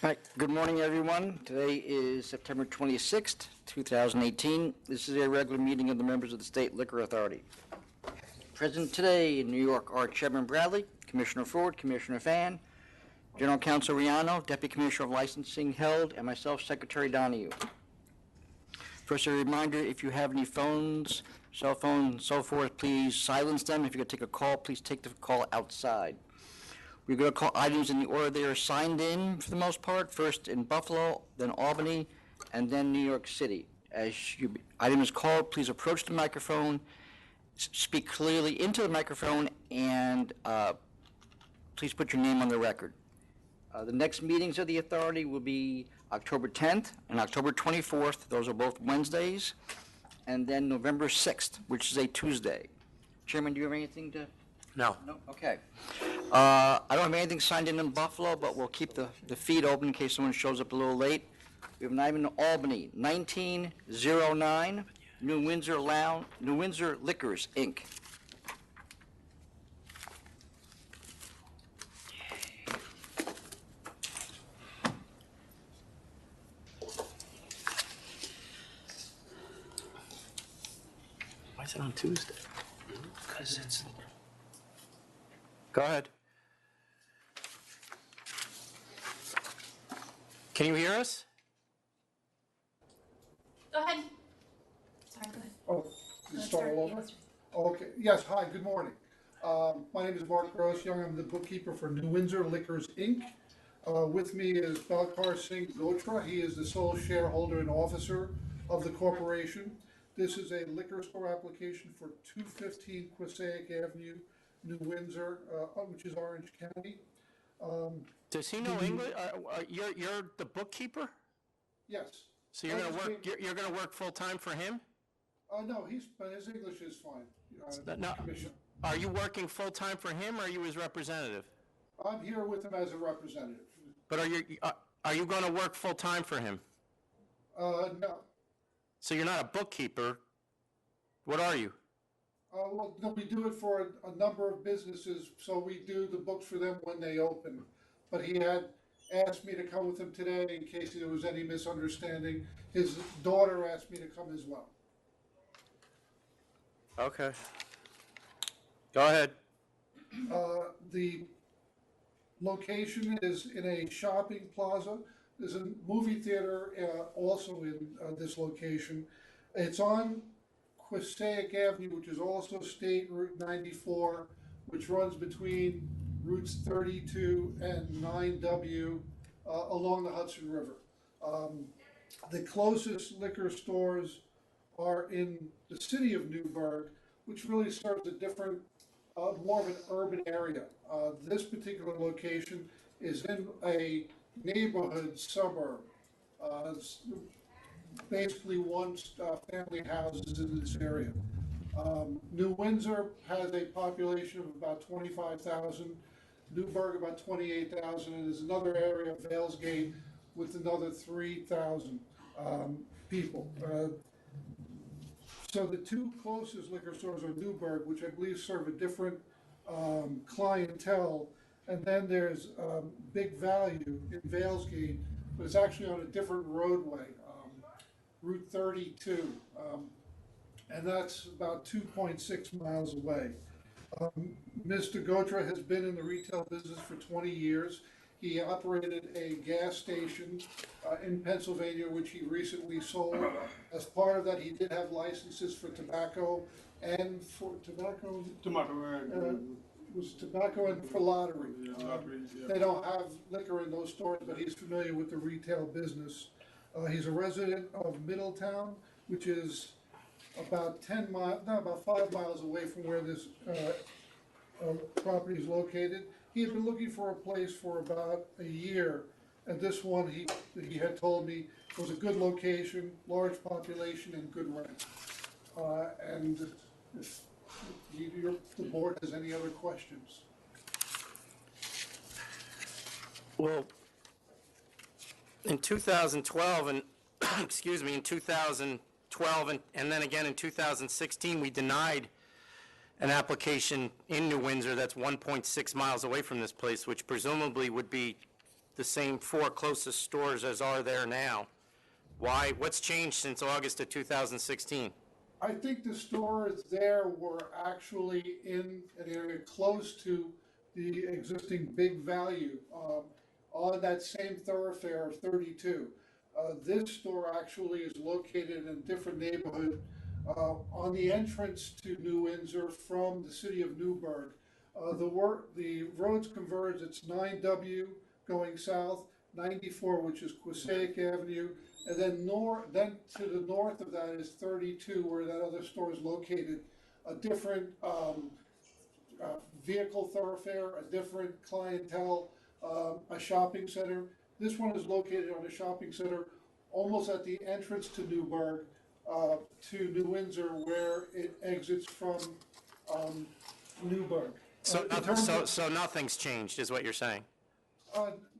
Hi, good morning, everyone. Today is September 26th, 2018. This is a regular meeting of the members of the State Liquor Authority. Present today in New York are Chairman Bradley, Commissioner Ford, Commissioner Fan, General Counsel Riano, Deputy Commissioner of Licensing Held, and myself, Secretary Donahue. First, a reminder, if you have any phones, cell phones, so forth, please silence them. If you're going to take a call, please take the call outside. We're going to call items in the order they are signed in for the most part, first in Buffalo, then Albany, and then New York City. As your item is called, please approach the microphone, speak clearly into the microphone, and please put your name on the record. The next meetings of the authority will be October 10th and October 24th. Those are both Wednesdays. And then November 6th, which is a Tuesday. Chairman, do you have anything to? No. No? Okay. I don't have anything signed in Buffalo, but we'll keep the feed open in case someone shows up a little late. We have an item in Albany, 1909, New Windsor Liquors, Inc. Why is it on Tuesday? Because it's... Go ahead. Can you hear us? Go ahead. Sorry, go ahead. Oh, you Let's start all yeah, over? let's- Okay, yes, hi, good morning. My name is Mark Gross Young, I'm the bookkeeper for New Windsor Liquors, Inc. With me is Balkar Singh Gotra, he is the sole shareholder and officer of the corporation. This is a liquor store application for 215 Quissaic Avenue, New Windsor, which is Orange County. Does he know English? You're the bookkeeper? Yes. So you're gonna work full time for him? No, but his English is fine. No. Commission. Are you working full time for him, or are you his representative? I'm here with him as a representative. But are you going to work full time for him? No. So you're not a bookkeeper. What are you? Well, no, we do it for a number of businesses, so we do the books for them when they open. But he had asked me to come with him today in case there was any misunderstanding. His daughter asked me to come as well. Okay. Go ahead. The location is in a shopping plaza. There's a movie theater also in this location. It's on Quissaic Avenue, which is also State Route 94, which runs between routes 32 and 9W along the Hudson River. The closest liquor stores are in the city of Newburgh, which really serves a different, more of an urban area. This particular location is in a neighborhood suburb. Basically one family houses in this area. New Windsor has a population of about 25,000, Newburgh about 28,000, and there's another area, Valesgate, with another 3,000 people. So the two closest liquor stores are Newburgh, which I believe serve a different clientele, and then there's Big Value in Valesgate, but it's actually on a different roadway, Route 32, and that's about 2.6 miles away. Mr. Gotra has been in the retail business for 20 years. He operated a gas station in Pennsylvania, which he recently sold. As part of that, he did have licenses for tobacco and for tobacco. Was tobacco and for lottery. They don't have liquor in those stores, but he's familiar with the retail business. He's a resident of Middletown, which is about 5 miles away from where this property is located. He had been looking for a place for about a year, and this one he had told me was a good location, large population, and good rent. And if the board has any other questions. Well, in 2012 and excuse me, in 2012 and then again in 2016, we denied an application in New Windsor that's 1.6 miles away from this place, which presumably would be the same four closest stores as are there now. Why, what's changed since August of 2016? I think the stores there were actually in an area close to the existing Big Value, on that same thoroughfare of 32. This store actually is located in a different neighborhood, on the entrance to New Windsor from the city of Newburgh. The roads converge, it's 9W going south, 94, which is Quissaic Avenue, and then to the north of that is 32, where that other store is located. A different vehicle thoroughfare, a different clientele, a shopping center. This one is located on a shopping center almost at the entrance to Newburgh, to New Windsor, where it exits from Newburgh. So nothing's changed, is what you're saying?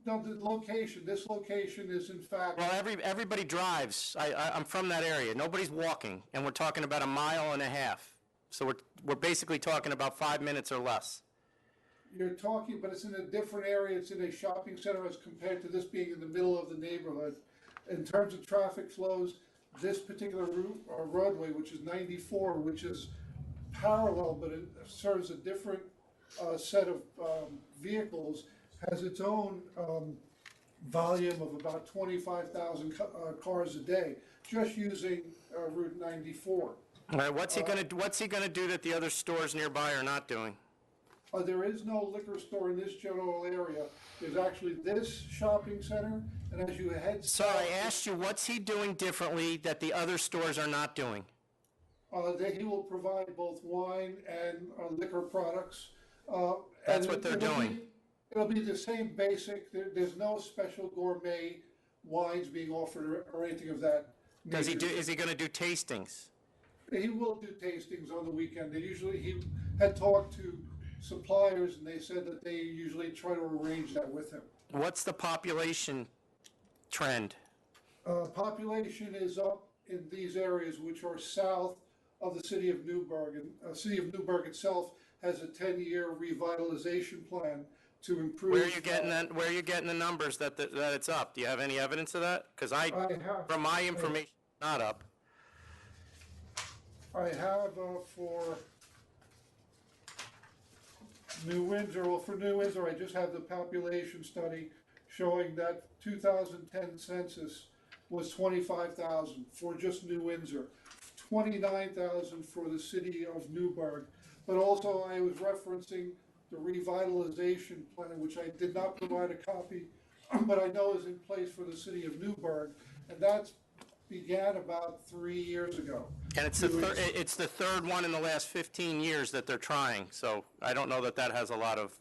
No, the location, this location is in fact. Well, everybody drives. I'm from that area. Nobody's walking, and we're talking about 1.5 miles. So we're basically talking about 5 minutes or less. You're talking, but it's in a different area. It's in a shopping center as compared to this being in the middle of the neighborhood. In terms of traffic flows, this particular route or roadway, which is 94, which is parallel, but it serves a different set of vehicles, has its own volume of about 25,000 cars a day, just using Route 94. All right, what's he gonna do that the other stores nearby are not doing? There is no liquor store in this general area. There's actually this shopping center, and as you head So south, I asked you, what's he doing differently that the other stores are not doing? that he will provide both wine and liquor products. That's and what they're it'll doing. It'll be the same basic. There's no special gourmet wines being offered or anything of that nature. Is he gonna do tastings? He will do tastings on the weekend. He had talked to suppliers, and they said that they usually try to arrange that with him. What's the population trend? Population is up in these areas which are south of the city of Newburgh, and city of Newburgh itself has a 10-year revitalization plan to improve. Where are you getting that? Where are you getting the numbers that it's up? Do you have any evidence of that? Because from my information, it's not up. I have for New Windsor, well, for New Windsor, I just have the population study showing that 2010 census was 25,000 for just New Windsor, 29,000 for the city of Newburgh. But also I was referencing the revitalization plan, which I did not provide a copy, but I know is in place for the city of Newburgh, and that's began about 3 years ago. And it's the third one in the last 15 years that they're trying, so I don't know that has a lot of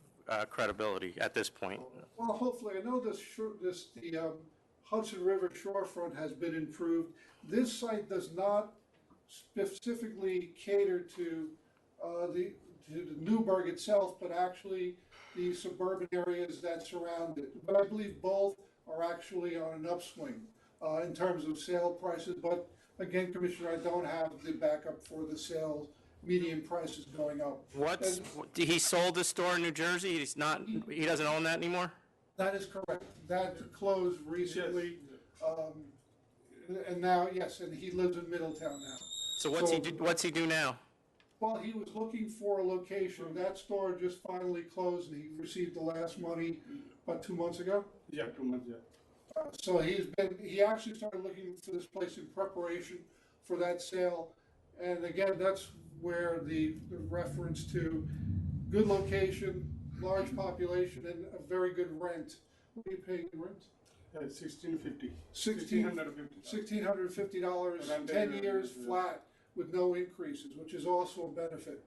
credibility at this point. Well, hopefully, I know the Hudson River shorefront has been improved. This site does not specifically cater to the Newburgh itself, but actually the suburban areas that surround it. But I believe both are actually on an upswing in terms of sale prices. But again, Commissioner, I don't have the backup for the sales median prices going up. He sold the store in New Jersey? He doesn't own that anymore? That is correct. That closed recently. And now, yes, and he lives in Middletown now. So what's he do now? Well, he was looking for a location. That store just finally closed, and he received the last money about 2 months ago. Yeah, 2 months, yeah. So he actually started looking for this place in preparation for that sale. And again, that's where the reference to good location, large population, and a very good rent. What are you paying in rent? $1,650. $1,650, 10 years flat with no increases, which is also a benefit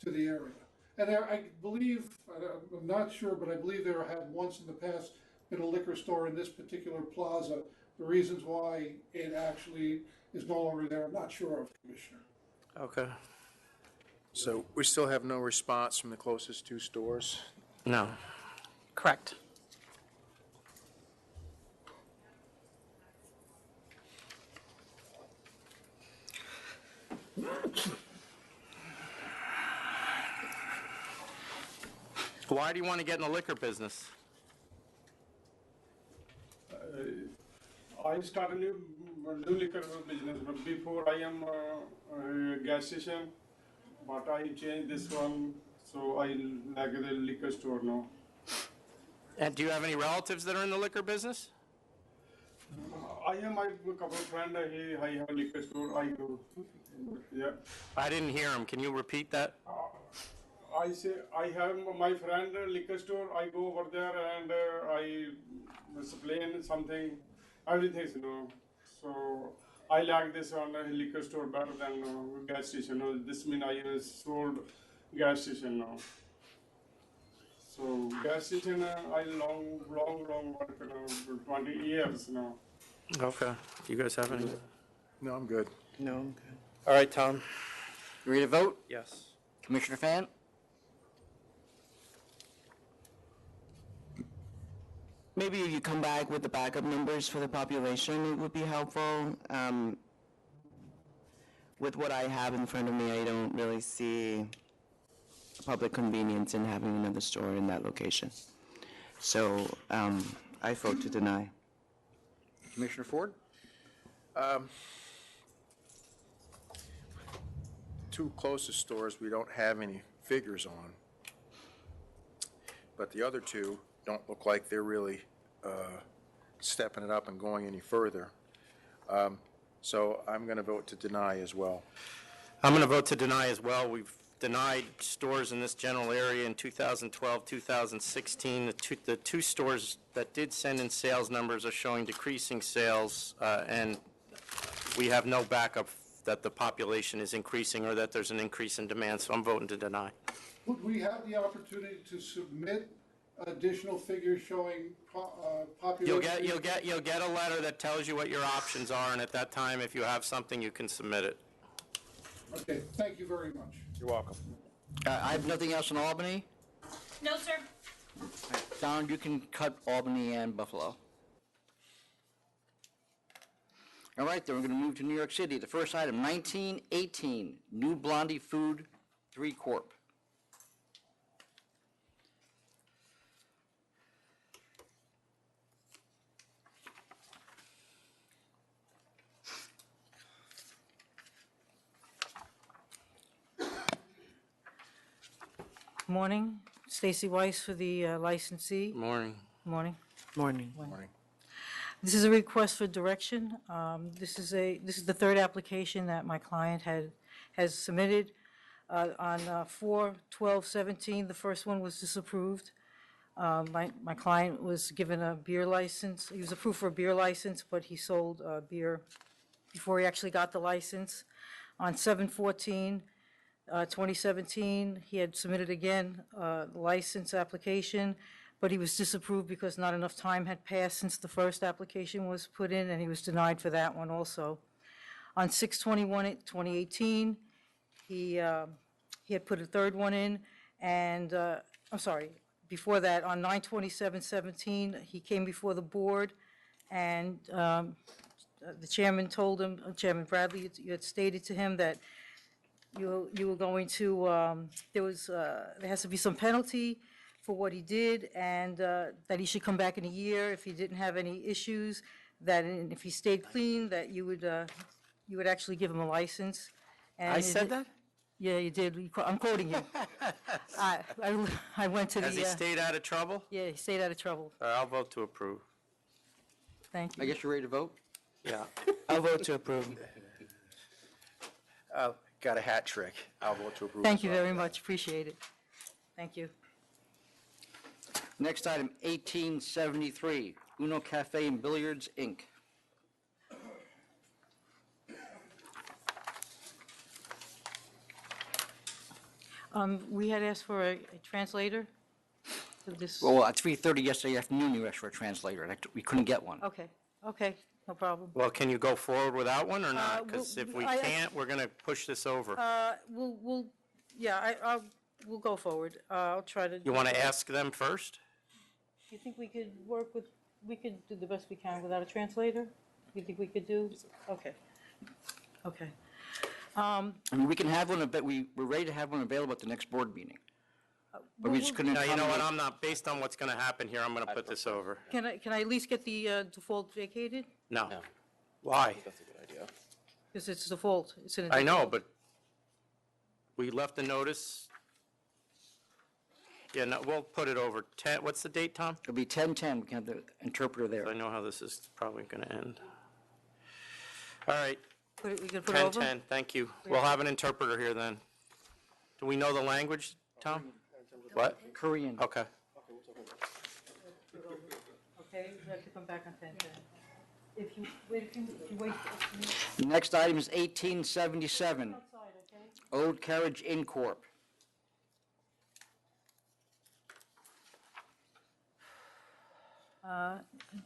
to the area. And I believe, I'm not sure, but I believe there had once in the past been a liquor store in this particular plaza. The reasons why it actually is no longer there, I'm not sure of, Commissioner. Okay. So we still have no response from the closest two stores? No. Correct. Why do you want to get in the liquor business? I started new liquor business, but before I am a gas station, but I changed this one, so I like the liquor store now. And do you have any relatives that are in the liquor business? I have my couple of friends, I have a liquor store, I go, yeah. I didn't hear him. Can you repeat that? I say, I have my friend liquor store, I go over there and I explain something, everything, you know. So I like this one liquor store better than gas station. This mean I sold gas station now. So gas station, I long work, 20 years now. Okay. You guys have any? No, I'm good. No, I'm good. All right, Tom. You ready to vote? Yes. Commissioner Fan? Maybe if you come back with the backup numbers for the population, it would be helpful. With what I have in front of me, I don't really see public convenience in having another store in that location. So I vote to deny. Commissioner Ford? Two closest stores, we don't have any figures on. But the other two don't look like they're really stepping it up and going any further. So I'm going to vote to deny as well. I'm going to vote to deny as well. We've denied stores in this general area in 2012, 2016. The two stores that did send in sales numbers are showing decreasing sales, and we have no backup that the population is increasing or that there's an increase in demand, so I'm voting to deny. Would we have the opportunity to submit additional figures showing population? You'll get a letter that tells you what your options are, and at that time, if you have something, you can submit it. Okay, thank you very much. You're welcome. I have nothing else in Albany. No, sir. Don, you can cut Albany and Buffalo. All right, then we're going to move to New York City. The first item, 1918, New Blondie Food 3 Corp. Morning, Stacy Weiss for the licensee. Morning. Morning. Morning. Morning. This is a request for direction. This is the third application that my client has submitted. On 4/12/17, the first one was disapproved. My client was given a beer license. He was approved for a beer license, but he sold beer before he actually got the license. On 7/14/2017, he had submitted again the license application, but he was disapproved because not enough time had passed since the first application was put in, and he was denied for that one also. On 6/21/2018, he had put a third one in, and, I'm sorry, before that, on 9/27/17, he came before the board, and the chairman told him, Chairman Bradley, you had stated to him that you were going to, there has to be some penalty for what he did, and that he should come back in a year if he didn't have any issues, that if he stayed clean, that you would actually give him a license. And I said that? Yeah, you did. I'm quoting you. I went to the. Has he stayed out of trouble? Yeah, he stayed out of trouble. I'll vote to approve. Thank I you. guess you're ready to vote? Yeah. I'll vote to approve. Got a hat trick. I'll vote to approve. Thank as you well. very much. Appreciate it. Thank you. Next item, 1873, Uno Cafe and Billiards, Inc. We had asked for a translator for this. Well, at 3:30 yesterday afternoon, you asked for a translator, and we couldn't get one. Okay, no problem. Well, can you go forward without one or not? well, Because if we I- can't, we're going to push this over. We'll go forward. I'll try to. You want to ask them first? Do you think we could we could do the best we can without a translator? You think we could do? Okay. I mean, we can have one, but we're ready to have one available at the next board meeting. But we just couldn't Now, you know what, accommodate- I'm not, based on what's going to happen here, I'm going to put this over. Can I at least get the default vacated? No. Why? Because it's default. It's in a I know, default. but we left the notice. Yeah, no, we'll put it over 10, what's the date, Tom? It'll be 10:10, we can have the interpreter there. I know how this is probably going to end. All right, We can put it over? 10:10, thank you. We'll have an interpreter here then. Do we know the language, Tom? What? Korean. Okay. Okay, you have to come back on 10:10. If you wait. Next item is 1877, Old Carriage Inn Corp.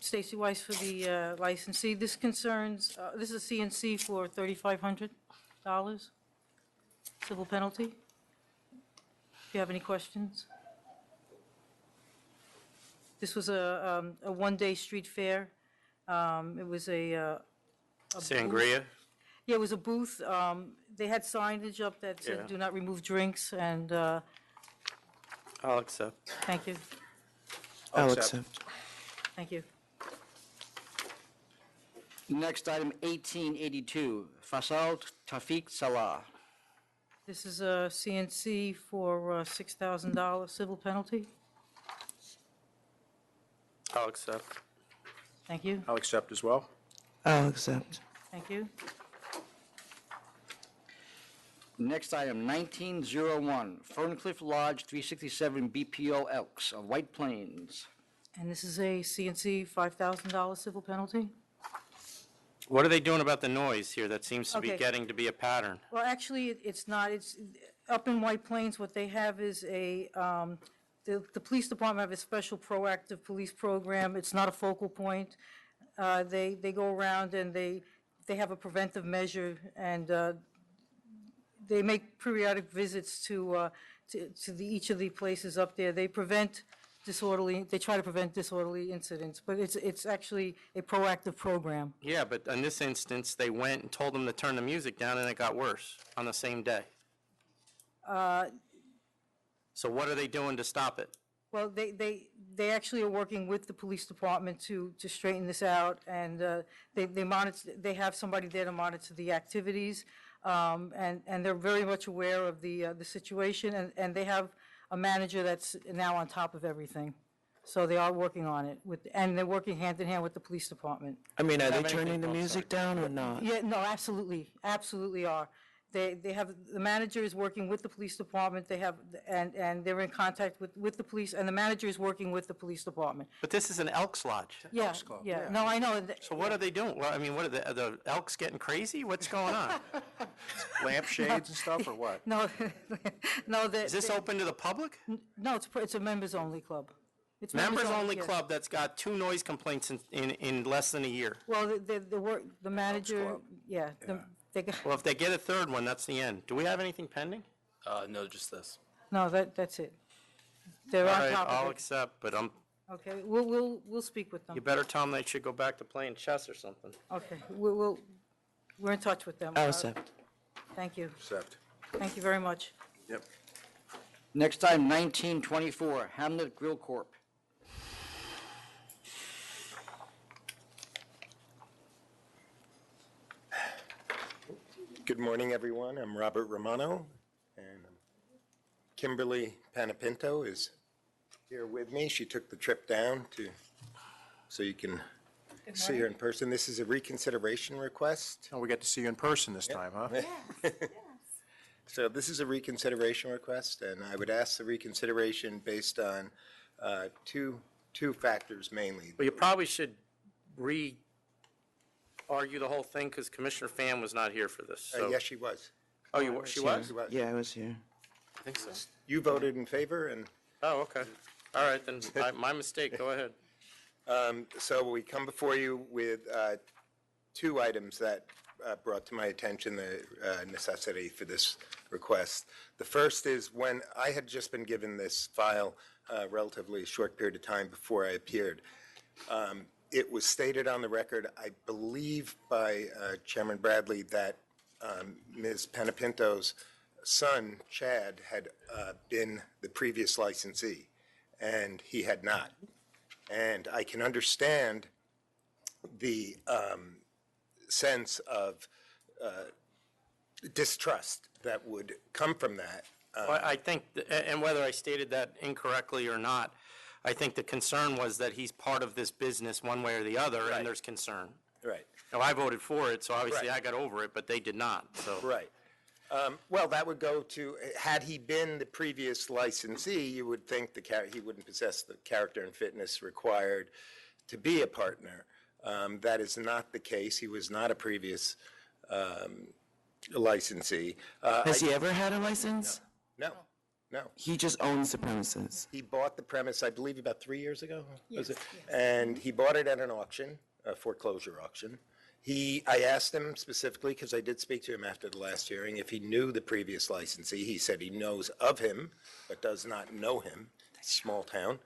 Stacy Weiss for the licensee. This concerns, this is a CNC for $3,500, civil penalty. If you have any questions. This was a one-day street fair. It was a booth. Sangria? Yeah, it was a booth. They had signage up that said, Yeah. "Do not remove drinks," and I'll accept. thank you, I'll accept. accept. thank you. Next item, 1882, Faisal Tawfiq Salah. This is a CNC for $6,000 civil penalty. I'll accept. Thank you, I'll accept as well. I'll accept. thank you. Next item, 1901, Ferncliff Lodge 367 BPO Elks of White Plains. And this is a CNC $5,000 civil penalty. What are they doing about the noise here that seems to be Okay. getting to be a pattern? Well, actually, it's not. It's up in White Plains, what they have is the police department have a special proactive police program. It's not a focal point. They go around and they have a preventive measure, and they make periodic visits to each of the places up there. They try to prevent disorderly incidents, but it's actually a proactive program. Yeah, but in this instance, they went and told them to turn the music down, and it got worse on the same day. So what are they doing to stop it? Well, they actually are working with the police department to straighten this out, and they monitor, they have somebody there to monitor the activities, and they're very much aware of the situation, and they have a manager that's now on top of everything. So they are working on it, and they're working hand in hand with the police department. I mean, are they have anything? turning the Oh, music down or not? Yeah, no, absolutely are. They have, the manager is working with the police department, they have, and they're in contact with the police, and the manager is working with the police department. But this is an Elks Lodge. Yeah, Club, yeah, yeah. no, I know. So what are they doing? Well, I mean, what are the Elks getting crazy? What's going on? Lampshades and stuff, or what? No, no, Is this open to the public? no, it's a members-only club. It's Members-only yes. club that's got 2 noise complaints in less than a year. Well, the manager, Club. yeah, they got, Well, if they get a third one, that's the end. Do we have anything pending? No, just this. no, that's it. They're All on right, top I'll of it. accept, but Okay, we'll speak with them. you better tell them they should go back to playing chess or something. Okay, we're in touch with them. I'll accept. Thank you, Accept. thank you very much. Yep. Next item, 1924, Hamlet Grill Corp. Good morning, everyone. I'm Robert Romano, and Kimberly Panapinto is here with me. She took the trip down so you can see her in person. This is a reconsideration request. Oh, we get to see you in person this time, huh? So this is a reconsideration request, and I would ask the reconsideration based on two factors mainly. Well, you probably should argue the whole thing because Commissioner Pham was not here for this, so. Yes, she was. Oh, she was? She was. Yeah, I was here. I think so. You voted in favor, and Oh, okay. All right, then, my mistake, go ahead. so we come before you with two items that brought to my attention the necessity for this request. The first is when I had just been given this file relatively short period of time before I appeared. It was stated on the record, I believe by Chairman Bradley, that Ms. Panapinto's son, Chad, had been the previous licensee, and he had not. And I can understand the sense of distrust that would come from that. Well, I think, and whether I stated that incorrectly or not, I think the concern was that he's part of this business one way or the other, Right. and there's concern. Right. Now, I voted for it, so obviously Right. I got over it, but they did not, so. Right. Well, that would go to, had he been the previous licensee, you would think he wouldn't possess the character and fitness required to be a partner. That is not the case. He was not a previous licensee. Has he ever had a license? No, no. He just owns the premises. He bought the premise, I believe, about 3 years ago, was it? And he bought it at an auction, a foreclosure auction. I asked him specifically, because I did speak to him after the last hearing, if he knew the previous licensee. He said he knows of him, but does not know him. Small town.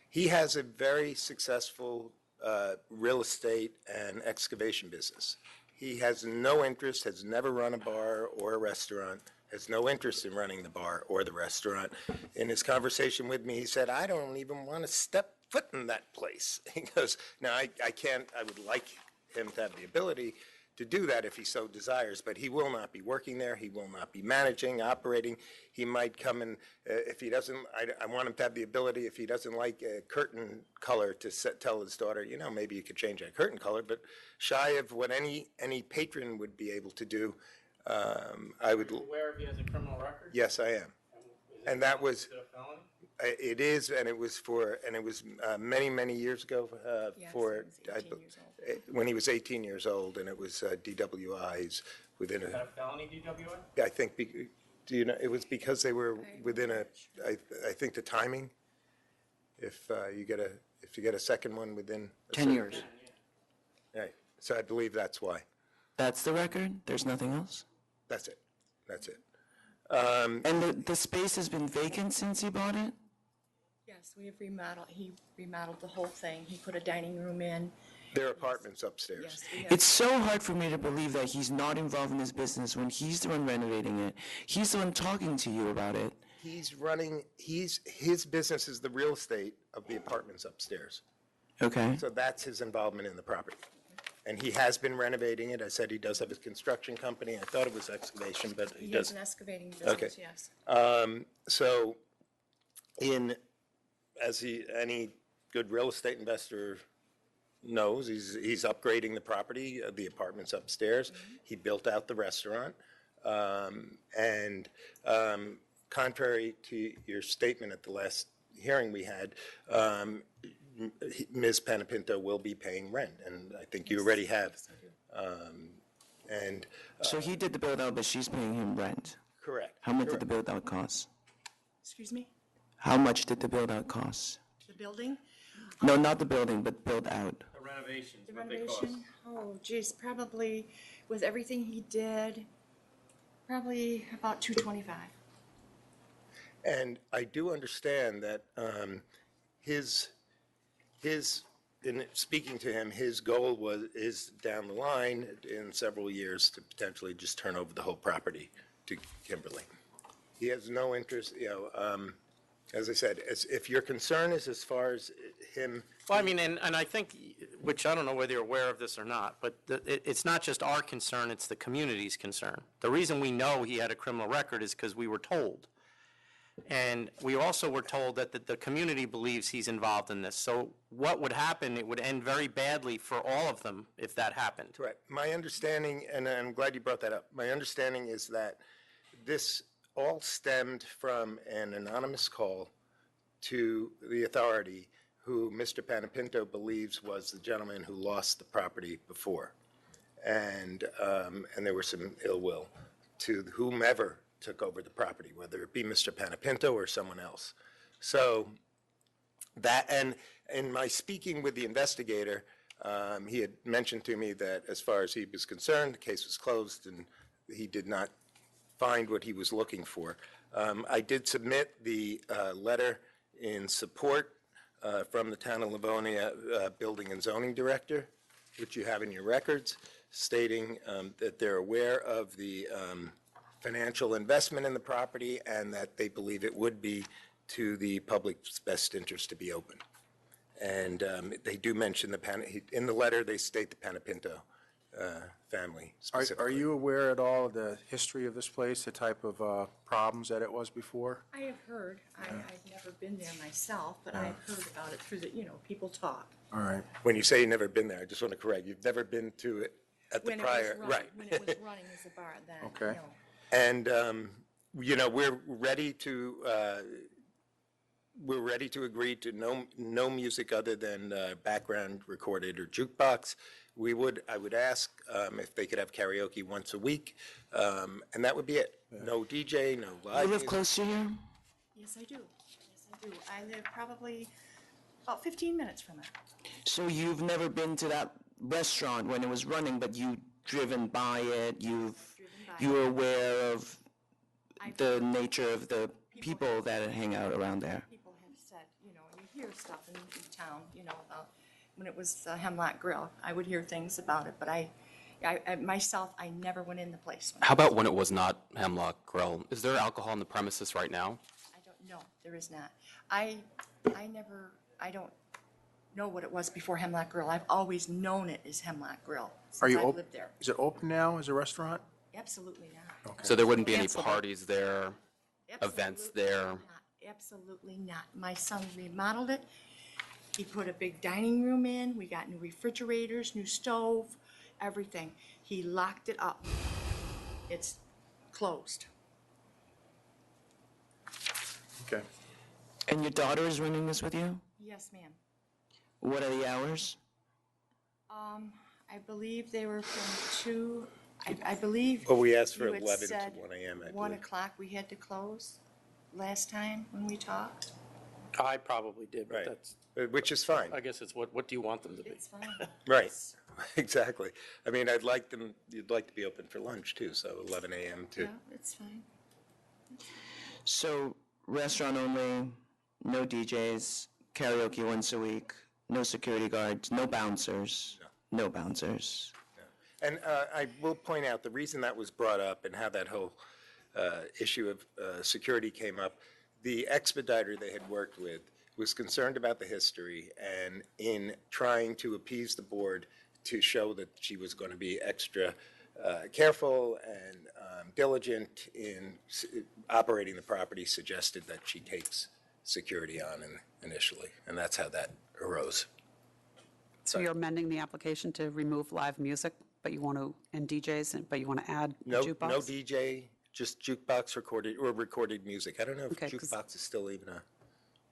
He has a very successful real estate and excavation business. He has no interest, has never run a bar or a restaurant, has no interest in running the bar or the restaurant. In his conversation with me, he said, I don't even want to step foot in that place. He goes, now, I can't, I would like him to have the ability to do that if he so desires, but he will not be working there. He will not be managing, operating. He might come in, if he doesn't, I want him to have the ability, if he doesn't like a curtain color, to tell his daughter, you know, maybe you could change that curtain color, but shy of what any patron would be able to do, I would. Aware if he has a criminal record? Yes, I am. And that was, Is it a felony? it is, and it was many, many years ago, when he was 18 years old, and it was DWIs within Is that a felony DWI? I think, do you know, it was because they were within I think the timing, if you get a second one within. 10 years. Right, so I believe that's why. That's the record? There's nothing else? That's it. And the space has been vacant since he bought it? Yes, we have remodeled, he remodeled the whole thing. He put a dining room in. There are apartments upstairs. Yes, we have. It's so hard for me to believe that he's not involved in this business when he's the one renovating it. He's the one talking to you about it. His business is the real estate of the apartments upstairs. Okay. So that's his involvement in the property. And he has been renovating it. I said he does have a construction company. I thought it was excavation, but he He has does. an excavating Okay. business, yes. So any good real estate investor knows, he's upgrading the property, the apartments upstairs. He built out the restaurant. And contrary to your statement at the last hearing we had, Ms. Panapinto will be paying rent, and I think you already have. And, So he did the build out, but she's paying him rent. correct. How much did the build out cost? Excuse me? How much did the build out cost? The building? No, not the building, but build out. The renovations, The what they cost. renovation? Oh, geez, probably with everything he did, probably about $225,000. And I do understand that in speaking to him, his goal is down the line in several years to potentially just turn over the whole property to Kimberly. He has no interest, as I said, if your concern is as far as him. Well, I mean, and I think, which I don't know whether you're aware of this or not, but it's not just our concern, it's the community's concern. The reason we know he had a criminal record is because we were told. And we also were told that the community believes he's involved in this. So what would happen, it would end very badly for all of them if that happened. Correct. My understanding, and I'm glad you brought that up, my understanding is that this all stemmed from an anonymous call to the authority who Mr. Panapinto believes was the gentleman who lost the property before. And there was some ill will to whomever took over the property, whether it be Mr. Panapinto or someone else. So that, and in my speaking with the investigator, he had mentioned to me that as far as he was concerned, the case was closed and he did not find what he was looking for. I did submit the letter in support from the Town of Livonia Building and Zoning Director, which you have in your records, stating that they're aware of the financial investment in the property and that they believe it would be to the public's best interest to be open. And they do mention in the letter, they state the Panapinto family specifically. Are you aware at all of the history of this place, the type of problems that it was before? I have heard, I've never been there myself, but I've heard about it through the, people talk. All right. When you say you've never been there, I just want to correct, you've never been to it at the When it was prior, running- right. When it was running as a bar then, Okay. And, we're ready to agree to no music other than background recorded or jukebox. I would ask if they could have karaoke once a week, and that would be it. No DJ, no You live live music. close to here? Yes, I do. Yes, I do. I live probably about 15 minutes from it. So you've never been to that restaurant when it was running, but you've driven by it, you're aware of the nature of the people that hang out around there? People have said, and you hear stuff in town, about when it was Hemlock Grill. I would hear things about it, but I myself, I never went in the place. How about when it was not Hemlock Grill? Is there alcohol on the premises right now? I don't know. There is not. I don't know what it was before Hemlock Grill. I've always known it as Hemlock Grill Are since you I've open? lived there. Is it open now as a restaurant? Absolutely not. So there wouldn't be any Absolutely. parties there, events Absolutely there? not. Absolutely not. My son remodeled it. He put a big dining room in. We got new refrigerators, new stove, everything. He locked it up. It's closed. Okay. And your daughter is running this with you? Yes, ma'am. What are the hours? I believe they were from 2, I believe. Well, we asked for you had 11 to said 1 a.m., I 1 believe. o'clock we had to close last time when we talked. I probably did, but Right. that's, Which is fine. I guess it's what do you want them to be? It's fine. Right, exactly. I mean, you'd like to be open for lunch too, so 11 a.m. to, Yeah, it's fine. So, restaurant only, no DJs, karaoke once a week, no security guards, no bouncers. No bouncers. And I will point out, the reason that was brought up and how that whole issue of security came up, the expediter they had worked with was concerned about the history, and in trying to appease the board to show that she was going to be extra careful and diligent in operating the property, suggested that she takes security on initially, and that's how that arose. So you're amending the application to remove live music, but you want to, and DJs, but you want to add a No, jukebox? no DJ, just jukebox recorded music. I don't know if Okay, 'cause- jukebox is still even a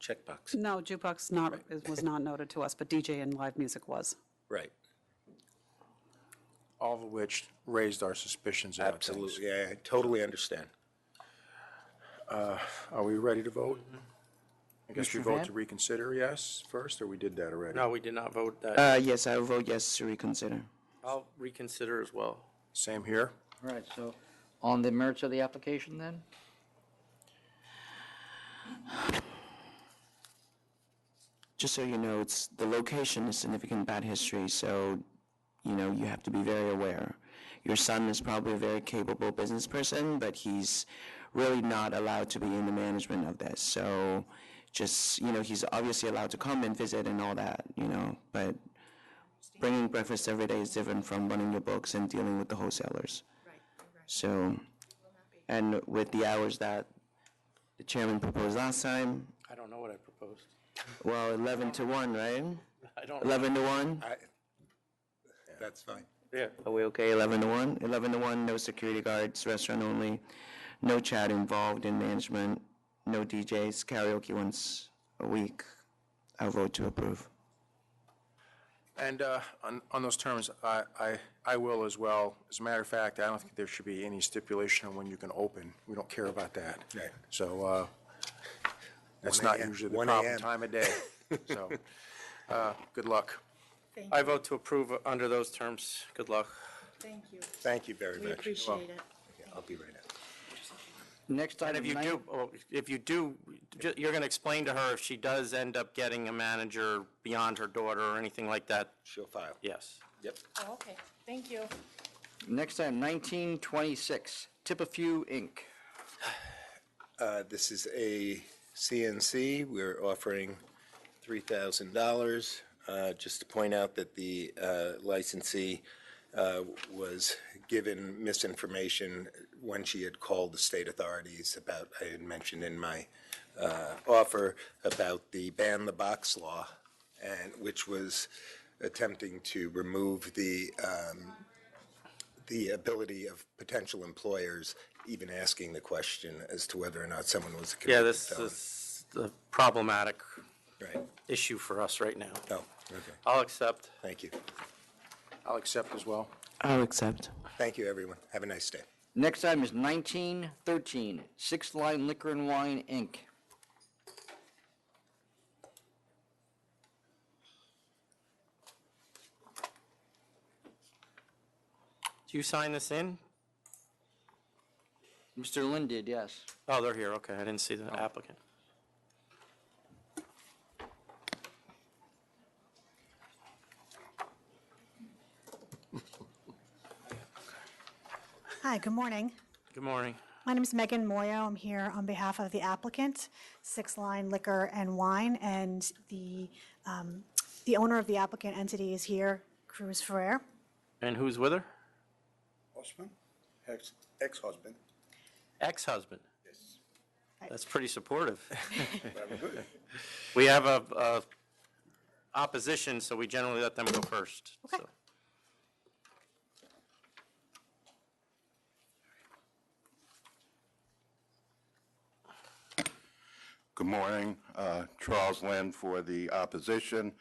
checkbox. No, jukebox was not noted to us, but DJ and live music was. Right, All of which raised our suspicions about things. absolutely. I totally understand. Are we ready to vote? I guess we Mr. vote Van? to reconsider, yes, first, or we did that already? No, we did not vote that. Yes, I will vote yes to reconsider. I'll reconsider as well. Same here? All right, so on the merits of the application then? Just so you know, the location is significant bad history, so, you have to be very aware. Your son is probably a very capable business person, but he's really not allowed to be in the management of this. So just, he's obviously allowed to come and visit and all that, but bringing breakfast every day is different from running your books and dealing with the wholesalers. Right, So, and with the hours that the chairman proposed last time, I don't know what I proposed. well, 11 to 1, right? I don't. 11 to 1? That's fine. Yeah. Are we okay, 11 to 1? 11 to 1, no security guards, restaurant only, no chat involved in management, no DJs, karaoke once a week. I'll vote to approve. And on those terms, I will as well. As a matter of fact, I don't think there should be any stipulation on when you can open. We don't care about that. Right. So that's 1 not a.m., usually the 1 proper a.m. time of day. So, good luck. Thank I you. vote to approve under those terms. Good luck. Thank you. Thank you very We much. appreciate it. Yeah, I'll be right out. Next And item, if you do, you're going to explain to her if she does end up getting a manager beyond her daughter or anything like that. She'll file. Yes. Yep. Oh, okay. Thank you. Next item, 1926, Tip a Few, Inc. This is a CNC. We're offering $3,000. Just to point out that the licensee was given misinformation when she had called the state authorities about, I had mentioned in my offer about the ban the box law, and which was attempting to remove the ability of potential employers even asking the question as to whether or not someone was a Yeah, convicted this felon. is the problematic Right. issue for us right now. Oh, okay. I'll accept. Thank you. I'll accept as well. I'll accept. Thank you, everyone. Have a nice day. Next item is 1913, Sixth Line Liquor and Wine, Inc. Do you sign this in? Mr. Lynn did, yes. Oh, they're here, okay, I didn't see the applicant. Hi, good morning. Good morning. My name is Megan Moyo. I'm here on behalf of the applicant, Six Line Liquor and Wine, and the owner of the applicant entity is here, Cruz Ferrer. And who's with her? Husband? Ex-husband? Ex-husband. Yes. That's pretty supportive. Very good. We have a opposition, so we generally let them go first. Okay. So. Good morning. Charles Lynn for the opposition.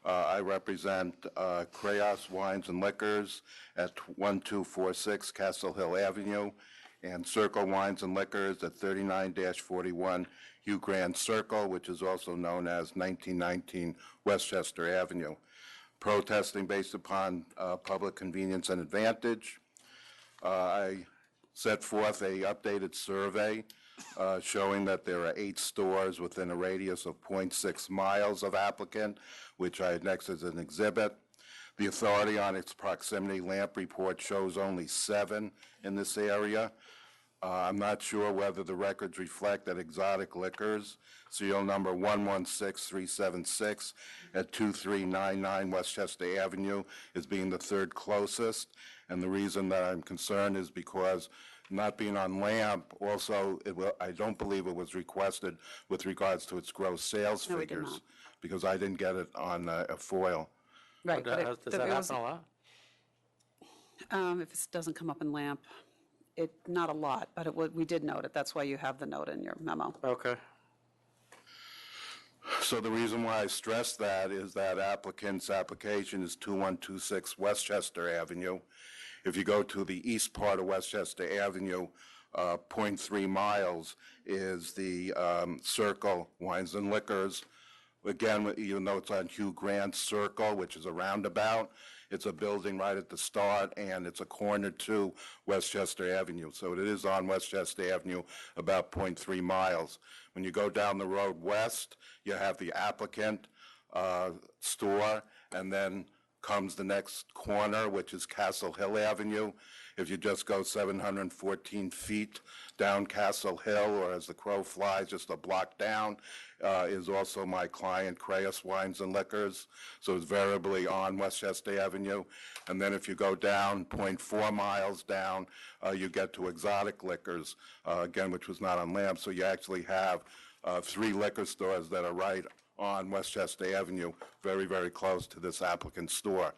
I represent Crayos Wines and Liquors at 1246 Castle Hill Avenue and Circle Wines and Liquors at 39-41 Hugh Grant Circle, which is also known as 1919 Westchester Avenue. Protesting based upon public convenience and advantage. I set forth a updated survey showing that there are 8 stores within a radius of 0.6 miles of applicant, which I annexed as an exhibit. The authority on its proximity lamp report shows only 7 in this area. I'm not sure whether the records reflect that Exotic Liquors, serial number 116376 at 2399 Westchester Avenue, is being the 3rd closest. And the reason that I'm concerned is because not being on LAMP, also, I don't believe it was requested with regards to its gross sales No, we did figures, not. because I didn't get it on a foil. Right. Does that happen a lot? If it doesn't come up in LAMP, not a lot, but we did note it. That's why you have the note in your memo. Okay. So the reason why I stress that is that applicant's application is 2126 Westchester Avenue. If you go to the east part of Westchester Avenue, 0.3 miles is the Circle Wines and Liquors. Again, even though it's on Hugh Grant Circle, which is a roundabout, it's a building right at the start, and it's a corner to Westchester Avenue. So it is on Westchester Avenue, about 0.3 miles. When you go down the road west, you have the applicant store, and then comes the next corner, which is Castle Hill Avenue. If you just go 714 feet down Castle Hill, or as the crow flies, just a block down, is also my client, Crayos Wines and Liquors. So it's variably on Westchester Avenue. And then if you go down 0.4 miles down, you get to Exotic Liquors, again, which was not on LAMP. So you actually have 3 liquor stores that are right on Westchester Avenue, very, very close to this applicant's store.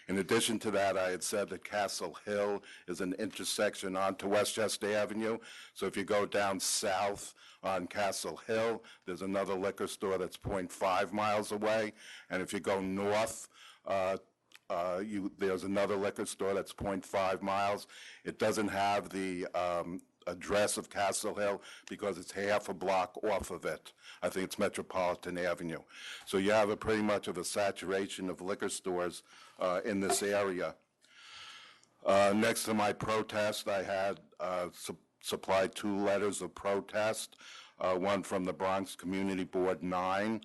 In addition to that, I had said that Castle Hill is an intersection onto Westchester Avenue. So if you go down south on Castle Hill, there's another liquor store that's 0.5 miles away. And if you go north, there's another liquor store that's 0.5 miles. It doesn't have the address of Castle Hill because it's half a block off of it. I think it's Metropolitan Avenue. So you have pretty much of a saturation of liquor stores in this area. Next to my protest, I had supplied 2 letters of protest, one from the Bronx Community Board 9.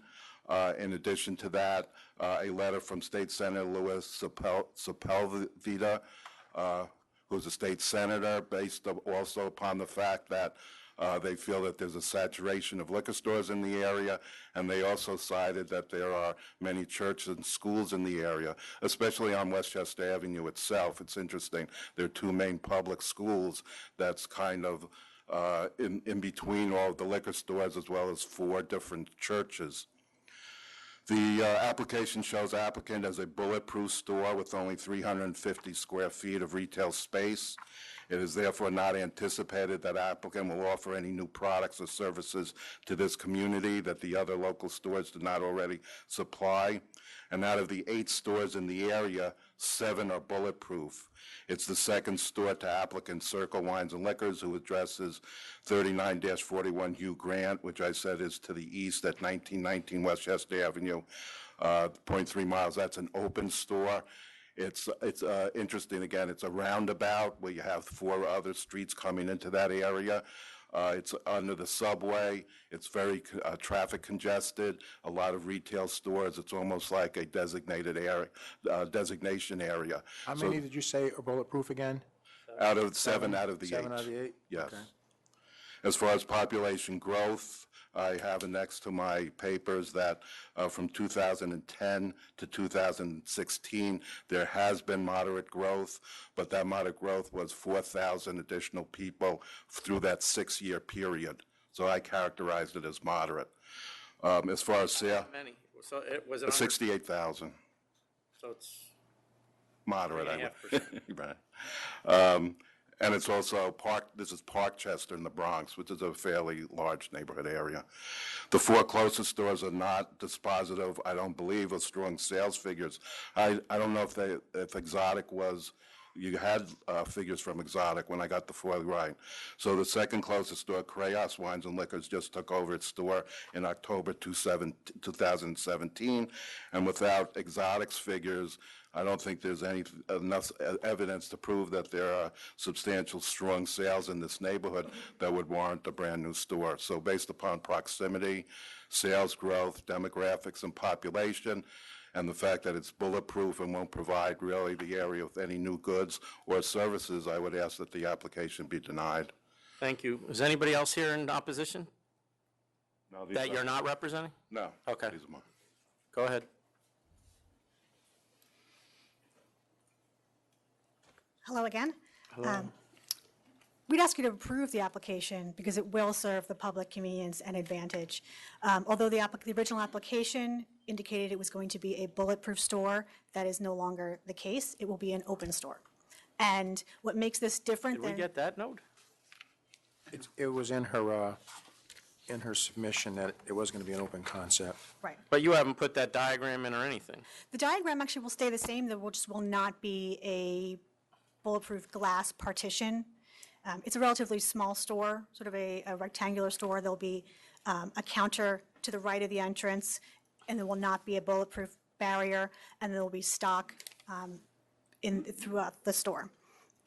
In addition to that, a letter from State Senator Louis Sepulveda, who's a state senator, based also upon the fact that they feel that there's a saturation of liquor stores in the area, and they also cited that there are many churches and schools in the area, especially on Westchester Avenue itself. It's interesting. There are two main public schools that's kind of in between all of the liquor stores, as well as 4 different churches. The application shows applicant as a bulletproof store with only 350 square feet of retail space. It is therefore not anticipated that applicant will offer any new products or services to this community that the other local stores do not already supply. And out of the 8 stores in the area, 7 are bulletproof. It's the second store to applicant Circle Wines and Liquors, who addresses 39-41 Hugh Grant, which I said is to the east at 1919 Westchester Avenue, 0.3 miles. That's an open store. It's interesting, again, it's a roundabout where you have 4 other streets coming into that area. It's under the subway. It's very traffic congested, a lot of retail stores. It's almost like a designated area, designation area. How many did you say are bulletproof again? Out of 7 out of the 8. 7 out of the 8? Yes. Okay. As far as population growth, I have next to my papers that from 2010 to 2016, there has been moderate growth, but that moderate growth was 4,000 additional people through that 6-year period. So I characterized it as moderate. As far as sale, Many. So it was it under- 68,000. So it's Moderate, I 3.5%. Right. And it's also this is Parkchester in the Bronx, which is a fairly large neighborhood area. The 4 closest stores are not dispositive, I don't believe, of strong sales figures. I don't know if Exotic was, you had figures from Exotic when I got the 4 right. So the second closest store, Crayos Wines and Liquors, just took over its store in October 2017. And without Exotic's figures, I don't think there's enough evidence to prove that there are substantial strong sales in this neighborhood that would warrant a brand-new store. So based upon proximity, sales growth, demographics, and population, and the fact that it's bulletproof and won't provide really the area with any new goods or services, I would ask that the application be denied. Thank you. Is anybody else here in opposition No, these that are- you're not representing? No. Okay. These are mine. Go ahead. Hello again. Hello. We'd ask you to approve the application because it will serve the public convenience and advantage. Although the original application indicated it was going to be a bulletproof store, that is no longer the case. It will be an open store. And what makes this different Did we than... get that note? It was in her submission that it was going to be an open concept. Right. But you haven't put that diagram in or anything. The diagram actually will stay the same. There will not be a bulletproof glass partition. It's a relatively small store, sort of a rectangular store. There'll be a counter to the right of the entrance, and there will not be a bulletproof barrier, and there will be stock throughout the store.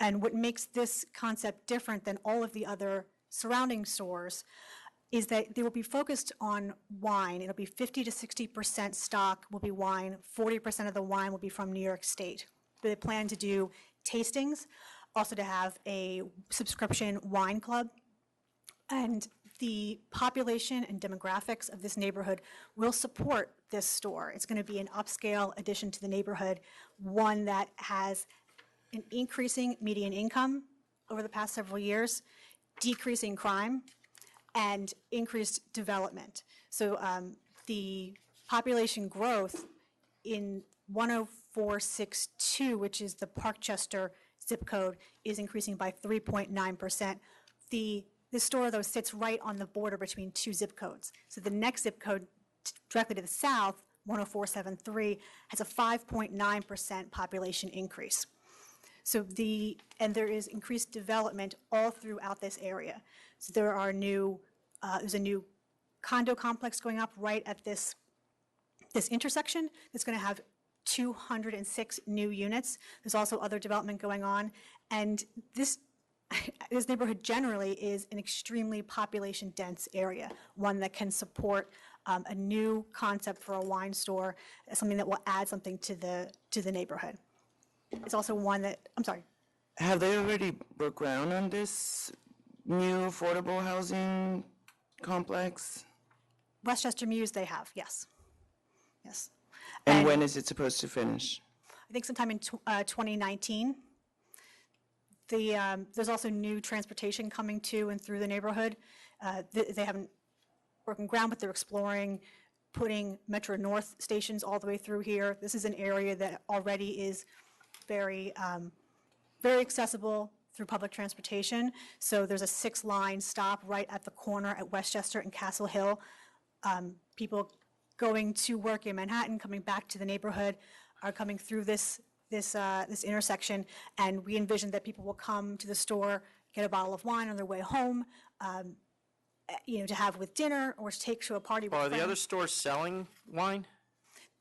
And what makes this concept different than all of the other surrounding stores is that they will be focused on wine. It'll be 50 to 60% stock will be wine. 40% of the wine will be from New York State. They plan to do tastings, also to have a subscription wine club. And the population and demographics of this neighborhood will support this store. It's going to be an upscale addition to the neighborhood, one that has an increasing median income over the past several years, decreasing crime, and increased development. So the population growth in 10462, which is the Parkchester zip code, is increasing by 3.9%. This store, though, sits right on the border between 2 zip codes. So the next zip code directly to the south, 10473, has a 5.9% population increase. And there is increased development all throughout this area. So there's a new condo complex going up right at this intersection that's going to have 206 new units. There's also other development going on. And this neighborhood generally is an extremely population-dense area, one that can support a new concept for a wine store, something that will add something to the neighborhood. It's also one that, I'm sorry. Have they already broke ground on this new affordable housing complex? Westchester Muse, they have, yes. Yes. And when is it supposed to finish? I think sometime in 2019. There's also new transportation coming to and through the neighborhood. They haven't broken ground, but they're exploring putting Metro North stations all the way through here. This is an area that already is very, very accessible through public transportation. So there's a 6-line stop right at the corner at Westchester and Castle Hill. People going to work in Manhattan, coming back to the neighborhood, are coming through this intersection, and we envision that people will come to the store, get a bottle of wine on their way home, to have with dinner or to take to a party with Well, are friends. the other stores selling wine?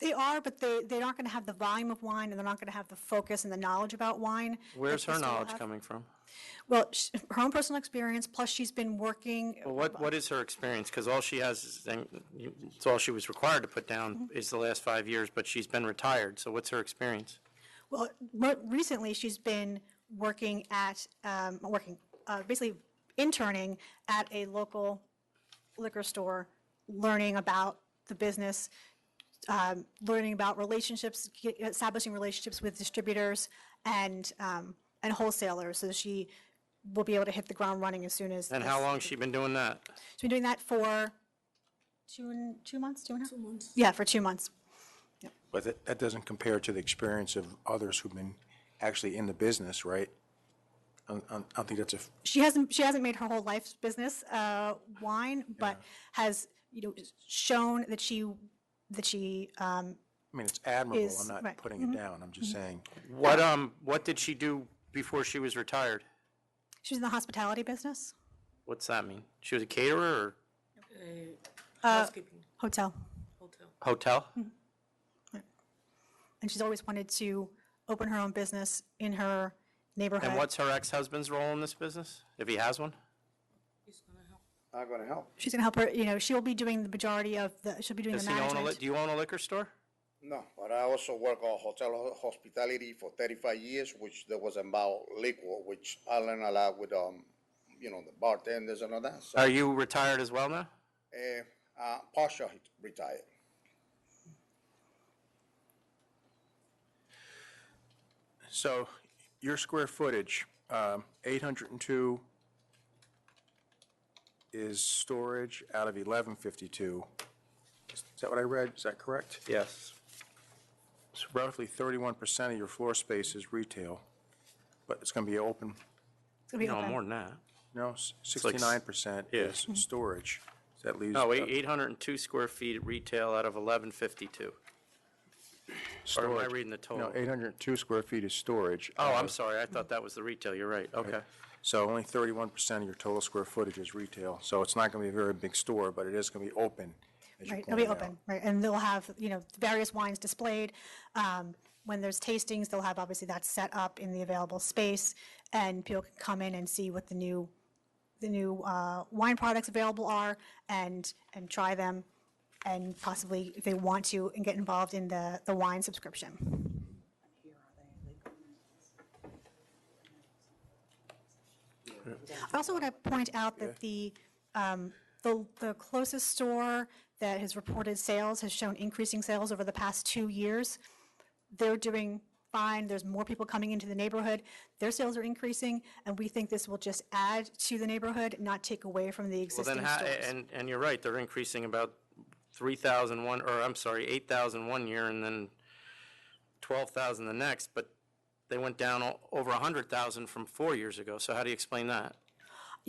They are, but they're not going to have the volume of wine, and they're not going to have the focus and the knowledge about wine. Where's that the her store will knowledge have. coming from? Well, her own personal experience, plus she's been working. Well, what is her experience? Because all she has is, it's all she was required to put down is the last 5 years, but she's been retired, so what's her experience? Well, recently she's been working at, basically interning at a local liquor store, learning about the business, learning about relationships, establishing relationships with distributors and wholesalers, so she will be able to hit the ground running as soon as. And how long has she been doing that? She's been doing that for 2 months, 2.5 months? Yeah, for 2 months. But that doesn't compare to the experience of others who've been actually in the business, right? I don't think that's a, She hasn't made her whole life's business wine, but has shown that she I mean, it's admirable. is- I'm not right. putting Mhm. it down. I'm just saying. What did she do before she was retired? She was in the hospitality business. What's that mean? She was a caterer Hotel. or hotel? And she's always wanted to open her own business in her neighborhood. And what's her ex-husband's role in this business, if he has one? I'm gonna help. She's going to help her, she'll be doing the majority of she'll be doing Does the he own management. do you own a liquor store? No, but I also work on hotel hospitality for 35 years, which there was about liquor, which I learned a lot with, the bartenders and all that. So, Are you retired as well now? partial retired. So your square footage, 802 is storage out of 1152. Is that what I read? Is that correct? Yes. So roughly 31% of your floor space is retail, but it's going to be open. It's going to be No, open. more than that. No, like 69% is storage. So that leaves. No, 802 square feet retail out of 1152. Or am I storage. reading the total? No, 802 square feet is storage. Oh, I'm sorry, I thought that was the retail, you're right, okay. So only 31% of your total square footage is retail. So it's not going to be a very big store, but it is going to be open, as you Right, they'll be pointed out. open, right, and they'll have, various wines displayed. When there's tastings, they'll have, obviously, that set up in the available space, and people can come in and see what the new wine products available are, and try them, and possibly, if they want to, and get involved in the wine subscription. I also want to point out that the closest store that has reported sales has shown increasing sales over the past 2 years. They're doing fine. There's more people coming into the neighborhood. Their sales are increasing, and we think this will just add to the neighborhood, not take away from the Well, existing then, stores. and you're right, they're increasing about 3,001, or I'm sorry, 8,000 one year and then 12,000 the next, but they went down over 100,000 from 4 years ago, so how do you explain that?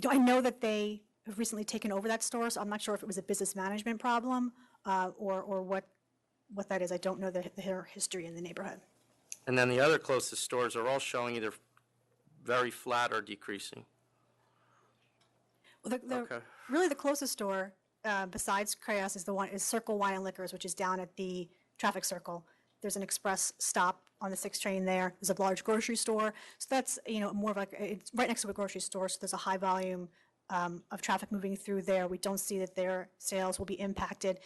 I know that they have recently taken over that store, so I'm not sure if it was a business management problem or what that is. I don't know their history in the neighborhood. And then the other closest stores are all showing either very flat or decreasing. Well, Okay. really, the closest store besides Crayas is Circle Wine and Liquors, which is down at the traffic circle. There's an express stop on the 6 train there. There's a large grocery store, so that's more of it's right next to a grocery store. So there's a high volume of traffic moving through there. We don't see that their sales will be impacted,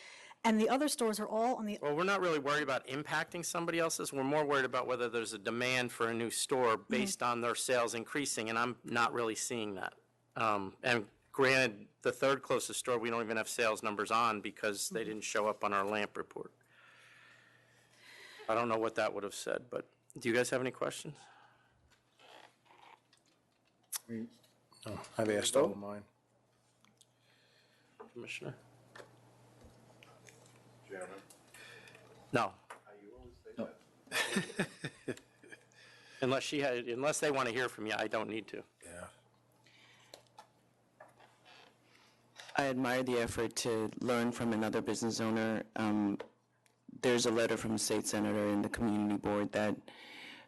And the other stores are all on the, Well, we're not really worried about impacting somebody else's. We're more worried about whether there's a demand for a new store based on their sales increasing, and I'm not really seeing that. And granted, the third closest store, we don't even have sales numbers on because they didn't show up on our lamp report. I don't know what that would have said, but do you guys have any questions? No, I've asked all of mine. Commissioner? No. Unless they want to hear from you, I don't need to. Yeah. I admire the effort to learn from another business owner. There's a letter from a state senator in the community board that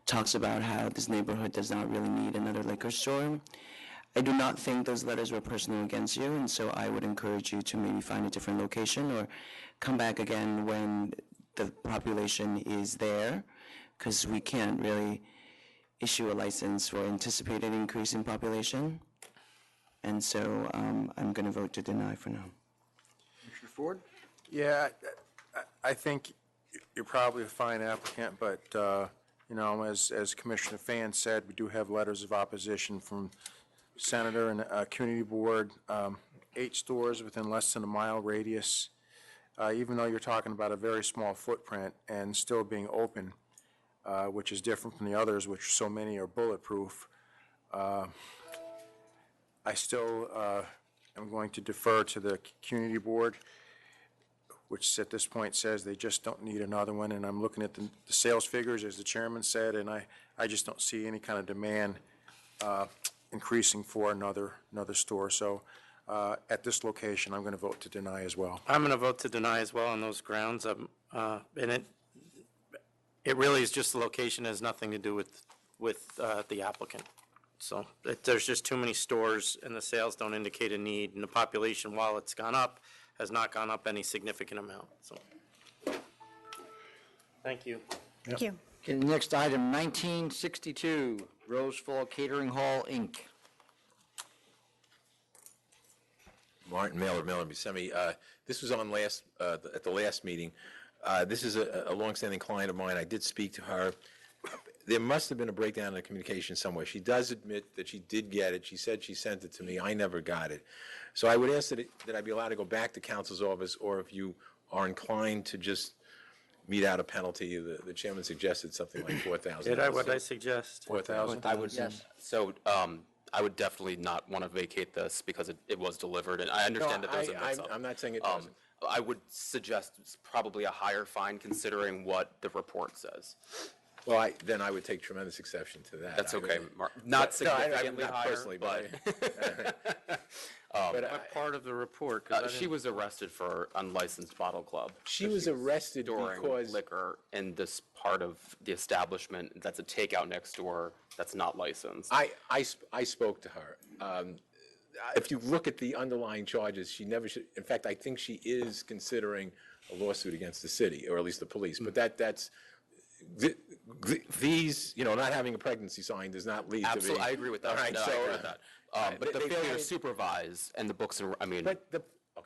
talks about how this neighborhood does not really need another liquor store. I do not think those letters were personal against you, and so I would encourage you to maybe find a different location or come back again when the population is there, because we can't really issue a license for anticipated increase in population. And so I'm going to vote to deny for now. Commissioner Ford? Yeah, I think you're probably a fine applicant, but, you know, as Commissioner Fan said, we do have letters of opposition from Senator and Community Board, 8 stores within less than a mile radius. Even though you're talking about a very small footprint and still being open, which is different from the others, which so many are bulletproof, I still am going to defer to the Community Board, which at this point says they just don't need another one. And I'm looking at the sales figures, as the chairman said, and I just don't see any kind of demand increasing for another store. So at this location, I'm going to vote to deny as well. I'm going to vote to deny as well on those grounds. And it really is just the location, has nothing to do with the applicant. So there's just too many stores and the sales don't indicate a need, and the population, while it's gone up, has not gone up any significant amount. So, thank you. thank you. Okay, next item, 1962, Rosefall Catering Hall, Inc. Martin Mailer, Mailer Buscemi. This was on at the last meeting. This is a longstanding client of mine. I did speak to her. There must have been a breakdown in the communication somewhere. She does admit that she did get it. She said she sent it to me. I never got it. So I would ask that I be allowed to go back to counsel's office, or if you are inclined to just mete out a penalty. The chairman suggested something like $4,000. What I suggest? 4,000? I would, Yes. so, I would definitely not want to vacate this because it was delivered, and I understand that there's a mix-up. I'm not saying it doesn't. I would suggest it's probably a higher fine considering what the report says. Well, then I would take tremendous exception to that. That's I okay, would- Mark. Not No, significantly not higher, personally, but. What part of the report? 'Cause I She didn't- was arrested for unlicensed bottle club. She was arrested Storing because liquor in this part of the establishment that's a takeout next door that's not licensed. I spoke to her. If you look at the underlying charges, she never should, in fact, I think she is considering a lawsuit against the city, or at least the police, but that's, these, you know, not having a pregnancy sign does not lead to Absolutely, being. I agree with that. All right, No, I so, agree with that. But the they failure to wanted- supervise and the books, I mean,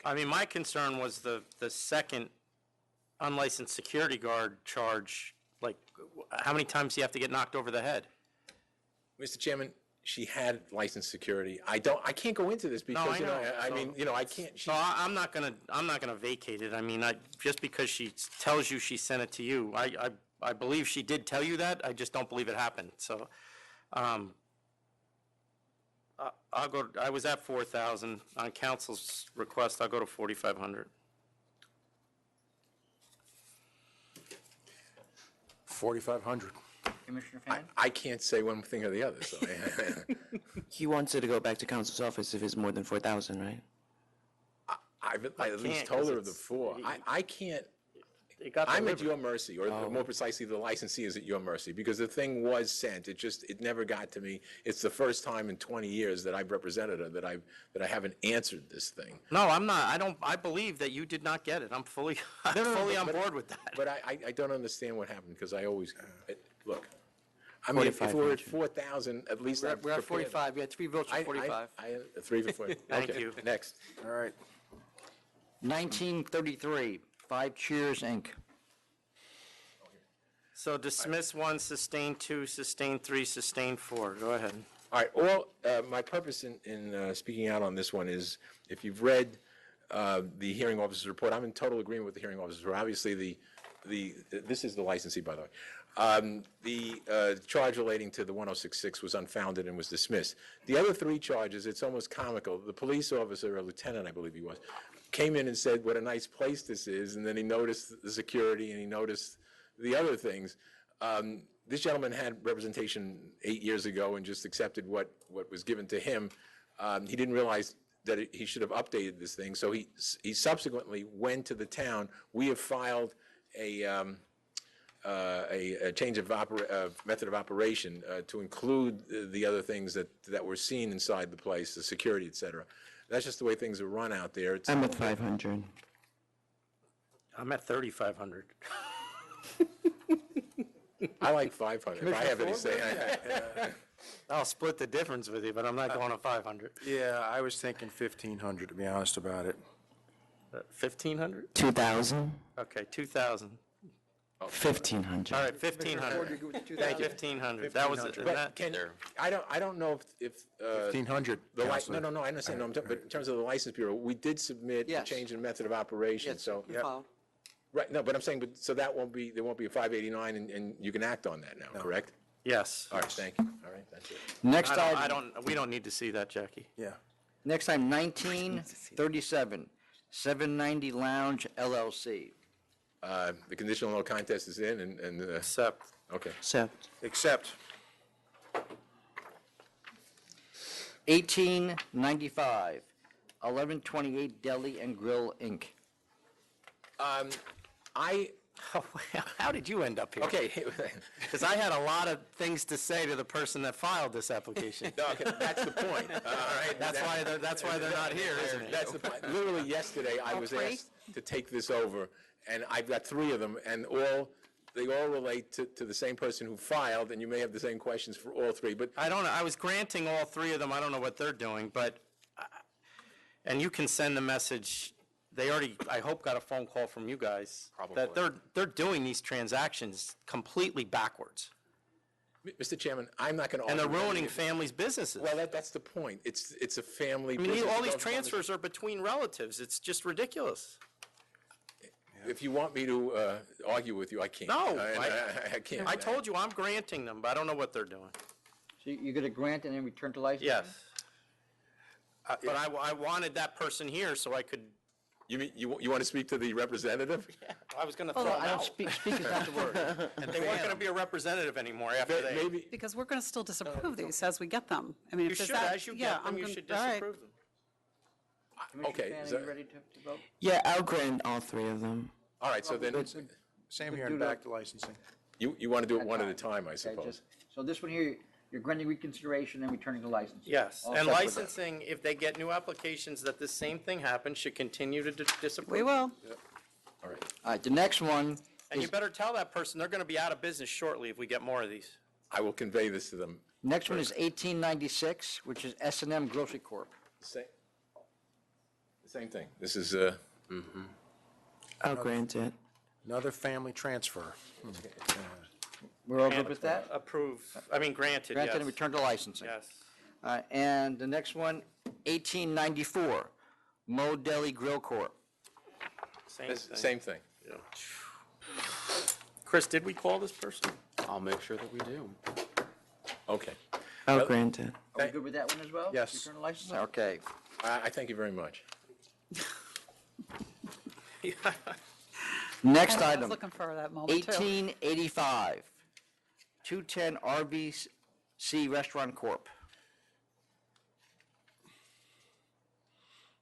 I mean, my concern was the second unlicensed security guard charge, like, how many times do you have to get knocked over the head? Mr. Chairman, she had licensed security. I can't go into this because, you know, I mean, you know, I can't. So I'm not gonna vacate it. I mean, just because she tells you she sent it to you, I believe she did tell you that. I just don't believe it happened. So, I'll go. I was at 4,000 on council's request. I'll go to 4,500. 4,500. Commissioner Fan? I can't say one thing or the other, so. He wants it to go back to council's office if it's more than 4,000, right? I at least can't, told 'cause her of the it's- 4. I can't. It got I'm at delivered. your mercy, or more precisely, the licensee is at your mercy, because the thing was sent. It never got to me. It's the first time in 20 years that I've represented her that I haven't answered this thing. No, I'm not. I believe that you did not get it. I'm fully on board with that. But I don't understand what happened, because I always, look, I mean, if we're at 4,000, at least I'm We're at prepared. 45. We had 3 votes for 45. 3 for 4. Thank Okay, you. Next. All right. 1933, Five Cheers, Inc. So dismiss 1, sustain 2, sustain 3, sustain 4. Go ahead. All right, my purpose in speaking out on this one is, if you've read the hearing officer's report, I'm in total agreement with the hearing officer's report. Obviously, this is the licensee, by the way. The charge relating to the 1066 was unfounded and was dismissed. The other 3 charges, it's almost comical. The police officer, a lieutenant, I believe he was, came in and said what a nice place this is, and then he noticed the security and he noticed the other things. This gentleman had representation 8 years ago and just accepted what was given to him. He didn't realize that he should have updated this thing, so he subsequently went to the town. We have filed a change of method of operation to include the other things that were seen inside the place, the security, et cetera. That's just the way things are run out there. I'm at 500. I'm at 3,500. I like 500, if I have any say. I'll split the difference with you, but I'm not going to 500. Yeah, I was thinking 1,500, to be honest about it. 1,500? 2,000? Okay, 2,000. 1,500. All right, 1,500. Thank you. 1,500. That was it. But I don't know if 1,500, Counselor. No, I understand. No, but in terms of the License Bureau, we did submit a Yes. change in method of operation, Yes, so. you filed. Right, no, but I'm saying, so that won't be, there won't be a 589, and you can act on that now, correct? Yes. All right, thank you. All right, that's it. Next item. We don't need to see that, Jackie. Yeah. Next item, 1937, 790 Lounge LLC. The conditional no contest is in, and. Accept. Okay. Accept. Accept. 1895, 1128 Deli and Grill, Inc. How did you end up here? Okay. Because I had a lot of things to say to the person that filed this application. No, okay, that's the point. All right. That's why they're not here, isn't it? That's the point. Literally yesterday, I was asked to take this over, and I've got 3 of them, and they all relate to the same person who filed, and you may have the same questions for all 3, but. I don't know. I was granting all 3 of them. I don't know what they're doing, but, and you can send the message. They already, I hope, got a phone call from you guys. Probably. That they're doing these transactions completely backwards. Mr. Chairman, I'm not going to. And they're ruining families' businesses. Well, that's the point. It's a family I mean, business. all these transfers are between relatives. It's just ridiculous. If you want me to argue with you, I can't. No, I can't. I told you I'm granting them, but I don't know what they're doing. So you're going to grant and then return to license? Yes. But I wanted that person here so I could. You mean, you want to speak to the representative? I was going to throw them I don't out. speak is not the word. And they weren't going to be a representative anymore after they. Maybe. Because we're going to still disapprove these as we get them. I mean, You if there's should, that, as you yeah, get them, I'm you gonna- should all right. disapprove them. Commissioner Okay, Fan, so- are you ready to vote? Yeah, I'll grant all 3 of them. All right, so then, Same here and back to licensing. you want to do it one at a time, I Okay, suppose. so this one here, you're granting reconsideration and returning to license? Yes, All and set with that. licensing, if they get new applications that the same thing happens, should continue to disapprove. We will. All right. All right, the next one And you is, better tell that person they're going to be out of business shortly if we get more of these. I will convey this to them. next one is 1896, which is S&M Grocery Corp. Same thing. This is, I'll grant it. Another family transfer. We're all good with that? Approve, granted, yes. Granted and return to licensing. Yes. And the next one, 1894, Mo Deli Grill Corp. Same thing. same thing. Yeah. Chris, did we call this person? I'll make sure that we do. Okay. I'll grant it. Are we good with that one as well? Yes. Return to licensing? Okay. I thank you very much. Next I was item, looking for that moment, too. 1885, 210 RBC Restaurant Corp.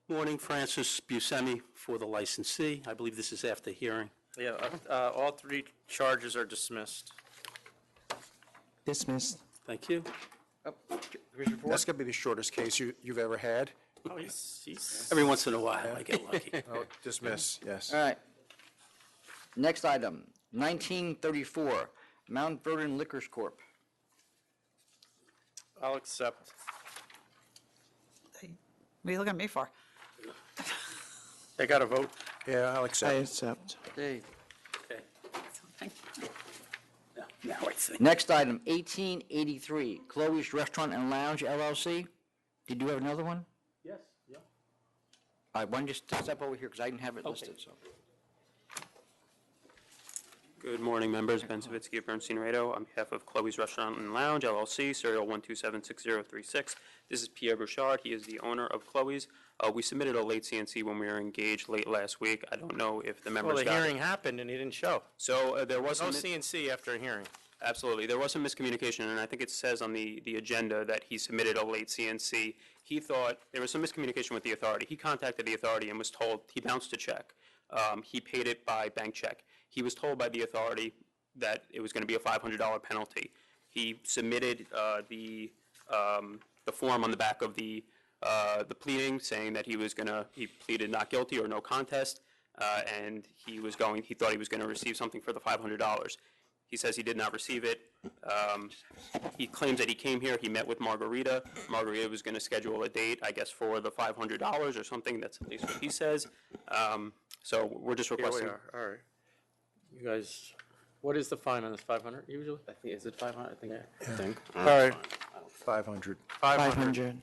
Morning, Francis Buscemi for the licensee. I believe this is after hearing. Yeah, all 3 charges are dismissed. Dismissed. Thank you. Commissioner Ford? That's going to be the shortest case you've ever had. Oh, he's. Every once in a while, I get lucky. Oh, dismiss, yes. All right. Next item, 1934, Mount Vernon Liquors Corp. I'll accept. What are you looking at me for? They got to vote. Yeah, I'll I accept. accept. Dave. Okay. Now I see. Next item, 1883, Chloe's Restaurant and Lounge LLC. Did you have another one? Yes, yeah. All right, why don't you step over here, because I didn't have it listed, so. Good morning, members. Ben Savitsky of Bernstein Radio on behalf of Chloe's Restaurant and Lounge, LLC, serial 1276036. This is Pierre Bouchard. He is the owner of Chloe's. We submitted a late CNC when we were engaged late last week. I don't know if the members Well, the got hearing it. happened and he didn't show. So there was No some CNC after a hearing. Absolutely. There was some miscommunication, and I think it says on the agenda that he submitted a late CNC. He thought there was some miscommunication with the authority. He contacted the authority and was told he bounced a check. He paid it by bank check. He was told by the authority that it was going to be a $500 penalty. He submitted the form on the back of the pleading saying that he pleaded not guilty or no contest, and he thought he was going to receive something for the $500. He says he did not receive it. He claims that he came here, he met with Margarita. Margarita was going to schedule a date, I guess, for the $500 or something. That's at least what he says. So we're just Here we requesting. are, all right. You guys, what is the fine on this, 500 usually? I think, is it 500? I think. All right, 500. 500.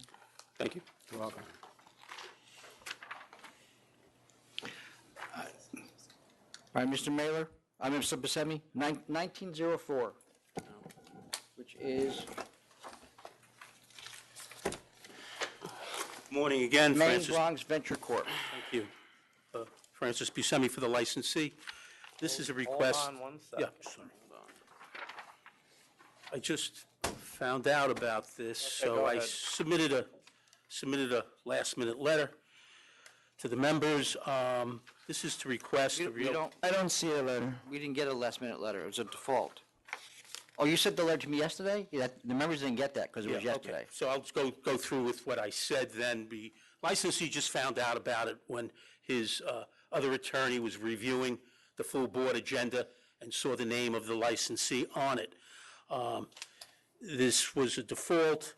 Thank you. You're welcome. All right, Mr. Mailer, Mr. Buscemi, 1904, which is Morning again, Main Francis. Bronx Venture Corp. Thank you. Francis Buscemi for the licensee. This is a request. Hold on one Yeah, second. sorry. I just found out about this, Okay, so go I ahead. submitted a last-minute letter to the members. This is to request a real. I don't see a letter. We didn't get a last-minute letter, it was a default. Oh, you sent the letter to me yesterday? Yeah, the members didn't get that, because it was Yeah, okay. yesterday. So I'll just go through with what I said then. The licensee just found out about it when his other attorney was reviewing the full board agenda and saw the name of the licensee on it. This was a default.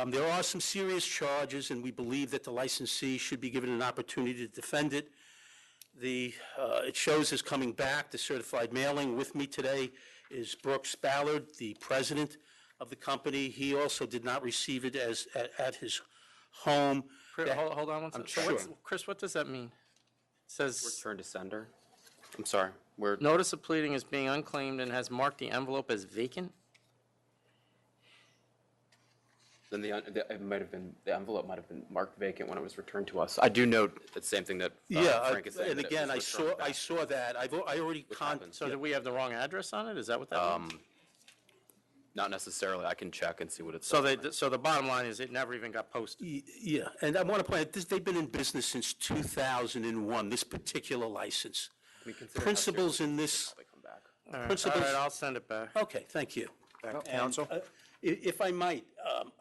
There are some serious charges, and we believe that the licensee should be given an opportunity to defend it. It shows as coming back, the certified mailing. With me today is Brooks Ballard, the president of the company. He also did not receive it at his home. Hold on one second. So sure. Chris, what does that mean? It says, Return to sender. I'm sorry. notice of pleading is being unclaimed and has marked the envelope as vacant? Then the envelope might have been marked vacant when it was returned to us. I do note the same thing that Frank is saying. And that it again, I was returned back. saw that. I already So did we have the wrong address on it? Is that what that means? Not necessarily. I can check and see what it says. So the bottom line is it never even got posted. Yeah, and I want to point out, they've been in business since 2001, this particular license. Principals in this, All right, principals. I'll send it back. Okay, thank you. Back to And, council. If I might,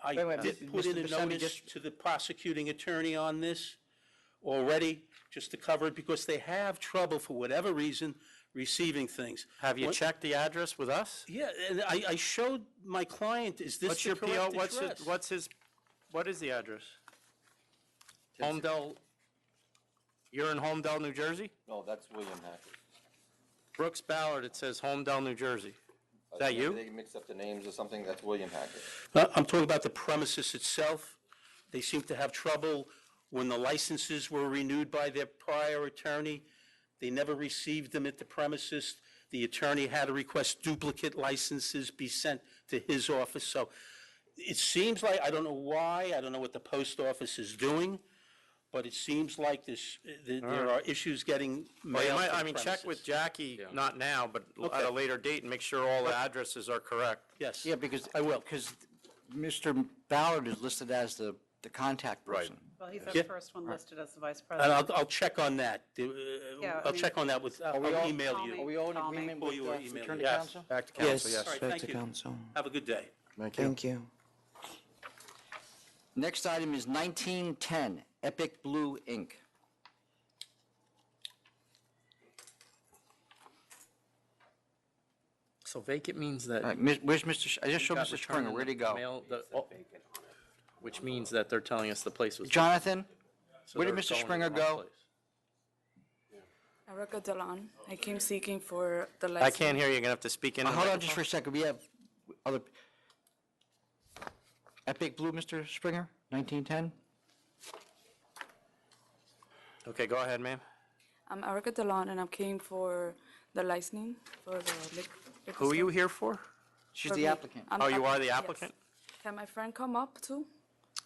I Wait, did put in a Mr. Buscemi, notice just- to the prosecuting attorney on this already, just to cover it, because they have trouble, for whatever reason, receiving things. Have you What- checked the address with us? Yeah, and I showed my client, is this What's the your PO, correct address? what is the address? Homedale, you're in Homedale, New Jersey? No, that's William Hackett. Brooks Ballard, it says Homedale, New Jersey. Is that you? They mixed up the names or something. That's William Hackett. I'm talking about the premises itself. They seem to have trouble when the licenses were renewed by their prior attorney. They never received them at the premises. The attorney had to request duplicate licenses be sent to his office. So it seems like, I don't know why, I don't know what the post office is doing, but it seems like there are issues getting Well, you mailed might, to the I mean, check premises. with Jackie, not now, but at Okay. a later date and make sure all the addresses are correct. Yes. Yeah, because. I will. Because Mr. Ballard is listed as the contact person. Well, he's Yeah. the first one listed as the vice And president. I'll check on that. Yeah, I I'll mean- check on that with, Are we I'll all- email Call you. me. Are we all in Call me. agreement Or with you will email return me. to Yes. council? Back to council, Yes, yes. All right, back thank to you. council. Have a good day. Thank you. Thank you. Next item is 1910, Epic Blue, Inc. So vacant means that. All right, where's Mr., I just showed got Mr. returned Springer, in where'd he the go? mail, which means that they're telling us the place was. Jonathan, So where did they're Mr. going to Springer the wrong go? place. Erica Delon. I came seeking for the license. I can't hear you, you're going to have to speak in. Hold on just for a second, we have other, Epic Blue, Mr. Springer, 1910? Okay, go ahead, ma'am. I'm Erica Delon, and I'm came for the licensing for the liquor Who are you store. here for? She's For the me. applicant. I'm Oh, you are the yes. applicant? Can my friend come up too?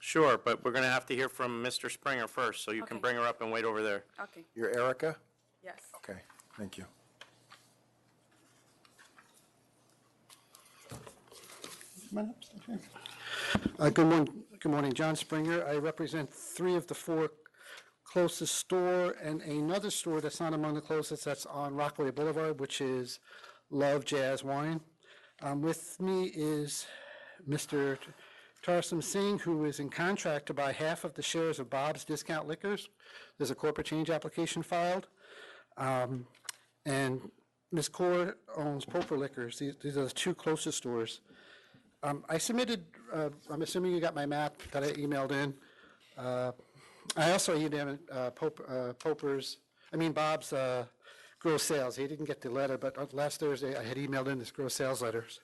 Sure, but we're going to have to hear from Mr. Springer first, so you can Okay. bring her up and wait over there. Okay. You're Erica? Yes. Okay, thank you. Good morning, John Springer. I represent 3 of the 4 closest store and another store that's not among the closest that's on Rockaway Boulevard, which is Love Jazz Wine. With me is Mr. Tarsum Singh, who is in contract to buy half of the shares of Bob's Discount Liquors. There's a corporate change application filed. And Ms. Kaur owns Poper Liquors. These are the 2 closest stores. I submitted, I'm assuming you got my map that I emailed in. I also emailed Bob's gross sales. He didn't get the letter, but last Thursday I had emailed in his gross sales letters.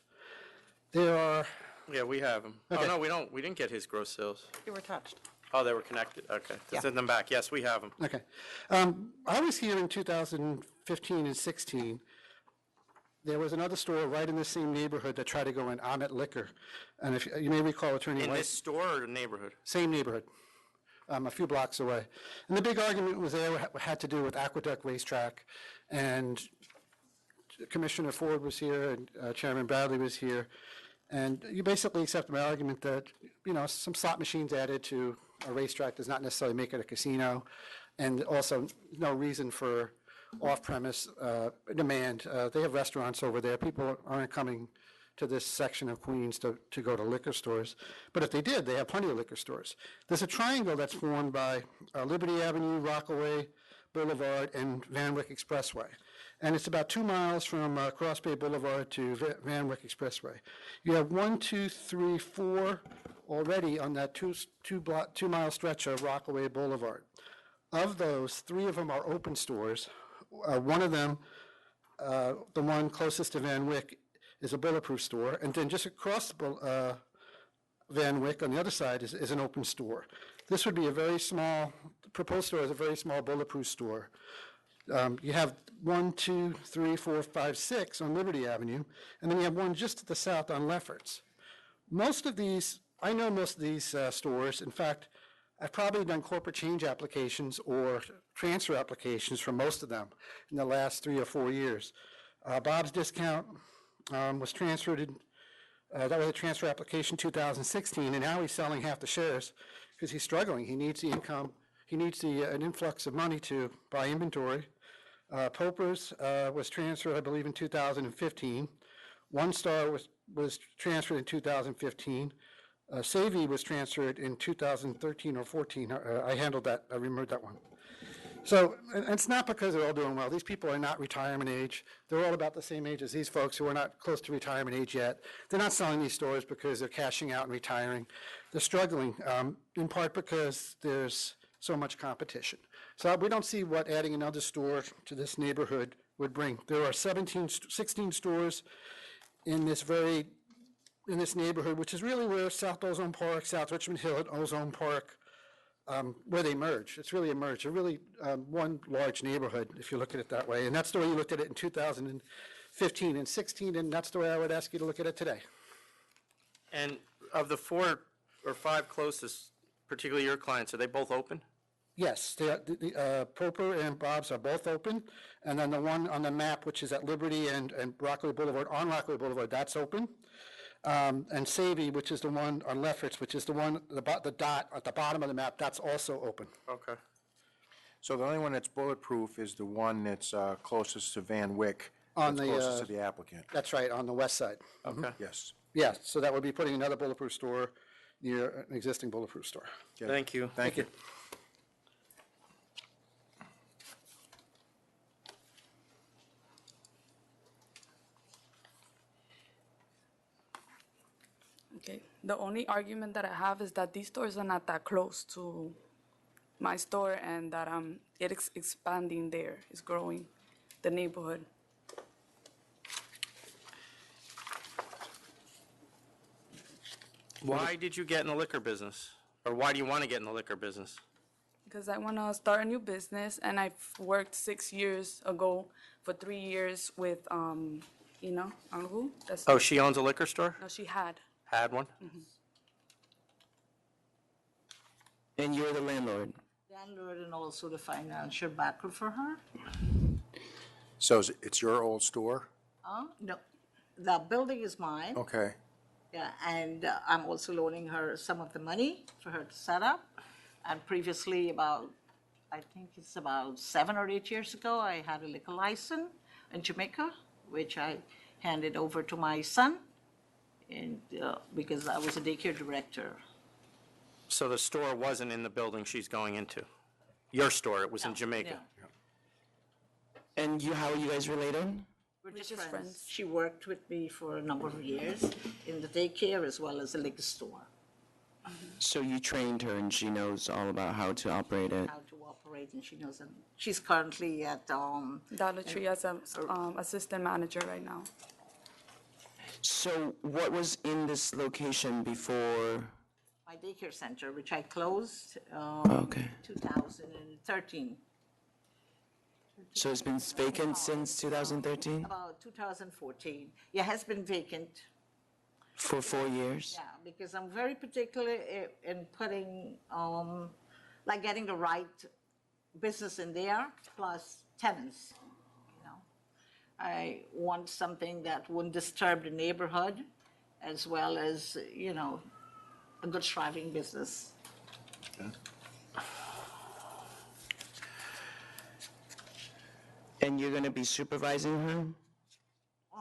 There are, Yeah, we have him. Okay. Oh, no, we don't. We didn't get his gross sales. They were touched. Oh, they were connected. Okay. Send them back. Yes, we have him. okay. I was here in 2015 and 16. There was another store right in the same neighborhood that tried to go in, Ahmet Liquor. And if you may recall, Attorney In White. this store or the neighborhood? Same neighborhood, a few blocks away. And the big argument was there had to do with Aqueduct Racetrack. And Commissioner Ford was here and Chairman Bradley was here. And you basically accepted my argument that, some slot machines added to a racetrack does not necessarily make it a casino. And also no reason for off-premise demand. They have restaurants over there. People aren't coming to this section of Queens to go to liquor stores. But if they did, they have plenty of liquor stores. There's a triangle that's formed by Liberty Avenue, Rockaway Boulevard, and Van Wyck Expressway. And it's about 2 miles from Cross Bay Boulevard to Van Wyck Expressway. You have 1, 2, 3, 4 already on that 2 mile stretch of Rockaway Boulevard. Of those, 3 of them are open stores. One of them, the one closest to Van Wyck, is a Bulletproof store, and then just across Van Wyck on the other side is an open store. This would be a very small, the proposed store is a very small Bulletproof store. You have 1, 2, 3, 4, 5, 6 on Liberty Avenue, and then you have one just to the south on Lefferts. I know most of these stores. In fact, I've probably done corporate change applications or transfer applications for most of them in the last 3 or 4 years. Bob's Discount was transferred, that was a transfer application 2016, and now he's selling half the shares because he's struggling. He needs the income, he needs an influx of money to buy inventory. Poper's was transferred, I believe, in 2015. One Star was transferred in 2015. Savvy was transferred in 2013 or 14. I handled that. I remembered that one. So and it's not because they're all doing well. These people are not retirement age. They're all about the same age as these folks who are not close to retirement age yet. They're not selling these stores because they're cashing out and retiring. They're struggling, in part because there's so much competition. So we don't see what adding another store to this neighborhood would bring. There are 16 stores in this neighborhood, which is really where South Ozone Park, South Richmond Hill, and Ozone Park, where they merge. It's really a merge. They're really one large neighborhood, if you look at it that way. And that's the way you looked at it in 2015 and 16, and that's the way I would ask you to look at it today. And of the 4 or 5 closest, particularly your clients, are they both open? Yes, Poper and Bob's are both open, and then the one on the map, which is at Liberty and Rockaway Boulevard, on Rockaway Boulevard, that's open. And Savvy, which is the one on Lefferts, which is the one, the dot at the bottom of the map, that's also open. Okay. So the only one that's bulletproof is the one that's closest to Van Wyck, On that's the, closest to the applicant. That's right, on the west side. Okay. Yes. Yeah, so that would be putting another Bulletproof store near an existing Bulletproof store. Thank you. Thank you. Okay. The only argument that I have is that these stores are not that close to my store and that it's expanding there, it's growing, the neighborhood. Why did you get in the liquor business? Or why do you want to get in the liquor business? Because I want to start a new business, and I've worked 6 years ago for 3 years with, Angu. Oh, she owns a liquor store? No, she had. Had one? And you're the landlord? Landlord and also the financial backer for her. So it's your old store? No, the building is mine. Okay. Yeah, and I'm also loaning her some of the money for her to set up. And previously, I think it's about 7 or 8 years ago, I had a liquor license in Jamaica, which I handed over to my son, and because I was a daycare director. So the store wasn't in the building she's going into? Your store, it was in Jamaica? And how are you guys related? We're just friends. She worked with me for a number of years in the daycare as well as the liquor store. So you trained her and she knows all about how to operate it? How to operate, and she knows. She's currently at Dollar Tree as an assistant manager right now. So what was in this location before? My daycare center, which I closed Okay. 2013. So it's been vacant since 2013? About 2014. Yeah, it has been vacant. For 4 years? Yeah, because I'm very particular in putting, getting the right business in there, plus tenants, I want something that wouldn't disturb the neighborhood, as well as, a good thriving business. And you're going to be supervising her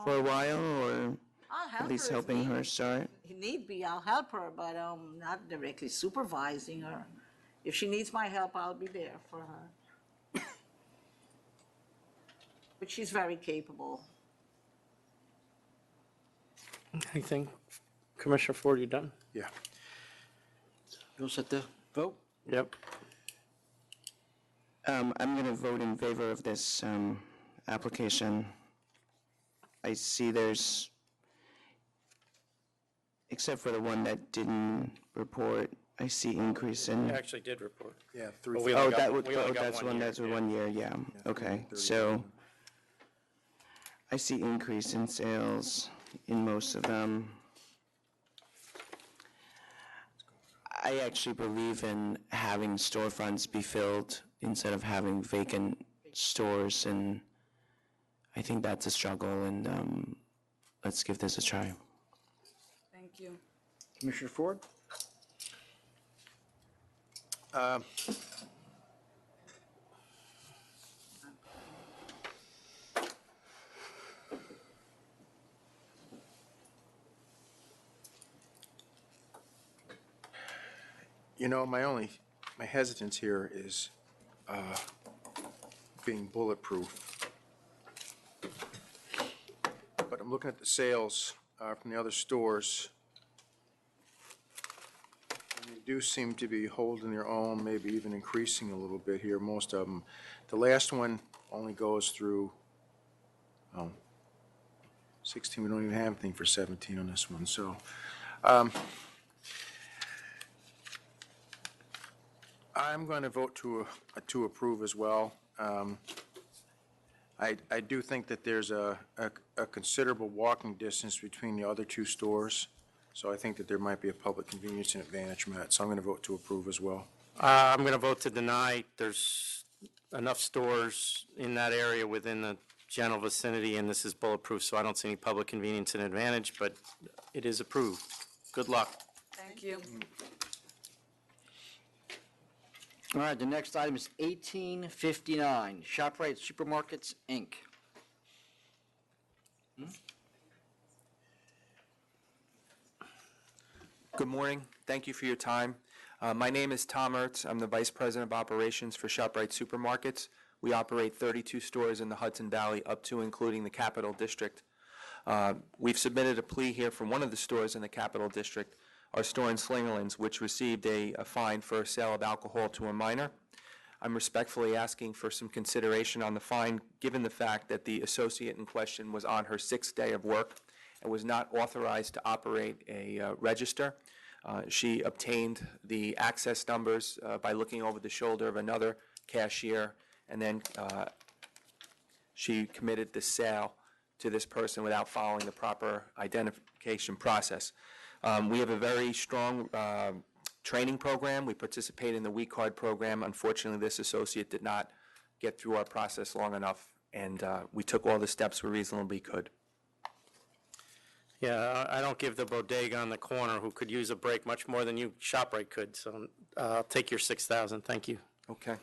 for a while, or I'll help at least her if helping her need- start? If need be, I'll help her, but not directly supervising her. If she needs my help, I'll be there for her. But she's very capable. Anything? Commissioner Ford, you done? Yeah. You'll set the vote? Yep. I'm going to vote in favor of this application. I see there's, except for the one that didn't report, I see increase in. I actually did report. Yeah, But we only got- we only got that's 1 one, year, that's yeah. 1 year, yeah. Okay, so I see increase in sales in most of them. I actually believe in having storefronts be filled instead of having vacant stores, and I think that's a struggle, and let's give this a try. Thank you. Commissioner Ford? My hesitance here is being bulletproof. But I'm looking at the sales from the other stores. And they do seem to be holding their own, maybe even increasing a little bit here, most of them. The last one only goes through 16. We don't even have anything for 17 on this one, so. I'm going to vote to approve as well. I do think that there's a considerable walking distance between the other two stores, so I think that there might be a public convenience and advantage met, so I'm going to vote to approve as well. I'm going to vote to deny. There's enough stores in that area within the general vicinity, and this is bulletproof, so I don't see any public convenience and advantage, but it is approved. Good luck. Thank you. All right, the next item is 1859, ShopRite Supermarkets, Inc. Good morning. Thank you for your time. My name is Tom Ertz. I'm the Vice President of Operations for ShopRite Supermarkets. We operate 32 stores in the Hudson Valley, up to including the Capital District. We've submitted a plea here from one of the stores in the Capital District, our store in Slingerlands, which received a fine for sale of alcohol to a minor. I'm respectfully asking for some consideration on the fine, given the fact that the associate in question was on her 6th day of work and was not authorized to operate a register. She obtained the access numbers by looking over the shoulder of another cashier, and then she committed the sale to this person without following the proper identification process. We have a very strong training program. We participate in the We Card program. Unfortunately, this associate did not get through our process long enough, and we took all the steps we reasonably could. Yeah, I don't give the bodega on the corner who could use a break much more than you ShopRite could, so I'll take your 6,000, thank you. Okay.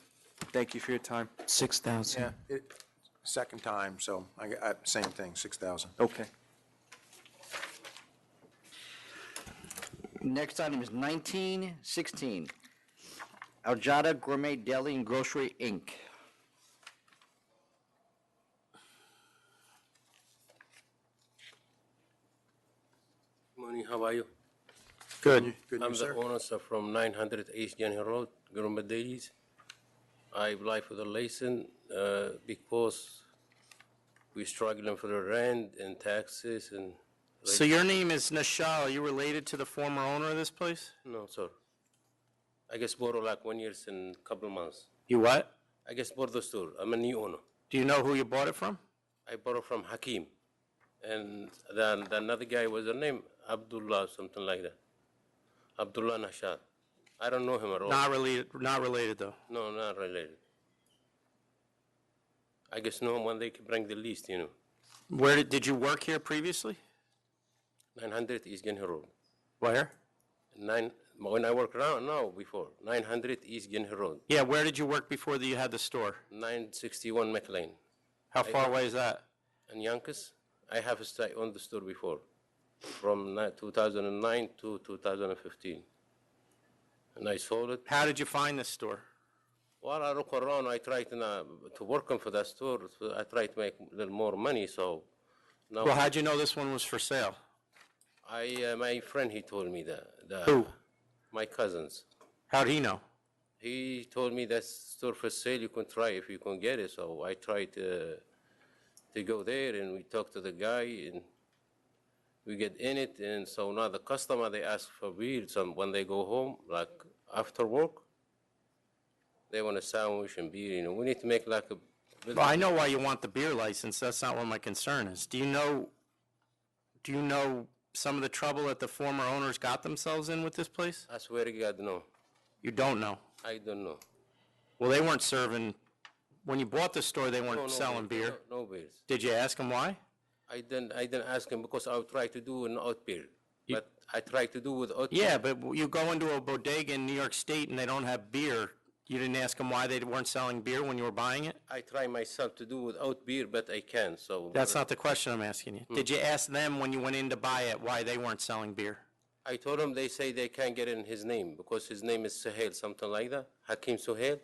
Thank you for your time. 6,000. Yeah, second time, so same thing, 6,000. Okay. Next item is 1916, Aljada Gourmet Deli and Grocery, Inc. Morning, how are you? Good. Good, I'm you, the sir? owner from 900 East Jenny Road, Gourmet Dailies. I applied for the license because we're struggling for the rent and taxes and. So your name is Nashal, are you related to the former owner of this place? No, sir. I guess borrow like 1 year and couple months. You what? I guess bought the store. I'm a new owner. Do you know who you bought it from? I borrowed from Hakim, and then the another guy was the name Abdullah, something like that. Abdullah Nashad. I don't know him at all. Not related though. No, not related. I guess no one they can bring the list, you know. Where did you work here previously? 900 East Genhi Road. Where? When I work around now before 900 East Genhi Road. Yeah, where did you work before you had the store? 961 McLean. How far away is that? In Yonkers. I have stayed on the store before, from 2009 to 2015. And I sold it. How did you find this store? Well, I look around. I tried to work for that store. So I tried to make a little more money. So now. Well, how'd you know this one was for sale? My friend, he told me that. Who? My cousins. How'd he know? He told me that store for sale. You can try if you can get it. So I tried to go there, and we talked to the guy, and we get in it. And so now the customer, they ask for beer. So when they go home, like after work, they want a sandwich and beer. You know, we need to make like a. Well, I know why you want the beer license. That's not what my concern is. Do you know some of the trouble that the former owners got themselves in with this place? I swear to God, no. You don't know? I don't know. Well, they weren't serving, when you bought the store, they weren't selling beer. No beers. Did you ask them why? I didn't ask him because I would try to do an out beer. But I tried to do without beer. Yeah, but you go into a bodega in New York State and they don't have beer. You didn't ask them why they weren't selling beer when you were buying it? I try myself to do without beer, but I can't, so. That's not the question I'm asking you. Did you ask them when you went in to buy it why they weren't selling beer? I told them, they say they can't get in his name because his name is Suhail, something like that. Hakim Suhail.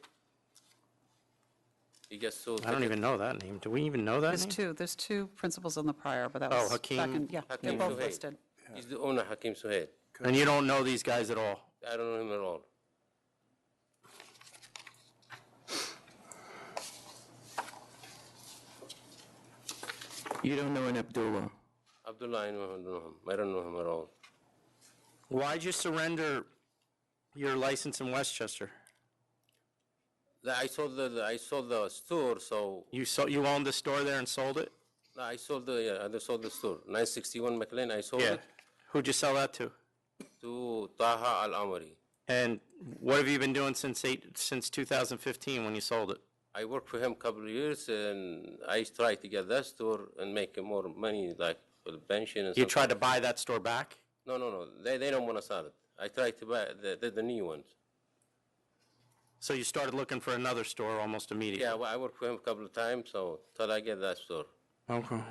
He gets so. I don't even know that name. Do we even know that name? There's two principals on the prior, but that Oh, was back Hakeem- in, yeah, they're Hakim both Suhail. listed. He's the owner, Hakim Suhail. And you don't know these guys at all? I don't know him at all. You don't know an Abdullah? Abdullah, I don't know him. I don't know him at all. Why'd you surrender your license in Westchester? I sold the store, so. You owned the store there and sold it? No, I sold the store. 961 McLean, I sold Yeah. it Who'd you sell that to? to Taha Al-Amari. And what have you been doing since 2015 when you sold it? I worked for him a couple of years, and I tried to get that store and make more money, like for the pension and You stuff. tried to buy that store back? No. They don't want to sell it. I tried to buy the new ones. So you started looking for another store almost immediately? Yeah, well, I worked for him a couple of times, so till I get that store. Okay.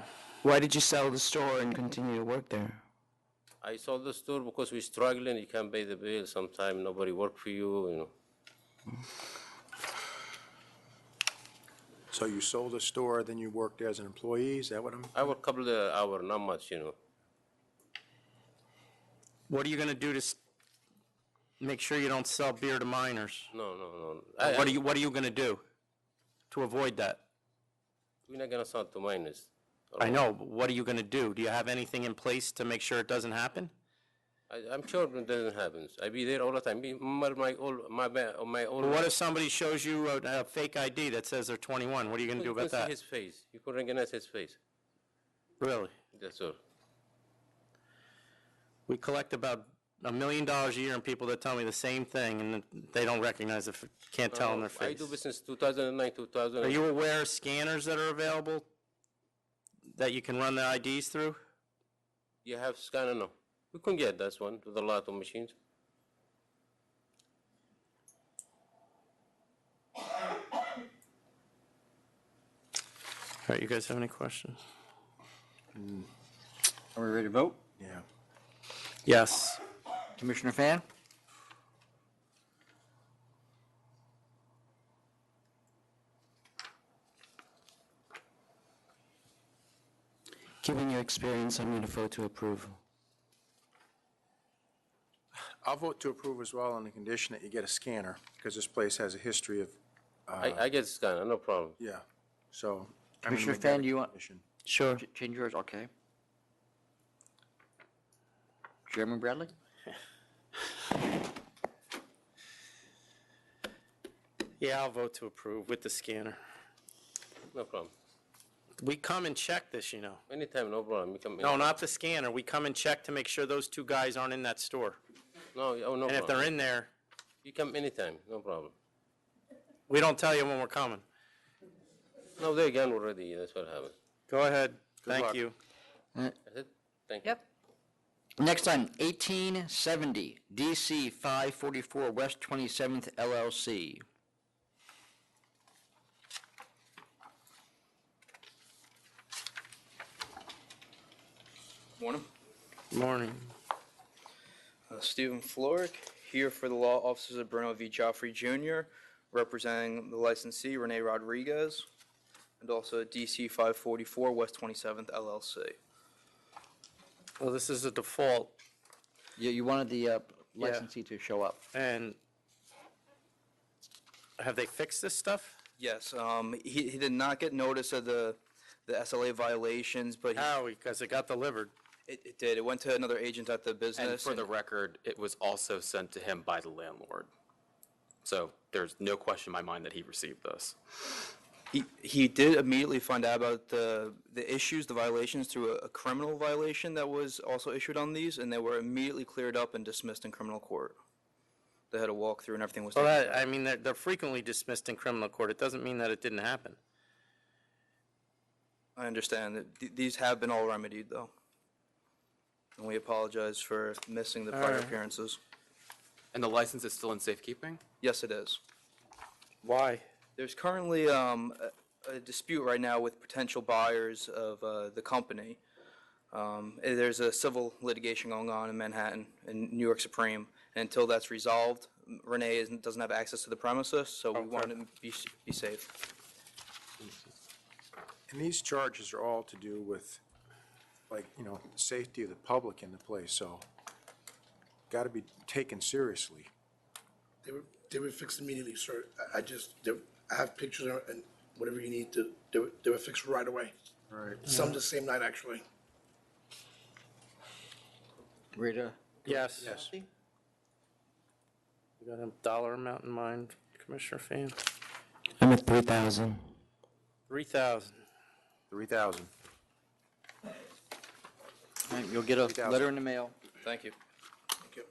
Why did you sell the store and continue to work there? I sold the store because we're struggling. You can't pay the bill. Sometimes nobody work for you, you know. So you sold the store, then you worked as an employee, is that what I'm? I work a couple of hours, not much, you know. What are you going to do to make sure you don't sell beer to minors. No, no, no. What are you going to do to avoid that? We're not gonna sell to minors. I know, but what are you going to do? Do you have anything in place to make sure it doesn't happen? I'm sure it doesn't happen. I be there all the time. My own. Well, what if somebody shows you a fake ID that says they're 21? What are you going to do You about can see that? his face. You can recognize his face. Really? That's all. We collect about $1 million a year in people that tell me the same thing, and they don't recognize it, can't tell on their I face. do business 2009, 2000. Are you aware of scanners that are available that you can run the IDs through? You have scanner? No. We can get that one with a lot of machines. All right, you guys have any questions? Are we ready to vote? Yeah. Yes. Commissioner Fan? Given your experience, I'm going to vote to approve. I'll vote to approve as well on the condition that you get a scanner, because this place has a history of, I get scanner, no problem. yeah, so. I'm gonna Commissioner make that Fan, a do you want? condition. Sure. Change yours, okay. Chairman Bradley? Yeah, I'll vote to approve with the scanner. No problem. We come and check this, you know. Anytime, no problem. You come. No, not the scanner. We come and check to make sure those two guys aren't in that store. No, oh, no And if problem. they're in there, You come anytime, no problem. we don't tell you when we're coming. No, they're gone already. That's what happened. Go ahead. Thank luck. you. That's it. Thank you. Yep. Next item, 1870, DC 544 West 27th LLC. Morning. Morning. Stephen Floric, here for the law offices of Bruno V. Joffrey Jr., representing the licensee Rene Rodriguez, and also DC 544 West 27th LLC. Well, this is a default, Yeah, you wanted the licensee to show up. and have they fixed this stuff? Yes, he did not get notice of the SLA violations, but How? Because it got delivered. it did. It went to another agent at the And business. for the record, it was also sent to him by the landlord. So there's no question in my mind that he received this. He did immediately find out about the issues, the violations, through a criminal violation that was also issued on these, and they were immediately cleared up and dismissed in criminal court. They had a walkthrough and everything was Well, taken care of. I mean, they're frequently dismissed in criminal court. It doesn't mean that it didn't happen. I understand that these have been all remedied, though. And we apologize for missing the prior Alright. appearances. And the license is still in safekeeping? Yes, it is. Why? There's currently a dispute right now with potential buyers of the company. There's a civil litigation going on in Manhattan, in New York Supreme. And until that's resolved, Renee doesn't have access to the premises, so we want to be safe. And these charges are all to do with, like, you know, safety of the public in the place, so got to be taken seriously. They were fixed immediately, sir. I have pictures and whatever you need to, they were fixed right away. Right. Some the same night, actually. Rita? Yes. Yes. You got a dollar amount in mind, Commissioner Fan? I'm at 3,000. 3,000. 3,000. All right, you'll get a 3,000. letter in the mail. Thank you. Thank you.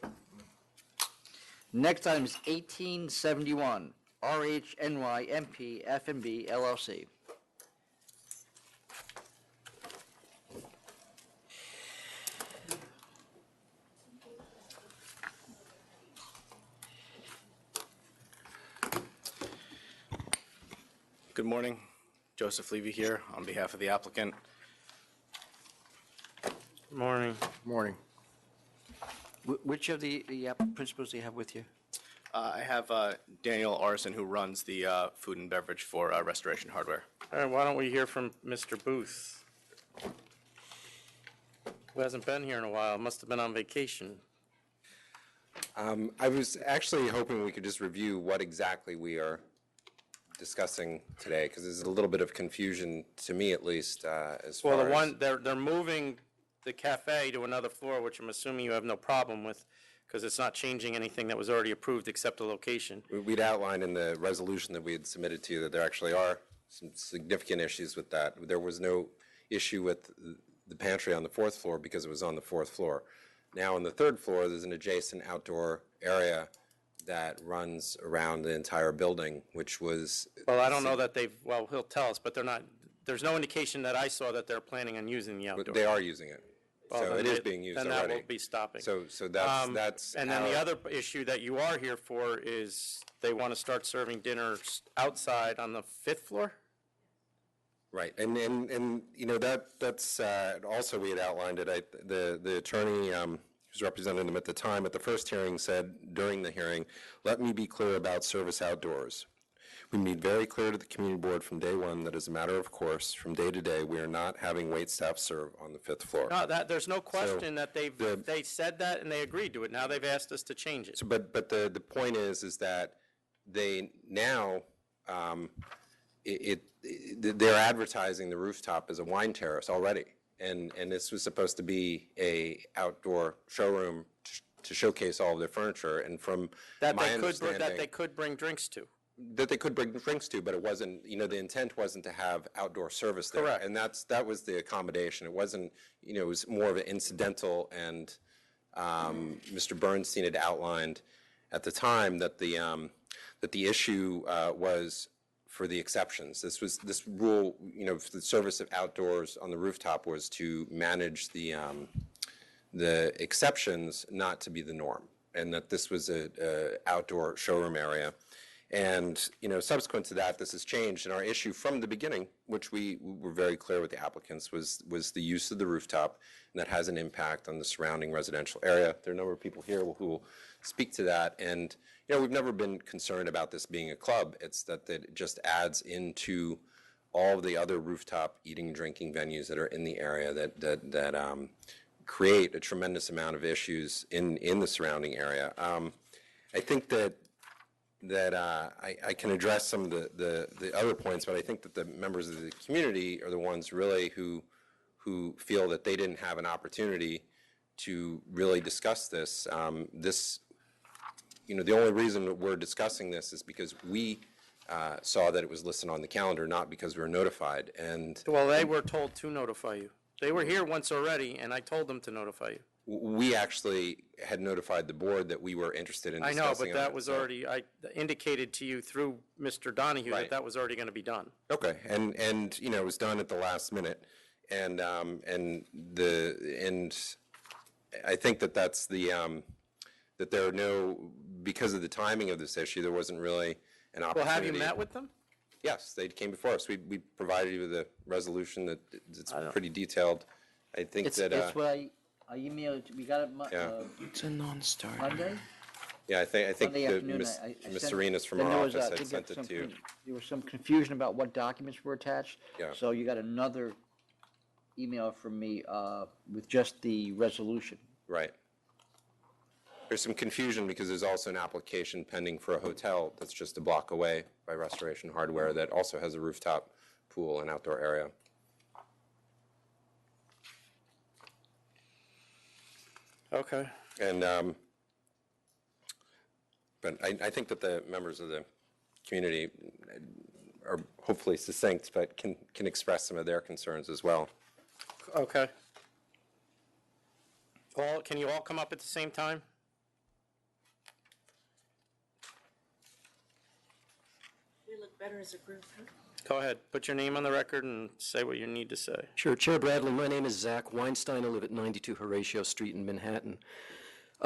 Next item is 1871, RHNY MP F&B LLC. Good morning. Joseph Levy here on behalf of the applicant. Morning. Morning. Which of the principals do you have with you? I have Daniel Arson, who runs the food and beverage for Restoration Hardware. All right, why don't we hear from Mr. Booth? Who hasn't been here in a while, must have been on vacation. I was actually hoping we could just review what exactly we are discussing today, because there's a little bit of confusion, to me at least, as far Well, as... they're moving the cafe to another floor, which I'm assuming you have no problem with, because it's not changing anything that was already approved except the location. We'd outlined in the resolution that we had submitted to you that there actually are some significant issues with that. There was no issue with the pantry on the fourth floor because it was on the fourth floor. Now, on the third floor, there's an adjacent outdoor area that runs around the entire building, which was... Well, I don't know that well, he'll tell us, but there's no indication that I saw that they're planning on using the outdoor. They are using it. Well, So then it is being used then already. that will be stopping. So that's... And then the other issue that you are here for is they want to start serving dinners outside on the fifth floor? Right, and you know, that's also we had outlined it. The attorney who's representing them at the time, at the first hearing, said during the hearing, let me be clear about service outdoors. We made very clear to the community board from day one that as a matter of course, from day to day, we are not having wait staff serve on the fifth floor. No, there's no question that they said that and they agreed to it. Now they've asked us to change it. So, but the point is that they now they're advertising the rooftop as a wine terrace already, and this was supposed to be a outdoor showroom to showcase all of their furniture. And from That my they understanding, could bring drinks to. that they could bring drinks to, but it wasn't, you know, the intent wasn't to have outdoor service there. Correct. And that was the accommodation. It wasn't, you know, it was more of an incidental, and Mr. Bernstein had outlined at the time that the issue was for the exceptions. This rule, you know, for the service of outdoors on the rooftop was to manage the exceptions, not to be the norm, and that this was a outdoor showroom area. And, you know, subsequent to that, this has changed. And our issue from the beginning, which we were very clear with the applicants, was the use of the rooftop, and that has an impact on the surrounding residential area. There are a number of people here who will speak to that. And, you know, we've never been concerned about this being a club. It's that it just adds into all of the other rooftop eating and drinking venues that are in the area that create a tremendous amount of issues in the surrounding area. I think that I can address some of the other points, but I think that the members of the community are the ones really who feel that they didn't have an opportunity to really discuss this. You know, the only reason that we're discussing this is because we saw that it was listed on the calendar, not because we were notified. And Well, they were told to notify you. They were here once already, and I told them to notify you. we actually had notified the board that we were interested in I discussing know, but that it, was so- already, I indicated to you through Mr. Donahue that Right. that was already going to be done. Okay, and, you know, it was done at the last minute, and I think that that's that there are no, because of the timing of this issue, there wasn't really an Well, opportunity. have you met with them? Yes, they came before us. We provided you with a resolution that it's pretty detailed. I think It's that, what I emailed, we got it Yeah. It's a non-starter. Monday? yeah, I think Monday that afternoon, Ms. I Ms. sent- Arenas from then our there was, office I had think sent that it to you. there was some confusion about what documents were attached. Yeah. So you got another email from me with just the resolution. Right. There's some confusion because there's also an application pending for a hotel that's just a block away by Restoration Hardware that also has a rooftop pool and outdoor area. Okay. And, but I think that the members of the community are hopefully succinct, but can express some of their concerns as well. Okay. Can you all come up at the same time? We look better as a group, huh? Go ahead, put your name on the record and say what you need to say. Sure. Chair Bradley, my name is Zach Weinstein. I live at 92 Horatio Street in Manhattan.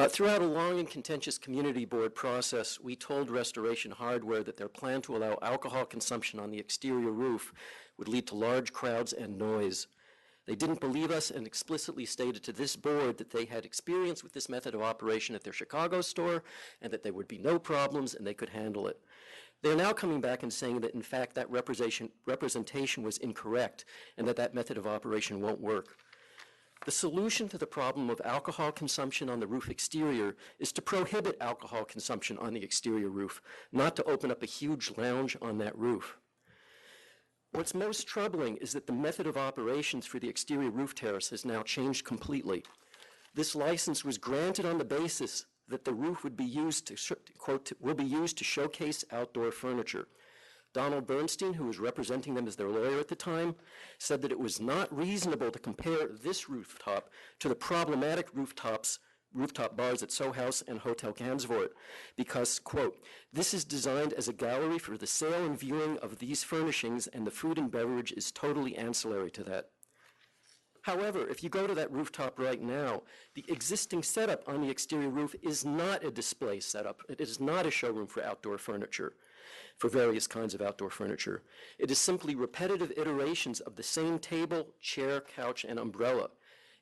Throughout a long and contentious community board process, we told Restoration Hardware that their plan to allow alcohol consumption on the exterior roof would lead to large crowds and noise. They didn't believe us and explicitly stated to this board that they had experience with this method of operation at their Chicago store and that there would be no problems and they could handle it. They're now coming back and saying that, in fact, that representation was incorrect and that that method of operation won't work. The solution to the problem of alcohol consumption on the roof exterior is to prohibit alcohol consumption on the exterior roof, not to open up a huge lounge on that roof. What's most troubling is that the method of operations for the exterior roof terrace has now changed completely. This license was granted on the basis that the roof would be used to, quote, will be used to showcase outdoor furniture. Donald Bernstein, who was representing them as their lawyer at the time, said that it was not reasonable to compare this rooftop to the problematic rooftop bars at Soho House and Hotel Gansevoort because, quote, this is designed as a gallery for the sale and viewing of these furnishings, and the food and beverage is totally ancillary to that. However, if you go to that rooftop right now, the existing setup on the exterior roof is not a display setup. It is not a showroom for outdoor furniture, for various kinds of outdoor furniture. It is simply repetitive iterations of the same table, chair, couch, and umbrella.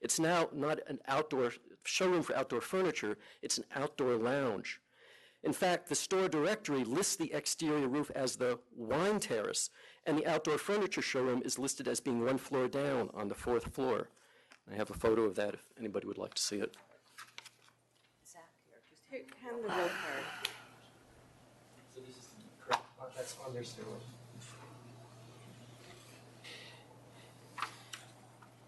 It's now not an outdoor showroom for outdoor furniture, it's an outdoor lounge. In fact, the store directory lists the exterior roof as the wine terrace, and the outdoor furniture showroom is listed as being one floor down on the 4th floor. I have a photo of that if anybody would like to see it. Zach, here, just hand the roll card. So this is correct, that's on their stairway.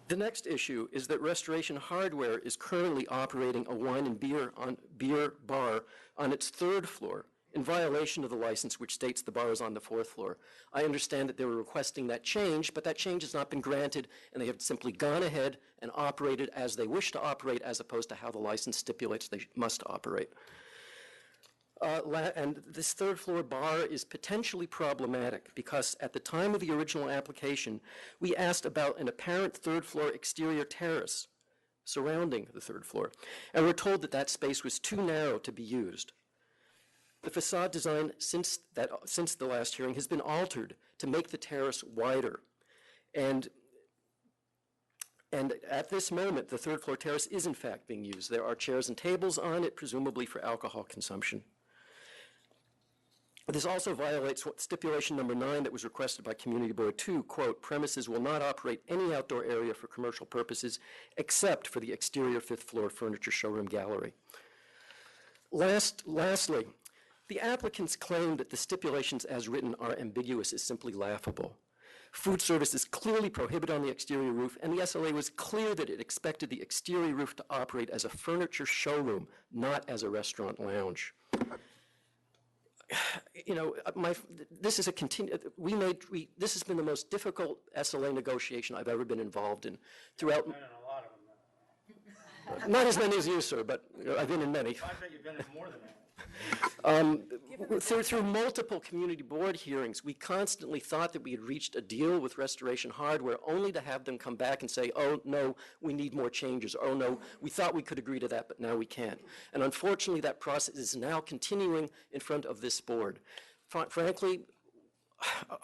The next issue is that Restoration Hardware is currently operating a wine and beer bar on its 3rd floor in violation of the license which states the bar is on the 4th floor. I understand that they were requesting that change, but that change has not been granted, and they have simply gone ahead and operated as they wish to operate as opposed to how the license stipulates they must operate. And this 3rd floor bar is potentially problematic because at the time of the original application, we asked about an apparent 3rd floor exterior terrace surrounding the 3rd floor, and we're told that that space was too narrow to be used. The facade design since the last hearing has been altered to make the terrace wider, and at this moment, the 3rd floor terrace is in fact being used. There are chairs and tables on it, presumably for alcohol consumption. This also violates stipulation number 9 that was requested by Community Board 2, quote, premises will not operate any outdoor area for commercial purposes except for the exterior 5th floor furniture showroom gallery. Lastly, the applicant's claim that the stipulations as written are ambiguous is simply laughable. Food service is clearly prohibited on the exterior roof, and the SLA was clear that it expected the exterior roof to operate as a furniture showroom, not as a restaurant lounge. You know, this is this has been the most difficult SLA negotiation I've ever been involved in throughout. Not as many as you, sir, but I've been in many. I bet you've been in more than that. Through multiple community board hearings, we constantly thought that we had reached a deal with Restoration Hardware, only to have them come back and say, oh, no, we need more changes. Oh, no, we thought we could agree to that, but now we can't. And unfortunately, that process is now continuing in front of this board. Frankly,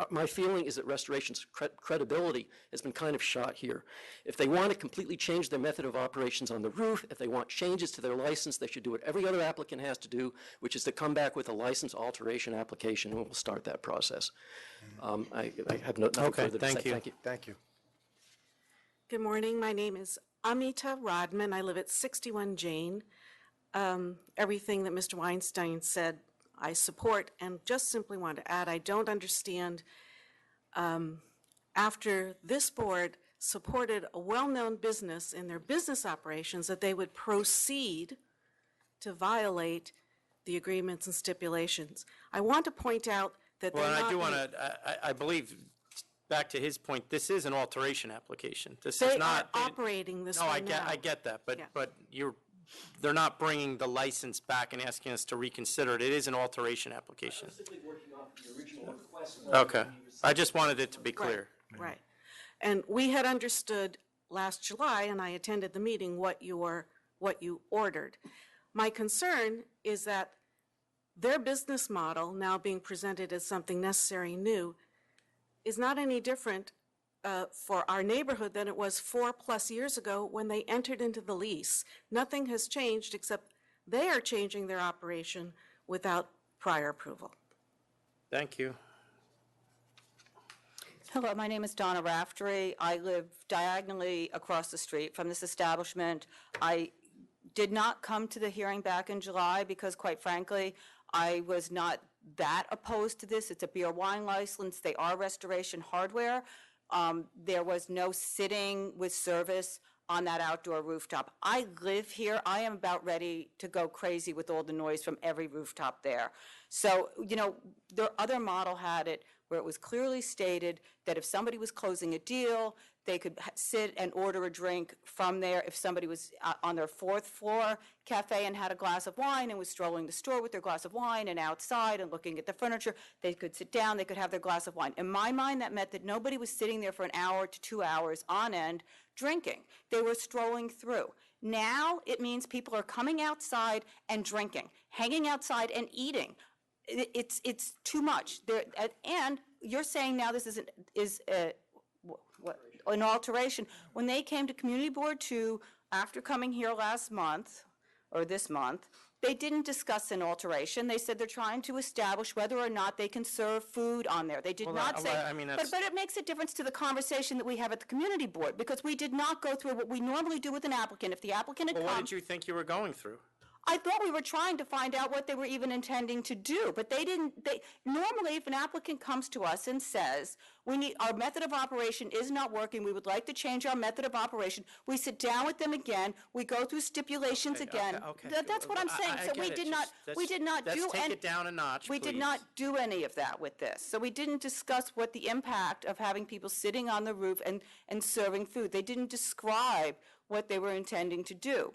my feeling is that Restoration's credibility has been kind of shot here. If they want to completely change their method of operations on the roof, if they want changes to their license, they should do what every other applicant has to do, which is to come back with a license alteration application, and we'll start that process. I have nothing further to say. Thank you. Thank you. Good morning. My name is Amita Rodman. I live at 61 Jane. Everything that Mr. Weinstein said I support, and just simply want to add, I don't understand, after this board supported a well-known business in their business operations, that they would proceed to violate the agreements and stipulations. I want to point out that Well, and I do want to, I believe, back to his point, this is an alteration application. This is not. They are operating this No, way now. I get that, Yeah. but they're not bringing the license back and asking us to reconsider it. It is an alteration application. Simply working off the original request. Okay. I just wanted it to be clear. Right. And we had understood last July, and I attended the meeting, what you ordered. My concern is that their business model, now being presented as something necessary new, is not any different for our neighborhood than it was 4+ years ago when they entered into the lease. Nothing has changed except they are changing their operation without prior approval. Thank you. Hello, my name is Donna Raftery. I live diagonally across the street from this establishment. I did not come to the hearing back in July because, quite frankly, I was not that opposed to this. It's a beer wine license. They are Restoration Hardware. There was no sitting with service on that outdoor rooftop. I live here. I am about ready to go crazy with all the noise from every rooftop there. So, you know, the other model had it where it was clearly stated that if somebody was closing a deal, they could sit and order a drink from there. If somebody was on their fourth floor cafe and had a glass of wine and was strolling the store with their glass of wine and outside and looking at the furniture, they could sit down, they could have their glass of wine. In my mind, that meant that nobody was sitting there for an hour to 2 hours on end drinking. They were strolling through. Now it means people are coming outside and drinking, hanging outside and eating. It's too much. And you're saying now this is an alteration. When they came to Community Board 2 after coming here last month, or this month, they didn't discuss an alteration. They said they're trying to establish whether or not they can serve food on there. They did not say, but it makes a difference to the conversation that we have at the Community Board, because we did not go through what we normally do with an applicant. If the applicant had Well, come... what did you think you were going through? I thought we were trying to find out what they were even intending to do, but they didn't. Normally, if an applicant comes to us and says, our method of operation is not working, we would like to change our method of operation, we sit down with them again, we go through stipulations again. That's what I'm saying. So we did not do Let's take it down a notch, We did not do any of that with this. So we didn't discuss what the impact of having people sitting on the roof and serving food. They didn't describe what they were intending to do.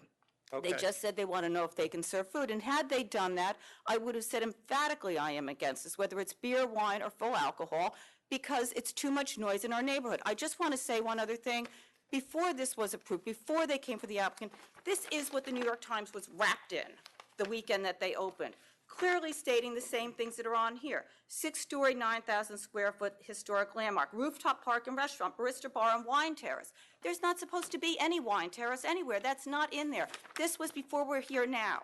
They just said they want to know if they can serve food. And had they done that, I would have said emphatically I am against this, whether it's beer, wine, or full alcohol, because it's too much noise in our neighborhood. I just want to say one other thing. Before this was approved, before they came for the applicant, this is what the New York Times was wrapped in the weekend that they opened, clearly stating the same things that are on here. 6-story, 9,000 square foot historic landmark, rooftop park and restaurant, barista bar and wine terrace. There's not supposed to be any wine terrace anywhere. That's not in there. This was before we're here now.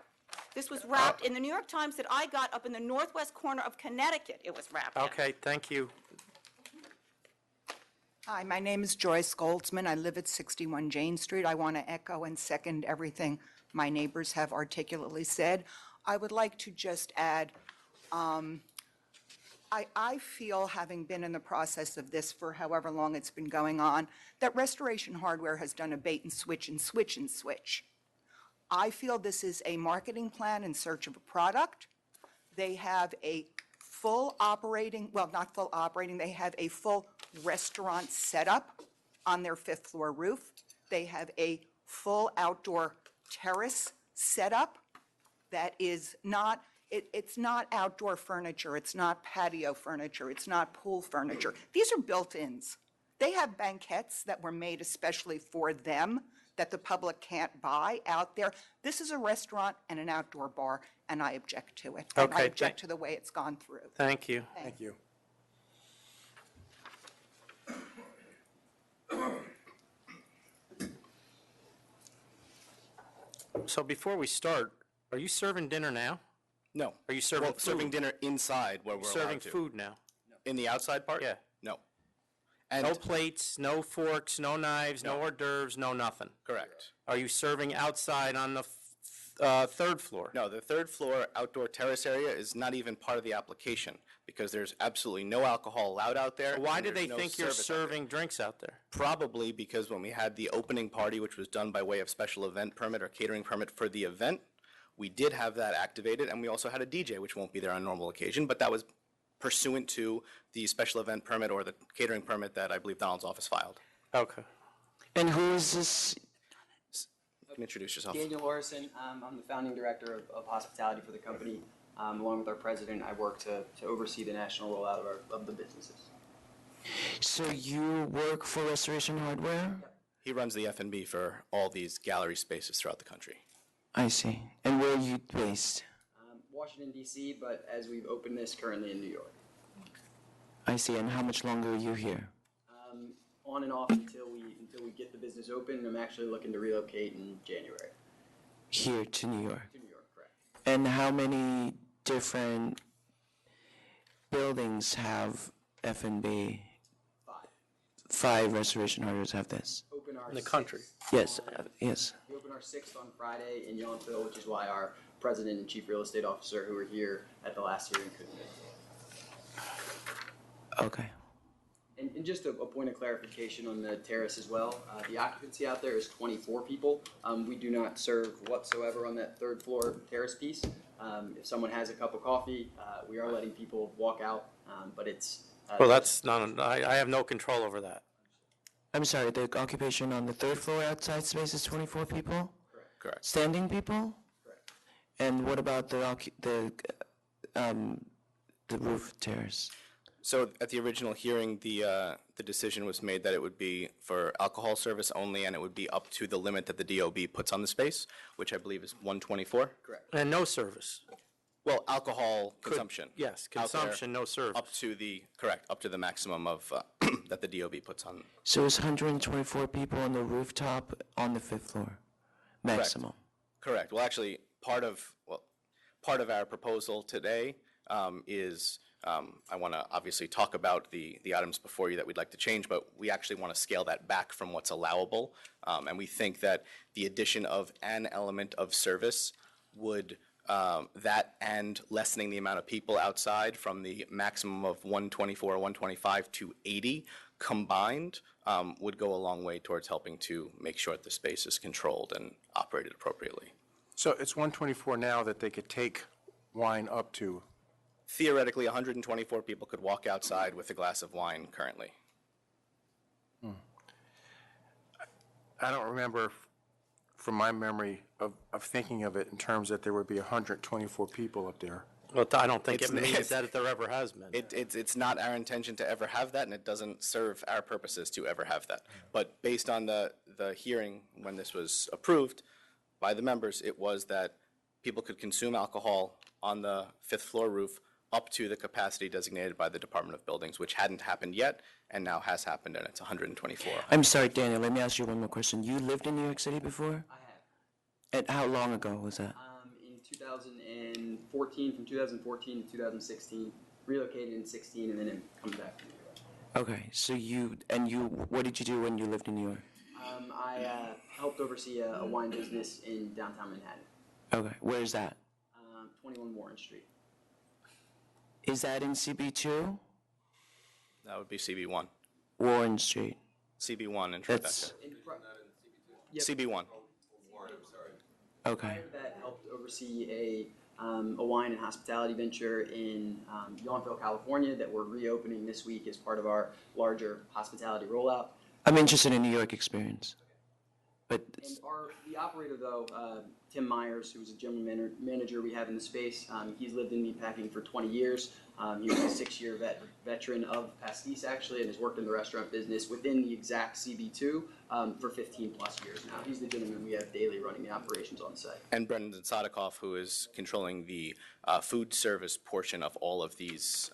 This was wrapped in the New York Times that I got up in the northwest corner of Connecticut. It was wrapped in. Okay, thank you. Hi, my name is Joyce Goldsman. I live at 61 Jane Street. I want to echo and second everything my neighbors have articulately said. I would like to just add, I feel, having been in the process of this for however long it's been going on, that Restoration Hardware has done a bait and switch and switch and switch. I feel this is a marketing plan in search of a product. They have a full operating, well, not full operating, they have a full restaurant setup on their 5th floor roof. They have a full outdoor terrace setup that is not, it's not outdoor furniture, it's not patio furniture, it's not pool furniture. These are built-ins. They have banquettes that were made especially for them that the public can't buy out there. This is a restaurant and an outdoor bar, and I object to it. And I object to the way it's gone through. Thank you. Thank you. So before we start, are you serving dinner now? No. Are you serving food? Serving dinner inside where we're Serving allowed to. food now? In the outside part? Yeah. No. No plates, no forks, no knives, no hors d'oeuvres, no nothing? Correct. Are you serving outside on the 3rd floor? No, the 3rd floor outdoor terrace area is not even part of the application because there's absolutely no alcohol allowed out there. Why and do they there's no think you're service out there. serving drinks out there? Probably because when we had the opening party, which was done by way of special event permit or catering permit for the event, we did have that activated, and we also had a DJ, which won't be there on normal occasion, but that was pursuant to the special event permit or the catering permit that I believe Donald's office filed. Okay. And who is this? You can introduce yourself. Daniel Orson. I'm the founding director of hospitality for the company. Along with our president, I work to oversee the national rollout of the businesses. So you work for Restoration Hardware? He runs the F&B for all these gallery spaces throughout the country. I see. And where are you based? Washington, D.C., but as we've opened this, currently in New York. I see. And how much longer are you here? On and off until we get the business open. I'm actually looking to relocate in January. Here to New York? To New York, correct. And how many different buildings have F&B? 5. 5 Restoration Hardwares have this? Open our In the country. Yes, yes. We open our 6th on Friday in Yountville, which is why our president and chief real estate officer, who were here at the last hearing, couldn't make it. Okay. And just a point of clarification on the terrace as well. The occupancy out there is 24 people. We do not serve whatsoever on that 3rd floor terrace piece. If someone has a cup of coffee, we are letting people walk out, but it's. Well, that's not, I have no control over that. I'm sorry, the occupation on the 3rd floor outside space is 24 people? Correct. Standing people? Correct. And what about the roof terrace? So at the original hearing, the decision was made that it would be for alcohol service only, and it would be up to the limit that the DOB puts on the space, which I believe is 124. Correct. And no service. Well, alcohol consumption. Yes, out there, consumption, no service. Up to the, correct, up to the maximum of, that the DOB puts on. So it's 124 people on the rooftop on the 5th floor, maximum? Correct. Well, actually, part of our proposal today is, I want to obviously talk about the items before you that we'd like to change, but we actually want to scale that back from what's allowable. And we think that the addition of an element of service would, that and lessening the amount of people outside from the maximum of 124 or 125 to 80 combined would go a long way towards helping to make sure that the space is controlled and operated appropriately. So it's 124 now that they could take wine up to? Theoretically, 124 people could walk outside with a glass of wine currently. I don't remember from my memory of thinking of it in terms that there would be 124 people up there. Well, I don't think it means that there ever has been. It's not our intention to ever have that, and it doesn't serve our purposes to ever have that. But based on the hearing, when this was approved by the members, it was that people could consume alcohol on the 5th floor roof up to the capacity designated by the Department of Buildings, which hadn't happened yet, and now has happened, and it's 124. I'm sorry, Daniel, let me ask you one more question. You lived in New York City before? I have. And how long ago was that? In 2014, from 2014 to 2016, relocated in 16, and then come back to New York. Okay, so what did you do when you lived in New York? I helped oversee a wine business in downtown Manhattan, Okay, where is that? 21 Warren Street. Is that in CB2? That would be CB1. Warren Street. CB1 in That's- Tribeca. CB1. Okay. Prior to that, helped oversee a wine and hospitality venture in Yountville, California, that we're reopening this week as part of our larger hospitality rollout. I'm interested in New York experience. But And the operator, though, Tim Myers, who's a general manager we have in the space, he's lived in meatpacking for 20 years. He was a 6-year veteran of Pastis, actually, and has worked in the restaurant business within the exact CB2 for 15 plus years now. He's the gentleman we have daily running the operations on site. And Brendan Sadikoff, who is controlling the food service portion of all of these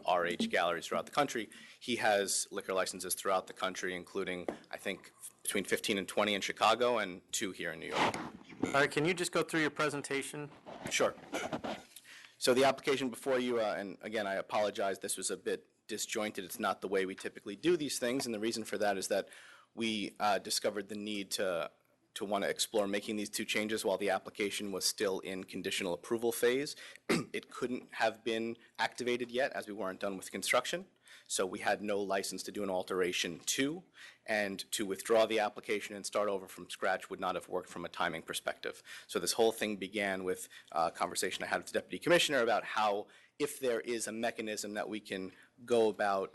RH galleries throughout the country. He has liquor licenses throughout the country, including, I think, between 15 and 20 in Chicago and 2 here in New York. All right, can you just go through your presentation? Sure. So the application before you, and again, I apologize, this was a bit disjointed. It's not the way we typically do these things, and the reason for that is that we discovered the need to want to explore making these 2 changes while the application was still in conditional approval phase. It couldn't have been activated yet as we weren't done with construction, so we had no license to do an alteration to, and to withdraw the application and start over from scratch would not have worked from a timing perspective. So this whole thing began with a conversation I had with the Deputy Commissioner about how, if there is a mechanism that we can go about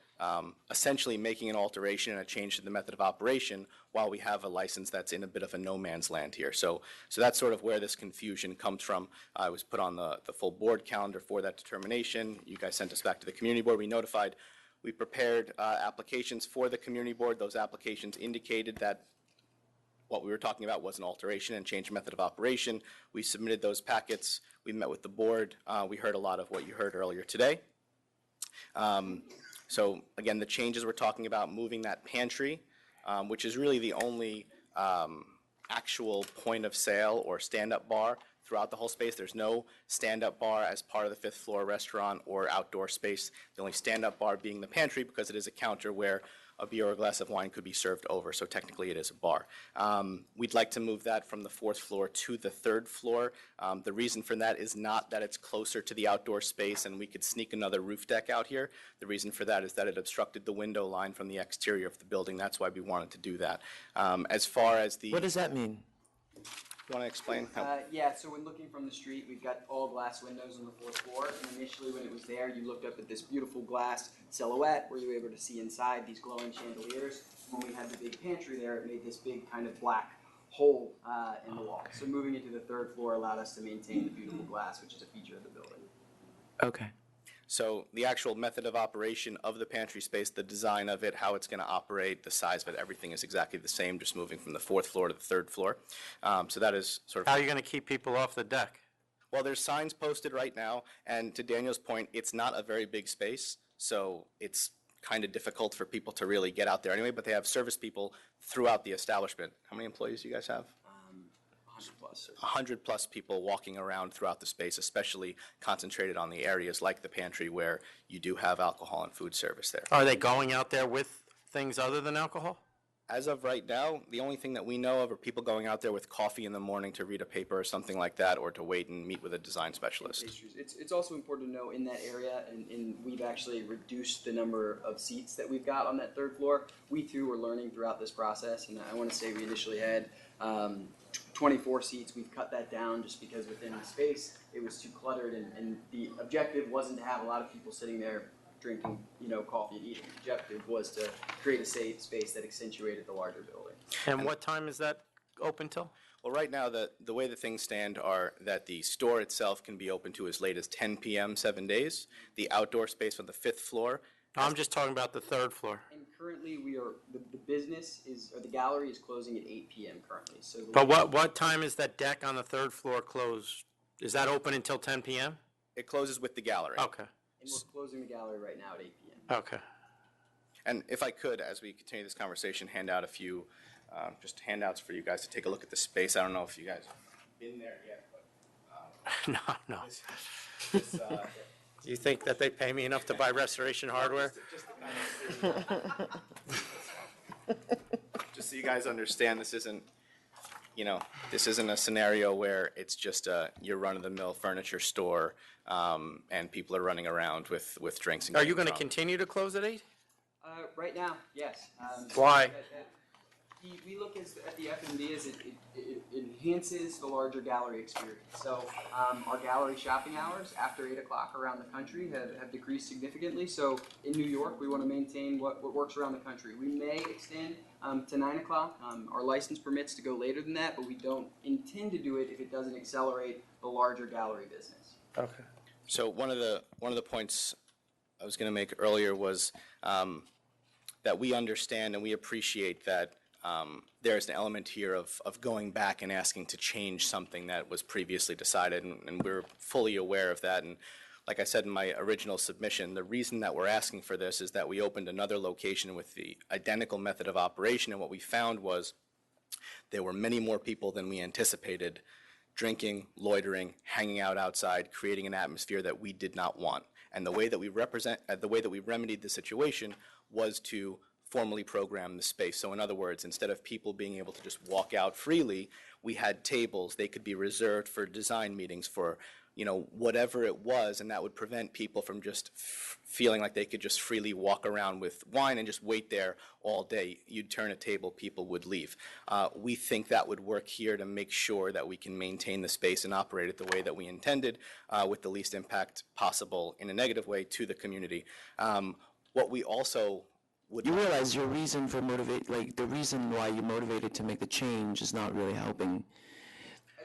essentially making an alteration and a change to the method of operation while we have a license that's in a bit of a no man's land here. So that's sort of where this confusion comes from. I was put on the full board calendar for that determination. You guys sent us back to the community board. We notified. We prepared applications for the community board. Those applications indicated that what we were talking about was an alteration and change method of operation. We submitted those packets. We met with the board. We heard a lot of what you heard earlier today. So again, the changes we're talking about, moving that pantry, which is really the only actual point of sale or stand-up bar throughout the whole space. There's no stand-up bar as part of the 5th floor restaurant or outdoor space. The only stand-up bar being the pantry, because it is a counter where a beer or a glass of wine could be served over, so technically it is a bar. We'd like to move that from the 4th floor to the 3rd floor. The reason for that is not that it's closer to the outdoor space and we could sneak another roof deck out here. The reason for that is that it obstructed the window line from the exterior of the building. That's why we wanted to do that. As far as the... What does that mean? You want to explain? Yeah, so when looking from the street, we've got all glass windows on the 4th floor, and initially when it was there, you looked up at this beautiful glass silhouette where you were able to see inside these glowing chandeliers. When we had the big pantry there, it made this big kind of black hole in the wall. So moving it to the 3rd floor allowed us to maintain the beautiful glass, which is a feature of the building. Okay. So the actual method of operation of the pantry space, the design of it, how it's going to operate, the size of it, everything is exactly the same, just moving from the 4th floor to the 3rd floor. So that is sort of... How are you going to keep people off the deck? Well, there's signs posted right now, and to Daniel's point, it's not a very big space, so it's kind of difficult for people to really get out there anyway, but they have service people throughout the establishment. How many employees do you guys have? 100 plus. 100 plus people walking around throughout the space, especially concentrated on the areas like the pantry where you do have alcohol and food service there. Are they going out there with things other than alcohol? As of right now, the only thing that we know of are people going out there with coffee in the morning to read a paper or something like that, or to wait and meet with a design specialist. It's also important to know in that area, and we've actually reduced the number of seats that we've got on that 3rd floor. We too were learning throughout this process, and I want to say we initially had 24 seats. We've cut that down just because within the space it was too cluttered, and the objective wasn't to have a lot of people sitting there drinking, coffee and eating. The objective was to create a safe space that accentuated the larger building. And what time is that open till? Well, right now, the way the things stand are that the store itself can be open to as late as 10 p.m. 7 days. The outdoor space on the 5th floor. I'm just talking about the 3rd floor. And currently we are, the business is, or the gallery is closing at 8 p.m. currently. So But what time is that deck on the 3rd floor closed? Is that open until 10 p.m.? It closes with the gallery. Okay. And we're closing the gallery right now at 8 p.m. Okay. And if I could, as we continue this conversation, hand out a few just handouts for you guys to take a look at the space. I don't know if you guys have been there yet, but No. this, You think that they pay me enough to buy restoration hardware? just so you guys understand, this isn't a scenario where it's just your run-of-the-mill furniture store and people are running around with drinks. And Are you getting going to drunk. continue to close at 8? Right now, yes. Why? We look at the F&B as it enhances the larger gallery experience. So our gallery shopping hours after 8 o'clock around the country have decreased significantly. So in New York, we want to maintain what works around the country. We may extend to 9 o'clock. Our license permits to go later than that, but we don't intend to do it if it doesn't accelerate the larger gallery business. Okay. So one of the points I was going to make earlier was that we understand and we appreciate that there's an element here of going back and asking to change something that was previously decided, and we're fully aware of that. And like I said in my original submission, the reason that we're asking for this is that we opened another location with the identical method of operation, and what we found was there were many more people than we anticipated drinking, loitering, hanging out outside, creating an atmosphere that we did not want. And the way that we remedied the situation was to formally program the space. So in other words, instead of people being able to just walk out freely, we had tables. They could be reserved for design meetings, for whatever it was, and that would prevent people from just feeling like they could just freely walk around with wine and just wait there all day. You'd turn a table, people would leave. We think that would work here to make sure that we can maintain the space and operate it the way that we intended, with the least impact possible in a negative way to the community. What we also would... You realize your reason for the reason why you're motivated to make the change is not really helping.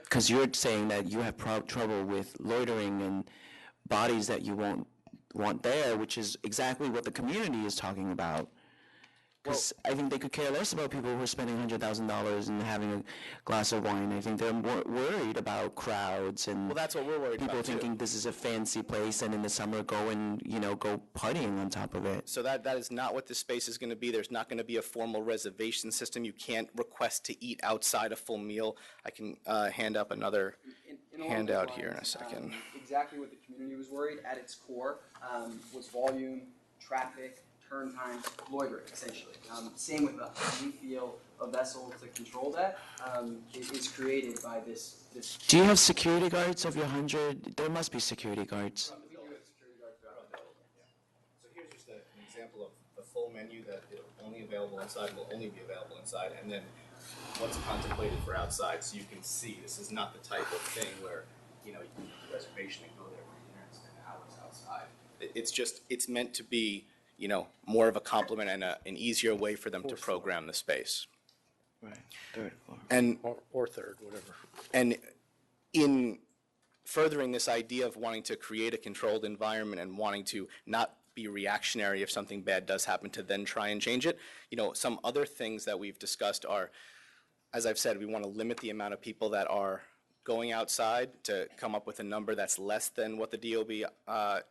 Because you're saying that you have trouble with loitering and bodies that you won't want there, which is exactly what the community is talking about. Because I think they could care less about people who are spending $100,000 and having a glass of wine. I think they're more worried about crowds and that's what we're worried people about, too. thinking this is a fancy place, and in the summer go partying on top of it. So that is not what this space is going to be. There's not going to be a formal reservation system. You can't request to eat outside a full meal. I can hand up another handout here in a second. Exactly what the community was worried at its core was volume, traffic, turn time, loitering, essentially. Same with us. We feel a vessel to control that is created by this. Do you have security guards of your 100? There must be security guards. So here's just an example of the full menu that is only available inside, will only be available inside, and then what's contemplated for outside, so you can see. This is not the type of thing where, you know, you can make a reservation and go there for dinner and spend hours outside. It's just, it's meant to be, you know, more of a complement and an easier way for them to program the space. Right, third floor. And Or third, whatever. And in furthering this idea of wanting to create a controlled environment and wanting to not be reactionary if something bad does happen to then try and change it, you know, some other things that we've discussed are, as I've said, we want to limit the amount of people that are going outside to come up with a number that's less than what the DOB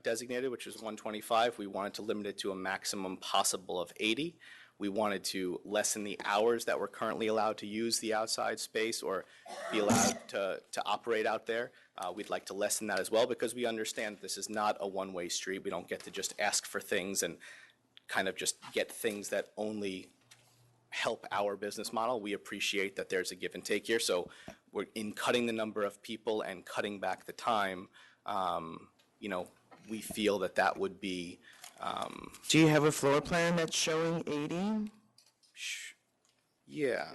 designated, which is 125. We wanted to limit it to a maximum possible of 80. We wanted to lessen the hours that we're currently allowed to use the outside space or be allowed to operate out there. We'd like to lessen that as well because we understand this is not a one-way street. We don't get to just ask for things and kind of just get things that only help our business model. We appreciate that there's a give and take here. So we're in cutting the number of people and cutting back the time, you know, we feel that that would be. Do you have a floor plan that's showing 80? Yeah,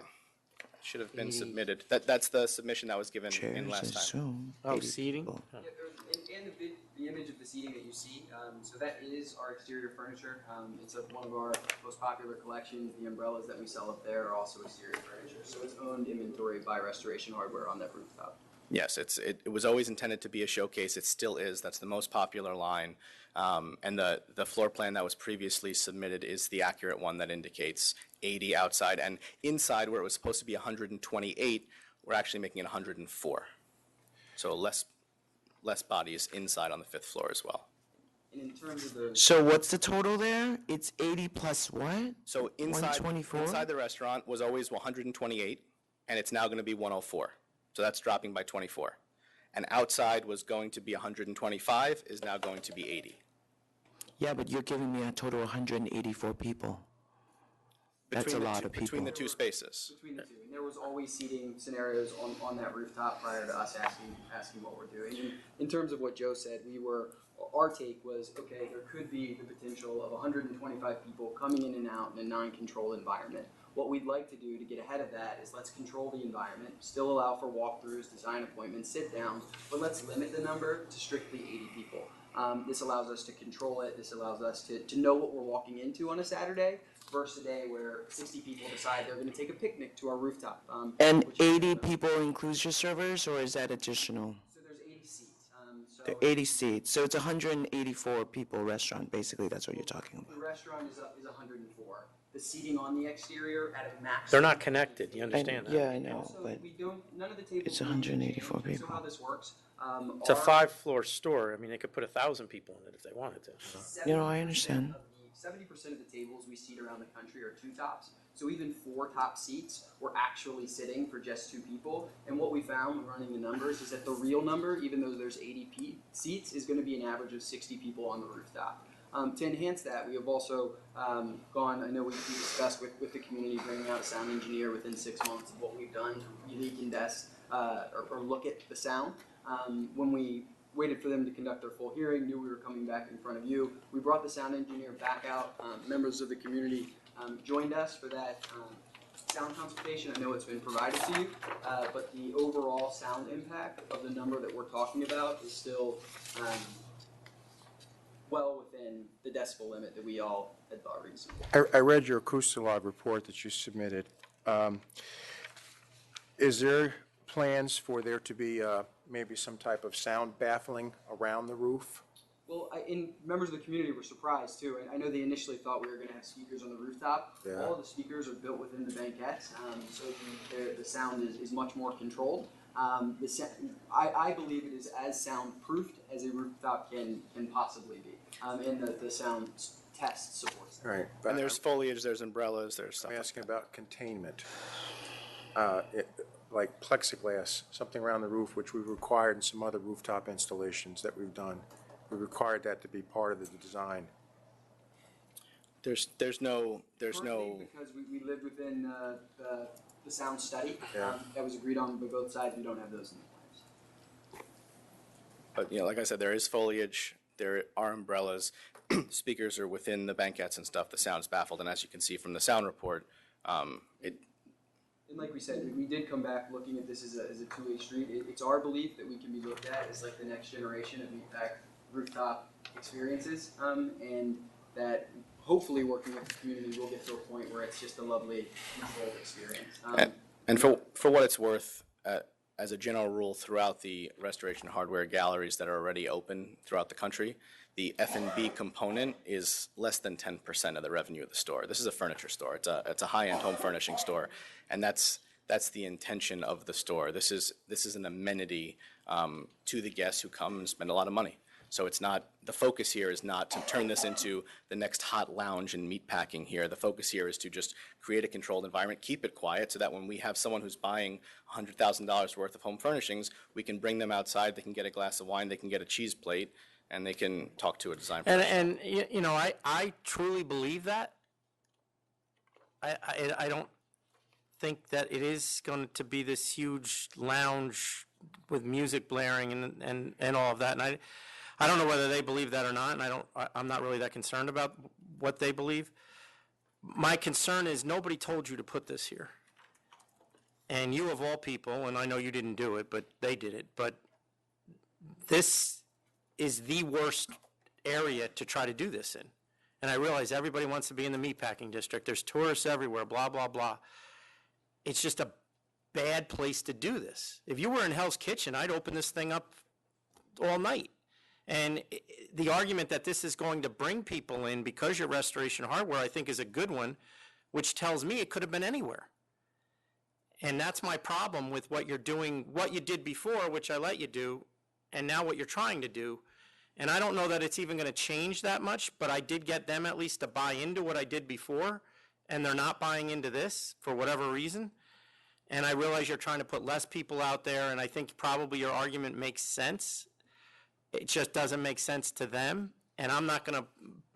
should have been submitted. That's the submission that was given in last time. Zoom. Oh, seating? And the image of the seating that you see, so that is our exterior furniture. It's one of our most popular collections. The umbrellas that we sell up there are also exterior furniture. So it's owned inventory by Restoration Hardware on that rooftop. Yes, it was always intended to be a showcase. It still is. That's the most popular line. And the floor plan that was previously submitted is the accurate one that indicates 80 outside. And inside, where it was supposed to be 128, we're actually making it 104. So less bodies inside on the 5th floor as well. And in terms of the... So what's the total there? It's 80 plus what? So inside 124? Inside the restaurant was always 128, and it's now going to be 104. So that's dropping by 24. And outside was going to be 125, is now going to be 80. Yeah, but you're giving me a total of 184 people. That's a lot of people. Between the two spaces. Between the two. And there was always seating scenarios on that rooftop prior to us asking what we're doing. And in terms of what Joe said, our take was, okay, there could be the potential of 125 people coming in and out in a non-controlled environment. What we'd like to do to get ahead of that is let's control the environment, still allow for walkthroughs, design appointments, sit downs, but let's limit the number to strictly 80 people. This allows us to control it. This allows us to know what we're walking into on a Saturday versus a day where 60 people decide they're going to take a picnic to our rooftop. And 80 people includes your servers, or is that additional? So there's 80 seats. There are 80 seats. So it's 184 people restaurant, basically. That's what you're talking about. The restaurant is 104. The seating on the exterior at a max. They're not connected, you understand that? Yeah, I know, Also, but none of the tables. it's 184 So people. how this works. It's a 5-floor store. I mean, they could put 1,000 people in it if they wanted to. You know, I understand. 70% of the tables we seat around the country are 2 tops. So even 4 top seats were actually sitting for just 2 people. And what we found when running the numbers is that the real number, even though there's 80 seats, is going to be an average of 60 people on the rooftop. To enhance that, we have also gone, I know we discussed with the community bringing out a sound engineer within 6 months of what we've done to really condense or look at the sound. When we waited for them to conduct their full hearing, knew we were coming back in front of you, we brought the sound engineer back out. Members of the community joined us for that sound consultation. I know it's been provided to you, but the overall sound impact of the number that we're talking about is still well within the decibel limit that we all had thought reasonable. I read your Acoustalog report that you submitted. Is there plans for there to be maybe some type of sound baffling around the roof? Well, members of the community were surprised too. I know they initially thought we were going to have speakers on the rooftop. Yeah. All of the speakers are built within the banquettes, so the sound is much more controlled. I believe it is as soundproofed as a rooftop can possibly be, and the sound test supports that. Right. And there's foliage, there's umbrellas, there's stuff. I'm asking about containment. Like plexiglass, something around the roof, which we've required in some other rooftop installations that we've done. We required that to be part of the design. There's no. Currently, because we live within the sound study Yeah. that was agreed on by both sides, we don't have those in the plans. But, like I said, there is foliage, there are umbrellas, speakers are within the banquettes and stuff, the sound's baffled, and as you can see from the sound report, And like we said, we did come back looking at this as a two-way street. It's our belief that we can be looked at as like the next generation of meatpack rooftop experiences, and that hopefully working with the community will get to a point where it's just a lovely, controlled experience. and for what it's worth, as a general rule throughout the Restoration Hardware galleries that are already open throughout the country, the F&B component is less than 10% of the revenue of the store. This is a furniture store. It's a high-end home furnishing store, and that's the intention of the store. This is an amenity to the guests who come and spend a lot of money. So it's not, the focus here is not to turn this into the next hot lounge in meatpacking here. The focus here is to just create a controlled environment, keep it quiet, so that when we have someone who's buying $100,000 worth of home furnishings, we can bring them outside, they can get a glass of wine, they can get a cheese plate, and they can talk to a design professional. And I truly believe that. I don't think that it is going to be this huge lounge with music blaring and all of that. And I don't know whether they believe that or not, and I'm not really that concerned about what they believe. My concern is nobody told you to put this here. And you of all people, and I know you didn't do it, but they did it, but this is the worst area to try to do this in. And I realize everybody wants to be in the meatpacking district. There's tourists everywhere, blah, blah, blah. It's just a bad place to do this. If you were in Hell's Kitchen, I'd open this thing up all night. And the argument that this is going to bring people in because you're Restoration Hardware, I think, is a good one, which tells me it could have been anywhere. And that's my problem with what you're doing, what you did before, which I let you do, and now what you're trying to do. And I don't know that it's even going to change that much, but I did get them at least to buy into what I did before, and they're not buying into this for whatever reason. And I realize you're trying to put less people out there, and I think probably your argument makes sense. It just doesn't make sense to them, and I'm not going to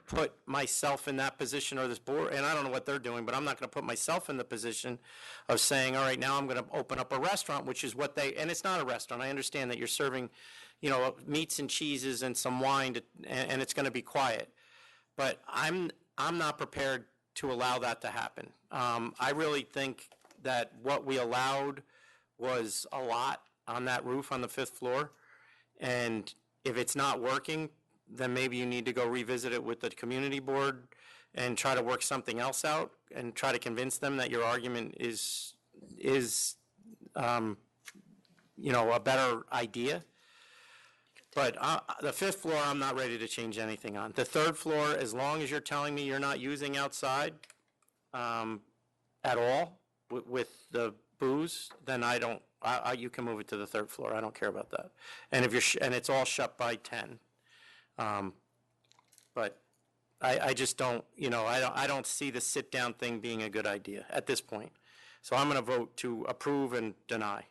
put myself in that position or this board, and I don't know what they're doing, but I'm not going to put myself in the position of saying, all right, now I'm going to open up a restaurant, which is what and it's not a restaurant. I understand that you're serving, meats and cheeses and some wine, and it's going to be quiet. But I'm not prepared to allow that to happen. I really think that what we allowed was a lot on that roof on the 5th floor, and if it's not working, then maybe you need to go revisit it with the community board and try to work something else out and try to convince them that your argument is a better idea. But the 5th floor, I'm not ready to change anything on. The 3rd floor, as long as you're telling me you're not using outside at all with the booze, then you can move it to the 3rd floor. I don't care about that. And and it's all shut by 10. But I just don't, I don't see the sit-down thing being a good idea at this point. So I'm going to vote to approve and deny.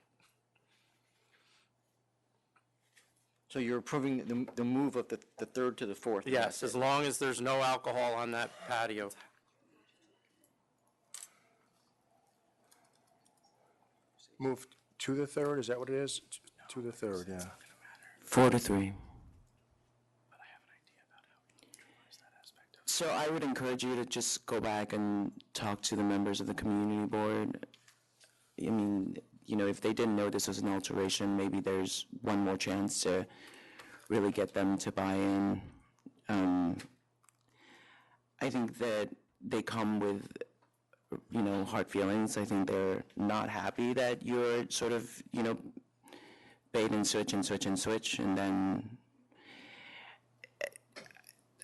So you're approving the move of the 3rd to the 4th? Yes, as long as there's no alcohol on that patio. Move to the 3rd, is that what it is? To the 3rd, yeah. 4-3. So I would encourage you to just go back and talk to the members of the community board. I mean, if they didn't know this was an alteration, maybe there's one more chance to really get them to buy in. I think that they come with, hard feelings. I think they're not happy that you're sort of, bait and switch and switch and switch, and then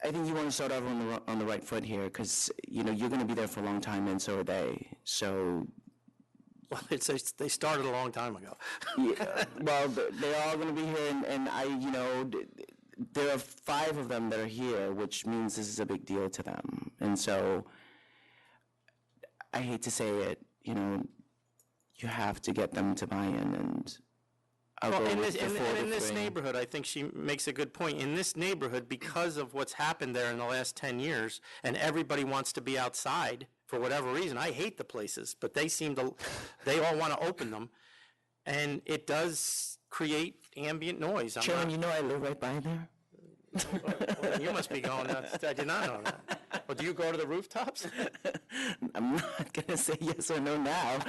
I think you want to start off on the right foot here, because you're going to be there for a long time, and so are they. So, well, they started a long time ago. Yeah, well, they're all going to be here, and there are 5 of them that are here, which means this is a big deal to them, and so I hate to say it, you have to get them to buy in, and I'll Well, go in with this, the 4 to in this 3. neighborhood, I think she makes a good point. In this neighborhood, because of what's happened there in the last 10 years, and everybody wants to be outside for whatever reason. I hate the places, but they all want to open them. And it does create ambient noise. Chairman, you know I live right by there. Well, you must be going nuts. I did not know that. Well, do you go to the rooftops? I'm not going to say yes or no now.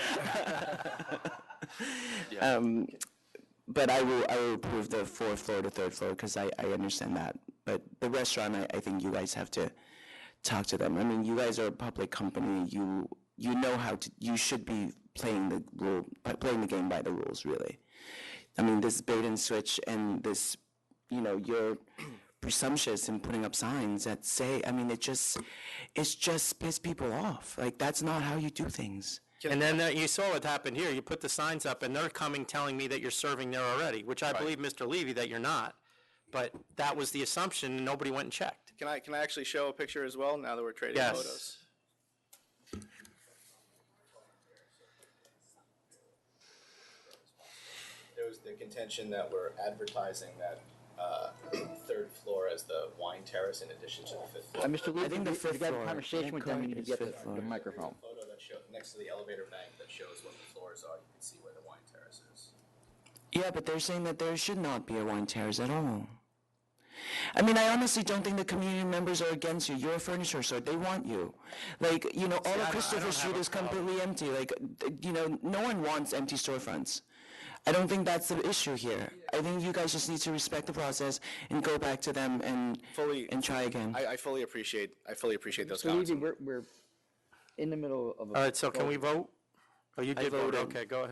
But I will approve the 4th floor to 3rd floor because I understand that. But the restaurant, I think you guys have to talk to them. I mean, you guys are a public company. You know how to. You should be playing the game by the rules, really. I mean, this bait and switch and this, you're presumptuous in putting up signs that say. I mean, it's just piss people off. Like that's not how you do things. And then you saw what happened here. You put the signs up, and they're coming telling me that you're serving there already, which I believe, Mr. Levy, that you're not. But that was the assumption, and nobody went and checked. Can I actually show a picture as well, now that we're trading Yes. photos? There was the contention that we're advertising that third floor as the wine terrace in addition to the 5th floor. Mr. Levy, I think the you 5th got a floor. conversation with them, you need to It's get 5th floor. the microphone. Photo that shows next to the elevator bank that shows what the floors are. You can see where the wine terrace is. Yeah, but they're saying that there should not be a wine terrace at all. I mean, I honestly don't think the community members are against you. You're a furniture store. They want you. Like, all of Christopher Street is completely empty. Like, no one wants empty storefronts. I don't think that's the issue here. I think you guys just need to respect the process and go back to them and try again. I fully appreciate those Mr. comments. Levy, we're in the middle of a... All right, so can we vote? Oh, you I did vote. voted. Okay, go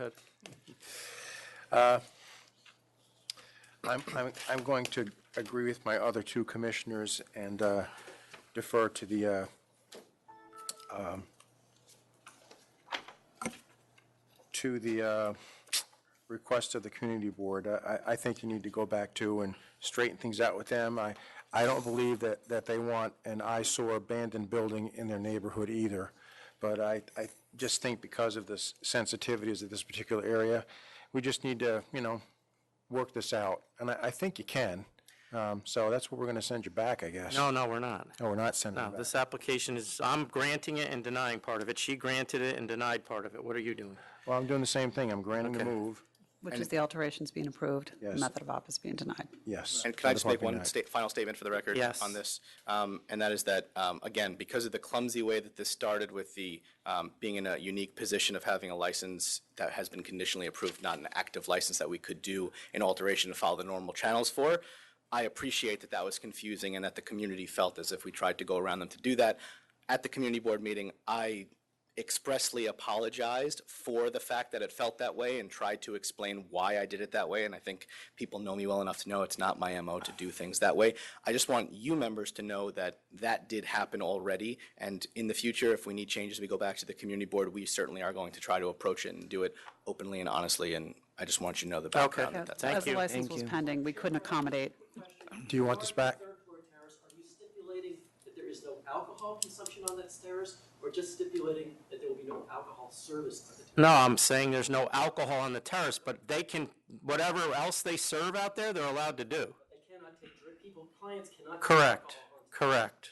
ahead. I'm going to agree with my other two commissioners and defer to the request of the community board. I think you need to go back to and straighten things out with them. I don't believe that they want an eyesore abandoned building in their neighborhood either. But I just think because of the sensitivities of this particular area, we just need to, work this out. And I think you can. So that's what we're going to send you back, I guess. No, we're not. No, we're not sending No, it back. this application is, I'm granting it and denying part of it. She granted it and denied part of it. What are you doing? Well, I'm doing the same thing. I'm granting the Okay. move. Which is the alterations being approved, the Yes. method of office being denied. Yes. And can I just make Metaphorically one not. final statement for the record Yes. on this? And that is that, again, because of the clumsy way that this started with the being in a unique position of having a license that has been conditionally approved, not an active license that we could do an alteration to follow the normal channels for, I appreciate that that was confusing and that the community felt as if we tried to go around them to do that. At the community board meeting, I expressly apologized for the fact that it felt that way and tried to explain why I did it that way. And I think people know me well enough to know it's not my MO to do things that way. I just want you members to know that that did happen already. And in the future, if we need changes, we go back to the community board, we certainly are going to try to approach it and do it openly and honestly. And I just want you to know the background. Yeah, That's as the license was pending, we couldn't accommodate. Do you want this back? Third floor terrace, are you stipulating that there is no alcohol consumption on that terrace, or just stipulating that there will be no alcohol service on the terrace? No, I'm saying there's no alcohol on the terrace, but they can, whatever else they serve out there, they're allowed to do. They cannot take clients cannot take Correct, alcohol. correct.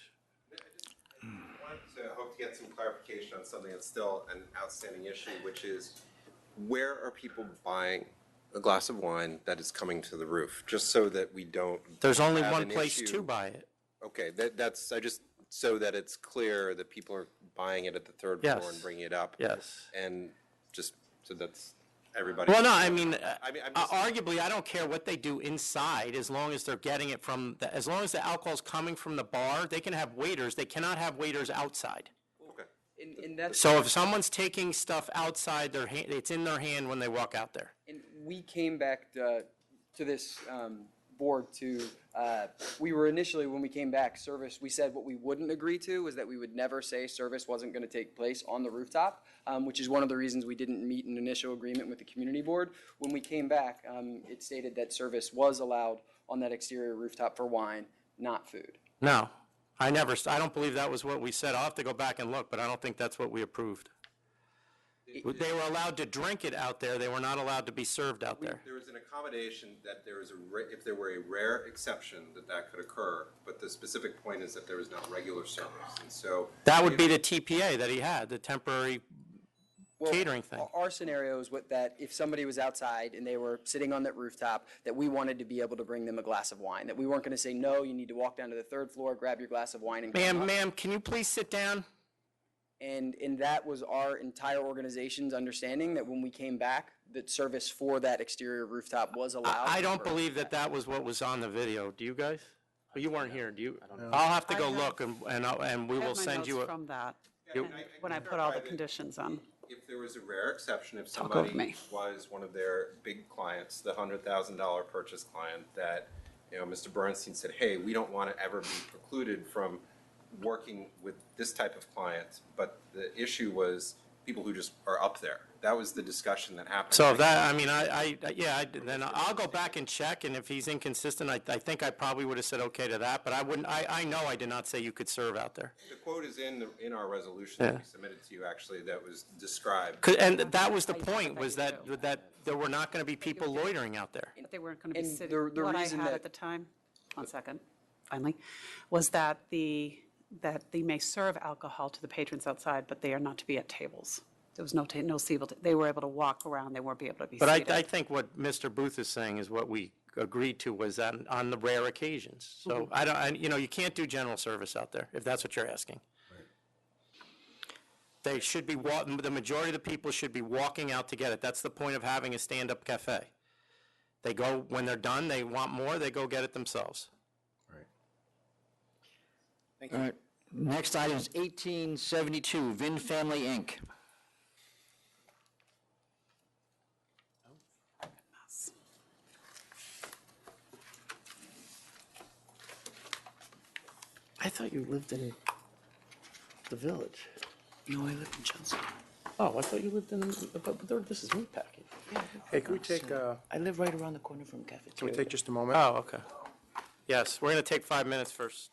I hope to get some clarification on something that's still an outstanding issue, which is where are people buying a glass of wine that is coming to the roof? Just so that we don't. There's only have one an place issue. to buy it. Okay, so that it's clear that people are buying it at the third floor Yes. and bringing it up. Yes. And just so that's everybody. Well, no, I mean, I'm just- arguably, I don't care what they do inside, as long as they're getting it from, as long as the alcohol's coming from the bar, they can have waiters, they cannot have waiters outside. And that's, So if someone's taking stuff outside their hand, it's in their hand when they walk out there. and we came back to this board to, we were initially, when we came back, service, we said what we wouldn't agree to was that we would never say service wasn't going to take place on the rooftop, which is one of the reasons we didn't meet an initial agreement with the community board. When we came back, it stated that service was allowed on that exterior rooftop for wine, not food. No, I don't believe that was what we said. I'll have to go back and look, but I don't think that's what we approved. They were allowed to drink it out there, they were not allowed to be served out there. There was an accommodation that there was if there were a rare exception that could occur, but the specific point is that there was not regular service, and so. That would be the TPA that he had, the temporary catering thing. Our scenario is that if somebody was outside and they were sitting on that rooftop, that we wanted to be able to bring them a glass of wine, that we weren't going to say, no, you need to walk down to the third floor, grab your glass of wine and come up. Ma'am, can you please sit down? And that was our entire organization's understanding, that when we came back, that service for that exterior rooftop was allowed. I don't believe that was what was on the video. Do you guys? Well, you weren't here, do you? I'll have to go look and we will send you from that, You- when I put all the conditions on. If there was a rare exception, if Talk over somebody me. was one of their big clients, the $100,000 purchase client, that, Mr. Bernstein said, hey, we don't want to ever be precluded from working with this type of client, but the issue was people who just are up there. That was the discussion that happened. So that, I mean, then I'll go back and check, and if he's inconsistent, I think I probably would have said okay to that, but I wouldn't, I know I did not say you could serve out there. The quote is in our resolution that Yeah. we submitted to you, actually, that was described. And that was the point, was that there were not going to be people loitering out there. But they weren't going to be And sitting. the What I reason had that- at the time, one second, finally, was that they may serve alcohol to the patrons outside, but they are not to be at tables. There was no table, they were able to walk around, they weren't able to be But seated. I think what Mr. Booth is saying is what we agreed to was that on the rare occasions. So you can't do general service out there, if that's what you're asking. They should be, the majority of the people should be walking out to get it. That's the point of having a stand-up cafe. They go, when they're done, they want more, they go get it themselves. All right. Next item is 1872, Vin Family, Inc. I thought you lived in the village. No, I live in Chelsea. Oh, I thought you lived in, this is meatpacking. Hey, can we take, I live right around the corner from cafeteria. can we take just a moment? Oh, okay. Yes, we're going to take 5 minutes first.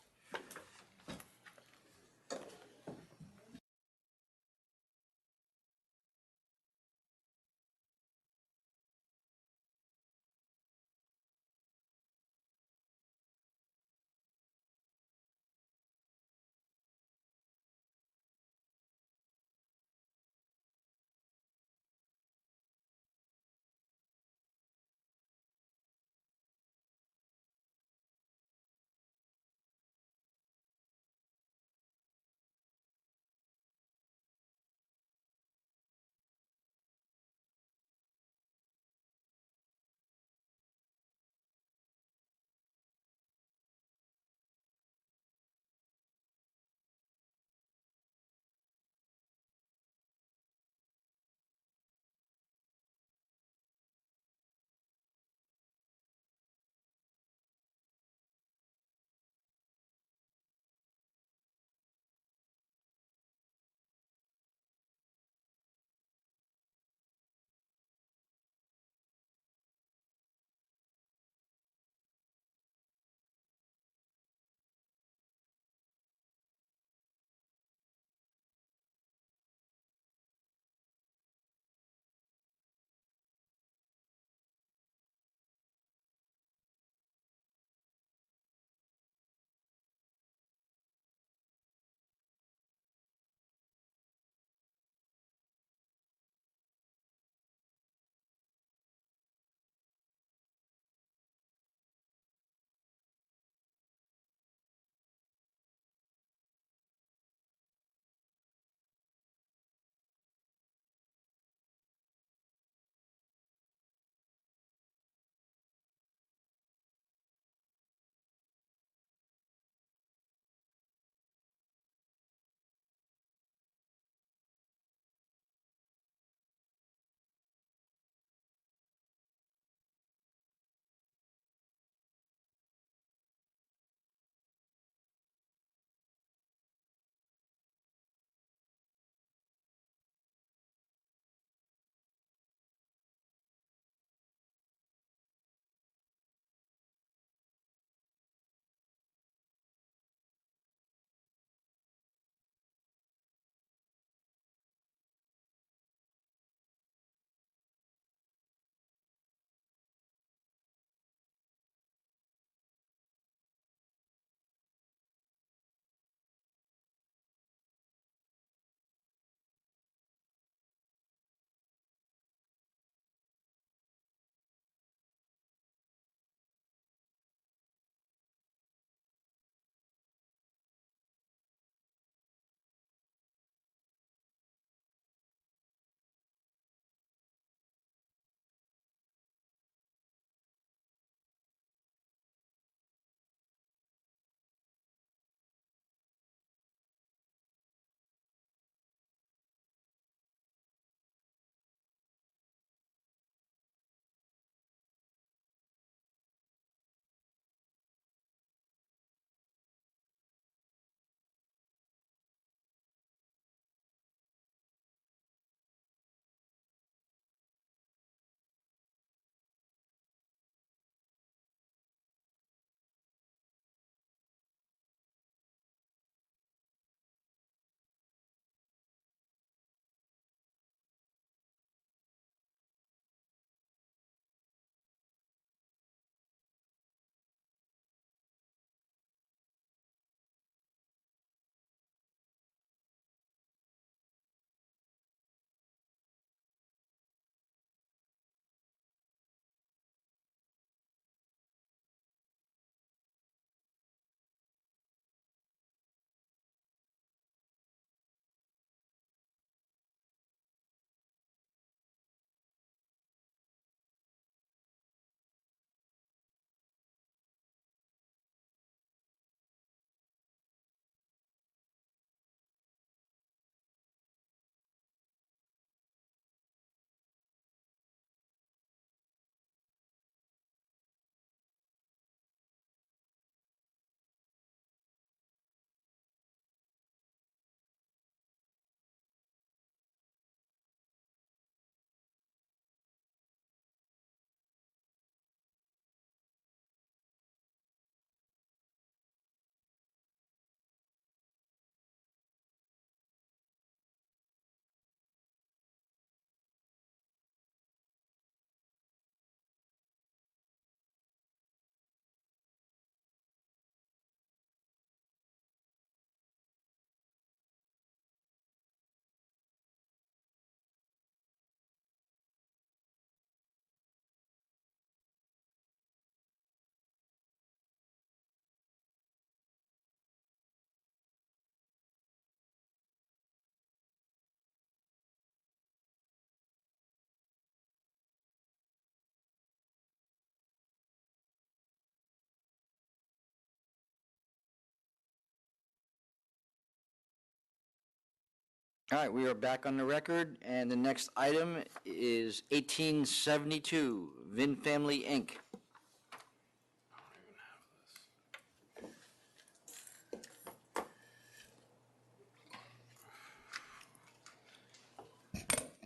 All right, we are back on the record, and the next item is 1872, Vin Family, Inc.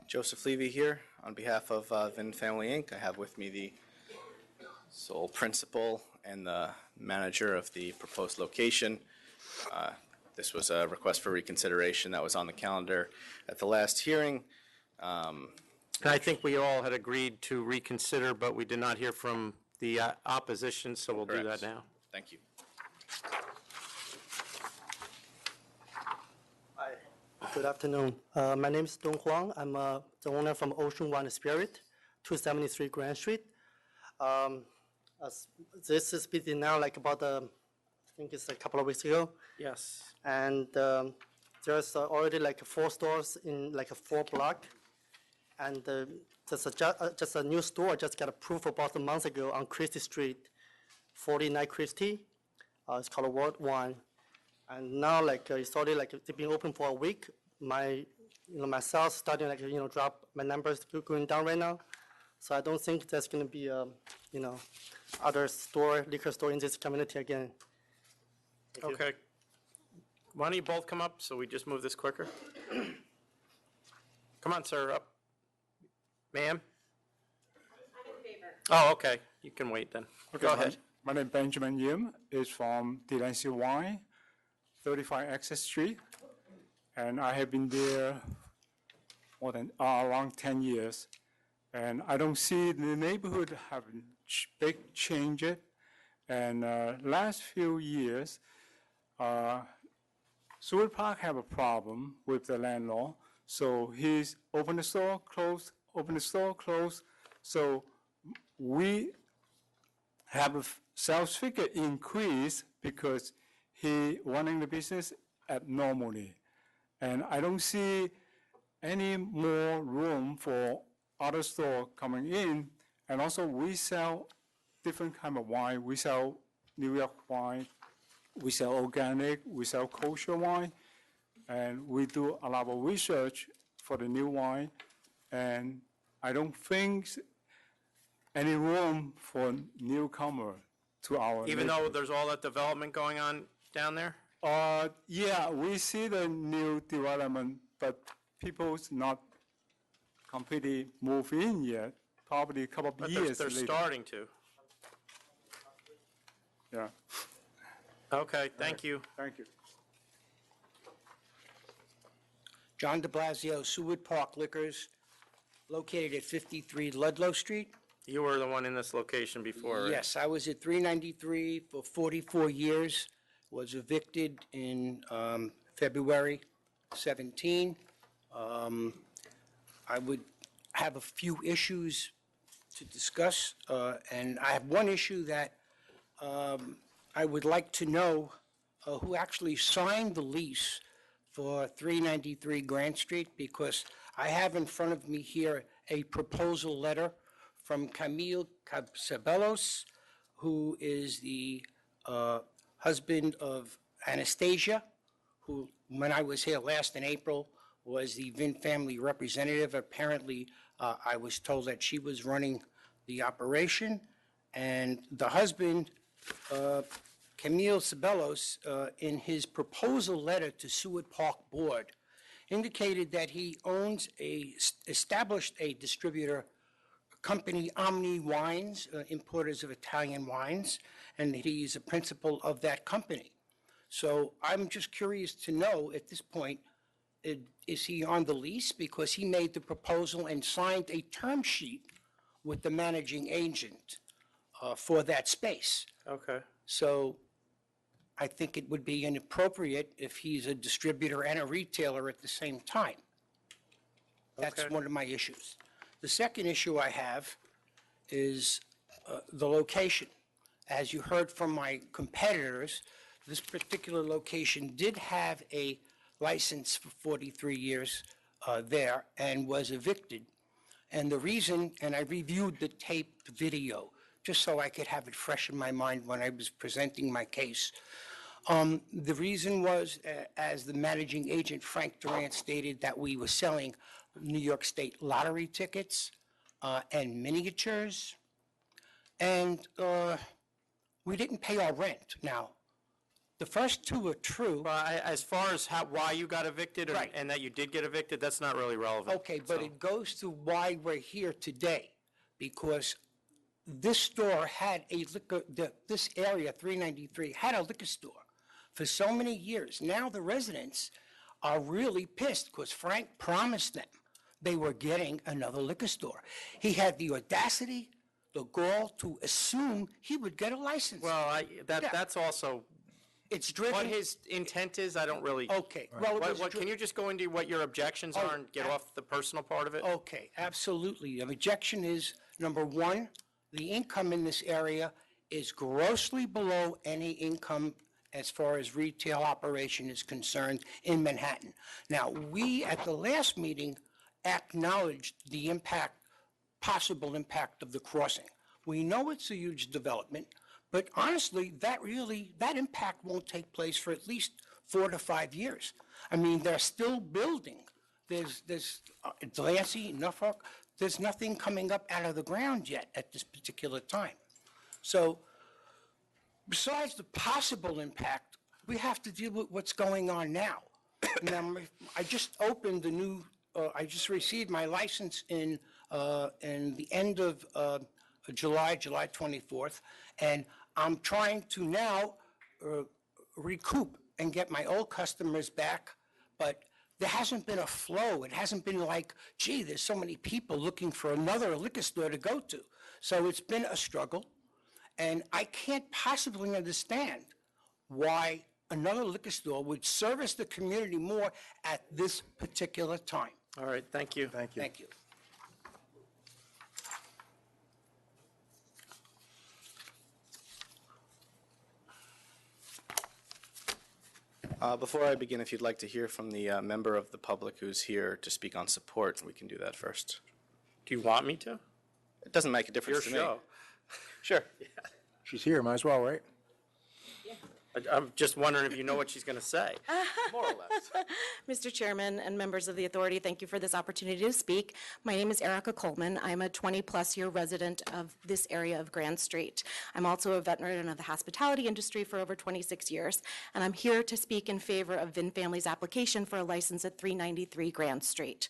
Joseph Levy here on behalf of Vin Family Inc. I have with me the sole principal and the manager of the proposed location. This was a request for reconsideration that was on the calendar at the last hearing. And I think we all had agreed to reconsider, but we did not hear from the opposition, so we'll do that Correct. now. Thank you. Good afternoon. My name is Dong Huang. I'm the owner from Ocean One Spirit, 273 Grand Street. This is been now like about, I think it's a couple of weeks ago. Yes. And there's already like 4 stores in like a 4 block. And just a new store just got approved about a month ago on Christie Street, 49 Christie. It's called World One. And now, like, it's already, like, it's been open for a week. My sales starting, like, drop, my numbers going down right now. So I don't think there's going to be, other liquor store in this community again. Thank you. Okay. Why don't you both come up so we just move this quicker? Come on, sir, up. Ma'am? I'm in favor. Oh, okay. You can wait then. Go ahead. My name is Benjamin Yim. Is from Delancey Wine, 35 Access Street, and I have been there more than around 10 years, and I don't see the neighborhood having big changes. And last few years, Seward Park have a problem with the landlord, so he's open the store, close, open the store, close. So we have a sales figure increase because he running the business abnormally. And I don't see any more room for other store coming in. And also we sell different kind of wine. We sell New York wine, we sell organic, we sell kosher wine, and we do a lot of research for the new wine. And I don't think any room for newcomer to our Even though there's all that development going on down there? Yeah, we see the new development, but people's not completely moved in yet. Probably a couple of But years they're later. starting to. Yeah. Okay, thank you. Thank you. John de Blasio, Seward Park Liquors, located at 53 Ludlow Street. You were the one in this location before, right? Yes, I was at 393 for 44 years, was evicted in February 17. I would have a few issues to discuss, and I have one issue that I would like to know who actually signed the lease for 393 Grant Street, because I have in front of me here a proposal letter from Camille Cabellos, who is the husband of Anastasia, who, when I was here last in April, was the Vin family representative. Apparently, I was told that she was running the operation, and the husband, Camille Cabellos, in his proposal letter to Seward Park Board, indicated that he established a distributor company, Omni Wines, importers of Italian wines, and that he is a principal of that company. So I'm just curious to know at this point, is he on the lease? Because he made the proposal and signed a term sheet with the managing agent for that space. Okay. So I think it would be inappropriate if he's a distributor and a retailer at the same time. That's Okay. one of my issues. The second issue I have is the location. As you heard from my competitors, this particular location did have a license for 43 years there and was evicted. And the reason, and I reviewed the taped video just so I could have it fresh in my mind when I was presenting my case. The reason was, as the managing agent, Frank Durant, stated, that we were selling New York State lottery tickets and miniatures, and we didn't pay our rent. Now, the first two are true. As far as why you got evicted Right. and that you did get evicted, that's not really relevant. Okay, but it goes to why we're here today, because this store had a liquor, this area, 393, had a liquor store for so many years. Now the residents are really pissed because Frank promised them they were getting another liquor store. He had the audacity, the gall to assume he would get a license. Well, Yeah. that's also, It's driven. what his intent is, I don't really. Okay, well, it was Can you just go into what your objections are and get off the personal part of it? Okay, absolutely. The objection is, number one, the income in this area is grossly below any income as far as retail operation is concerned in Manhattan. Now, we, at the last meeting, acknowledged the impact, possible impact of the crossing. We know it's a huge development, but honestly, that impact won't take place for at least 4 to 5 years. I mean, they're still building. There's Delancey, Norfolk, there's nothing coming up out of the ground yet at this particular time. So besides the possible impact, we have to deal with what's going on now. Now, I just opened the new, I just received my license in the end of July 24th, and I'm trying to now recoup and get my old customers back, but there hasn't been a flow. It hasn't been like, gee, there's so many people looking for another liquor store to go to. So it's been a struggle, and I can't possibly understand why another liquor store would service the community more at this particular time. All right, thank you. Thank you. Thank you. Before I begin, if you'd like to hear from the member of the public who's here to speak on support, we can do that first. Do you want me to? It doesn't make a difference to Your me. show. Sure. She's here, might as well, right? I'm just wondering if you know what she's going to say. More or less. Mr. Chairman and members of the authority, thank you for this opportunity to speak. My name is Erica Coleman. I'm a 20-plus year resident of this area of Grand Street. I'm also a veteran of the hospitality industry for over 26 years, and I'm here to speak in favor of Vin Family's application for a license at 393 Grand Street.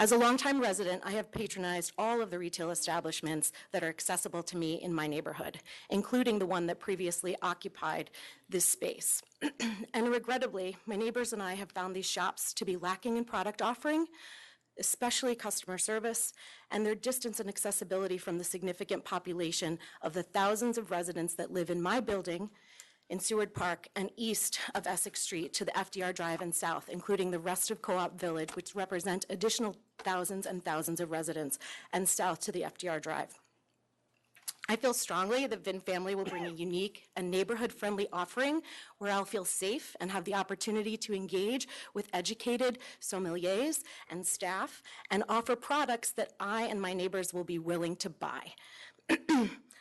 As a longtime resident, I have patronized all of the retail establishments that are accessible to me in my neighborhood, including the one that previously occupied this space. And regrettably, my neighbors and I have found these shops to be lacking in product offering, especially customer service, and their distance and accessibility from the significant population of the thousands of residents that live in my building, in Seward Park and east of Essex Street to the FDR Drive and south, including the rest of Co-op Village, which represent additional thousands and thousands of residents, and south to the FDR Drive. I feel strongly that Vin Family will bring a unique and neighborhood-friendly offering where I'll feel safe and have the opportunity to engage with educated sommeliers and staff and offer products that I and my neighbors will be willing to buy.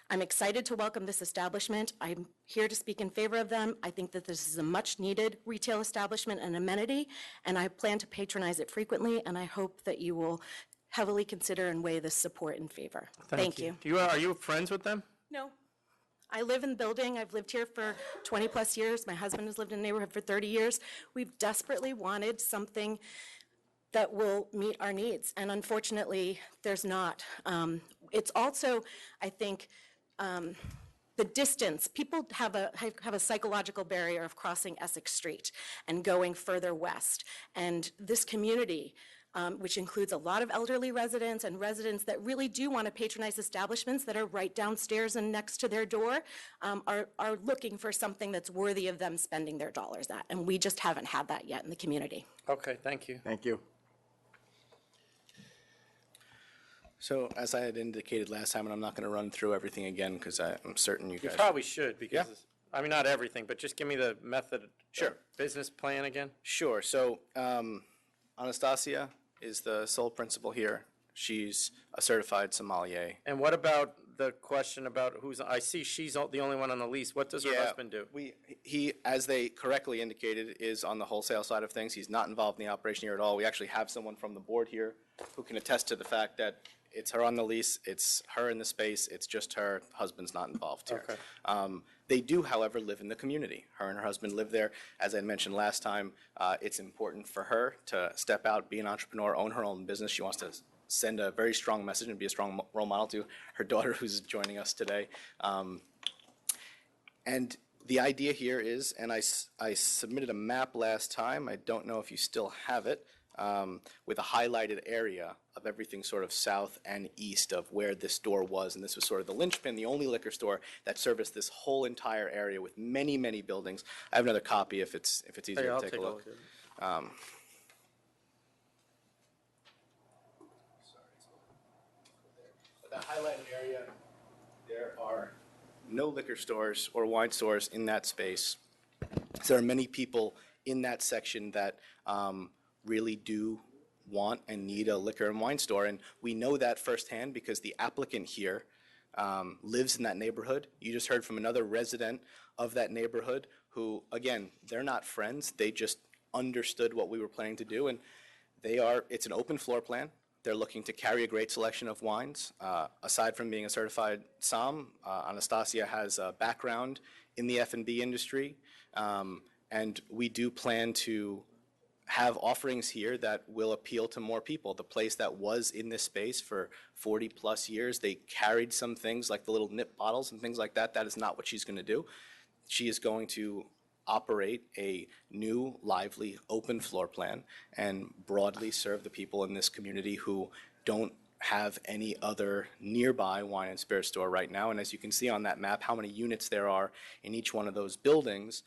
I'm excited to welcome this establishment. I'm here to speak in favor of them. I think that this is a much-needed retail establishment and amenity, and I plan to patronize it frequently, and I hope that you will heavily consider and weigh this support in favor. Thank you. Are you friends with them? No. I live in the building. I've lived here for 20-plus years. My husband has lived in the neighborhood for 30 years. We've desperately wanted something that will meet our needs, and unfortunately, there's not. It's also, I think, the distance. People have a psychological barrier of crossing Essex Street and going further west. And this community, which includes a lot of elderly residents and residents that really do want to patronize establishments that are right downstairs and next to their door, are looking for something that's worthy of them spending their dollars at. And we just haven't had that yet in the community. Okay, thank you. Thank you. So as I had indicated last time, and I'm not going to run through everything again because I'm certain you You guys. probably should, because, I mean, not everything, but just give me the method, business plan again. Sure. So Anastasia is the sole principal here. She's a certified sommelier. And what about the question about who's, I see she's the only one on the lease. What does her Yeah, husband do? He, as they correctly indicated, is on the wholesale side of things. He's not involved in the operation here at all. We actually have someone from the board here who can attest to the fact that it's her on the lease, it's her in the space, it's just her husband's not involved here. Okay. They do, however, live in the community. Her and her husband live there. As I mentioned last time, it's important for her to step out, be an entrepreneur, own her own business. She wants to send a very strong message and be a strong role model to her daughter who's joining us today. And the idea here is, and I submitted a map last time, I don't know if you still have it, with a highlighted area of everything sort of south and east of where this store was. And this was sort of the linchpin, the only liquor store that serviced this whole entire area with many, many buildings. I have another copy if it's easier Hey, I'll to take a look. That highlighted area, there are no liquor stores or wine stores in that space. So there are many people in that section that really do want and need a liquor and wine store. And we know that firsthand because the applicant here lives in that neighborhood. You just heard from another resident of that neighborhood who, again, they're not friends. They just understood what we were planning to do. And it's an open floor plan. They're looking to carry a great selection of wines. Aside from being a certified SOM, Anastasia has a background in the F&B industry. And we do plan to have offerings here that will appeal to more people. The place that was in this space for 40 plus years, they carried some things like the little nip bottles and things like that. That is not what she's going to do. She is going to operate a new, lively, open floor plan and broadly serve the people in this community who don't have any other nearby wine and spirit store right now. And as you can see on that map, how many units there are in each one of those buildings,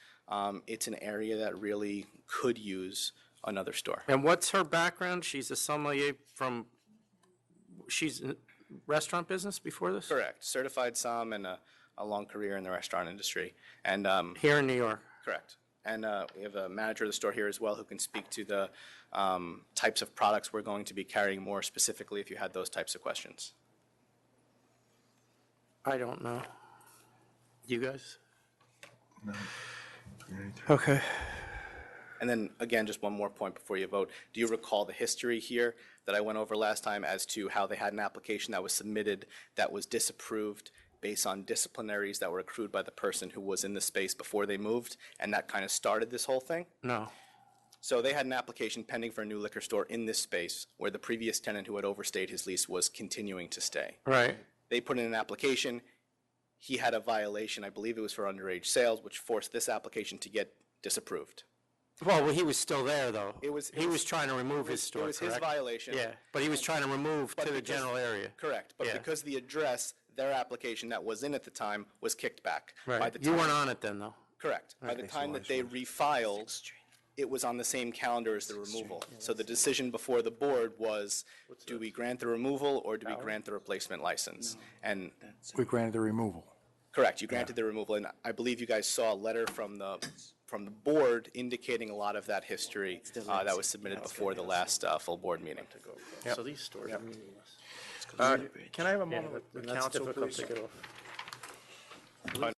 it's an area that really could use another store. And what's her background? She's a sommelier she's in restaurant business before this? Correct. Certified SOM and a long career in the restaurant industry. And here in New York? Correct. And we have a manager of the store here as well who can speak to the types of products we're going to be carrying more specifically if you had those types of questions. I don't know. You guys? No. Okay. And then, again, just one more point before you vote. Do you recall the history here that I went over last time as to how they had an application that was submitted that was disapproved based on disciplinaries that were accrued by the person who was in the space before they moved, and that kind of started this whole thing? No. So they had an application pending for a new liquor store in this space where the previous tenant who had overstayed his lease was continuing to stay. Right. They put in an application. He had a violation, I believe it was for underage sales, which forced this application to get disapproved. Well, he was still there, though. He was trying to remove his store, It was his correct? violation. Yeah, but he was trying to remove to the general area. Correct, but Yeah. because the address, their application that was in at the time was kicked back. Right. By the You time- weren't on it then, though? Correct. By the time that they refiled, it was on the same calendar as the removal. So the decision before the board was, do we grant the removal or do we grant the replacement license? And We granted the removal. correct, you granted the removal, and I believe you guys saw a letter from the board indicating a lot of that history that was submitted before the last full board meeting. So these stores are meaningless. Can I have a moment with the And that's council, difficult please? to get off.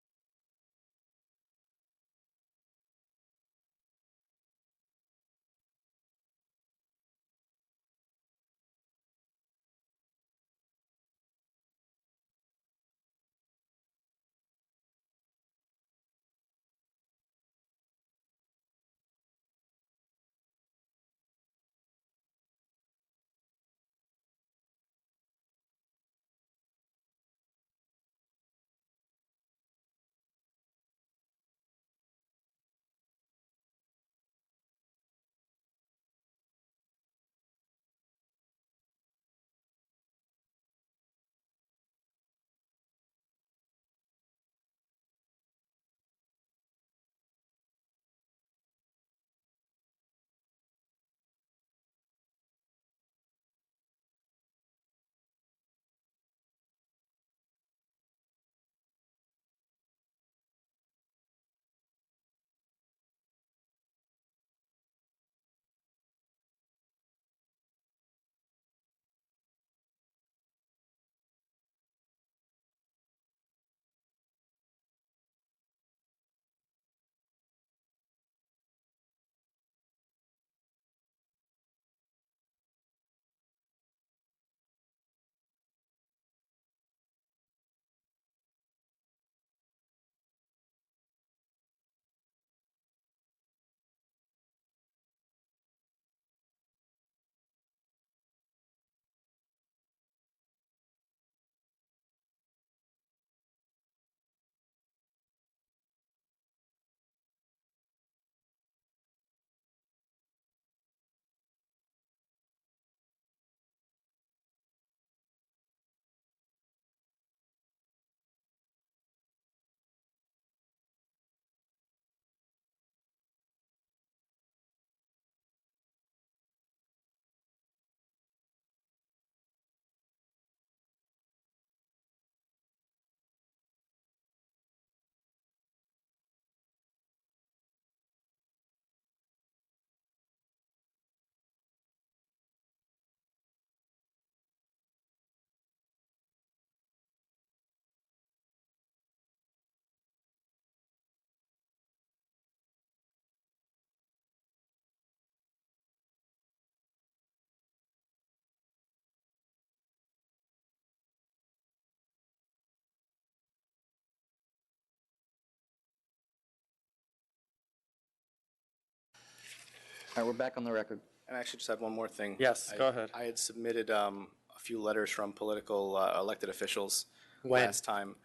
right, we're back on the record. And I actually just had one more thing. Yes, go ahead. I had submitted a few letters from political elected officials When? last time.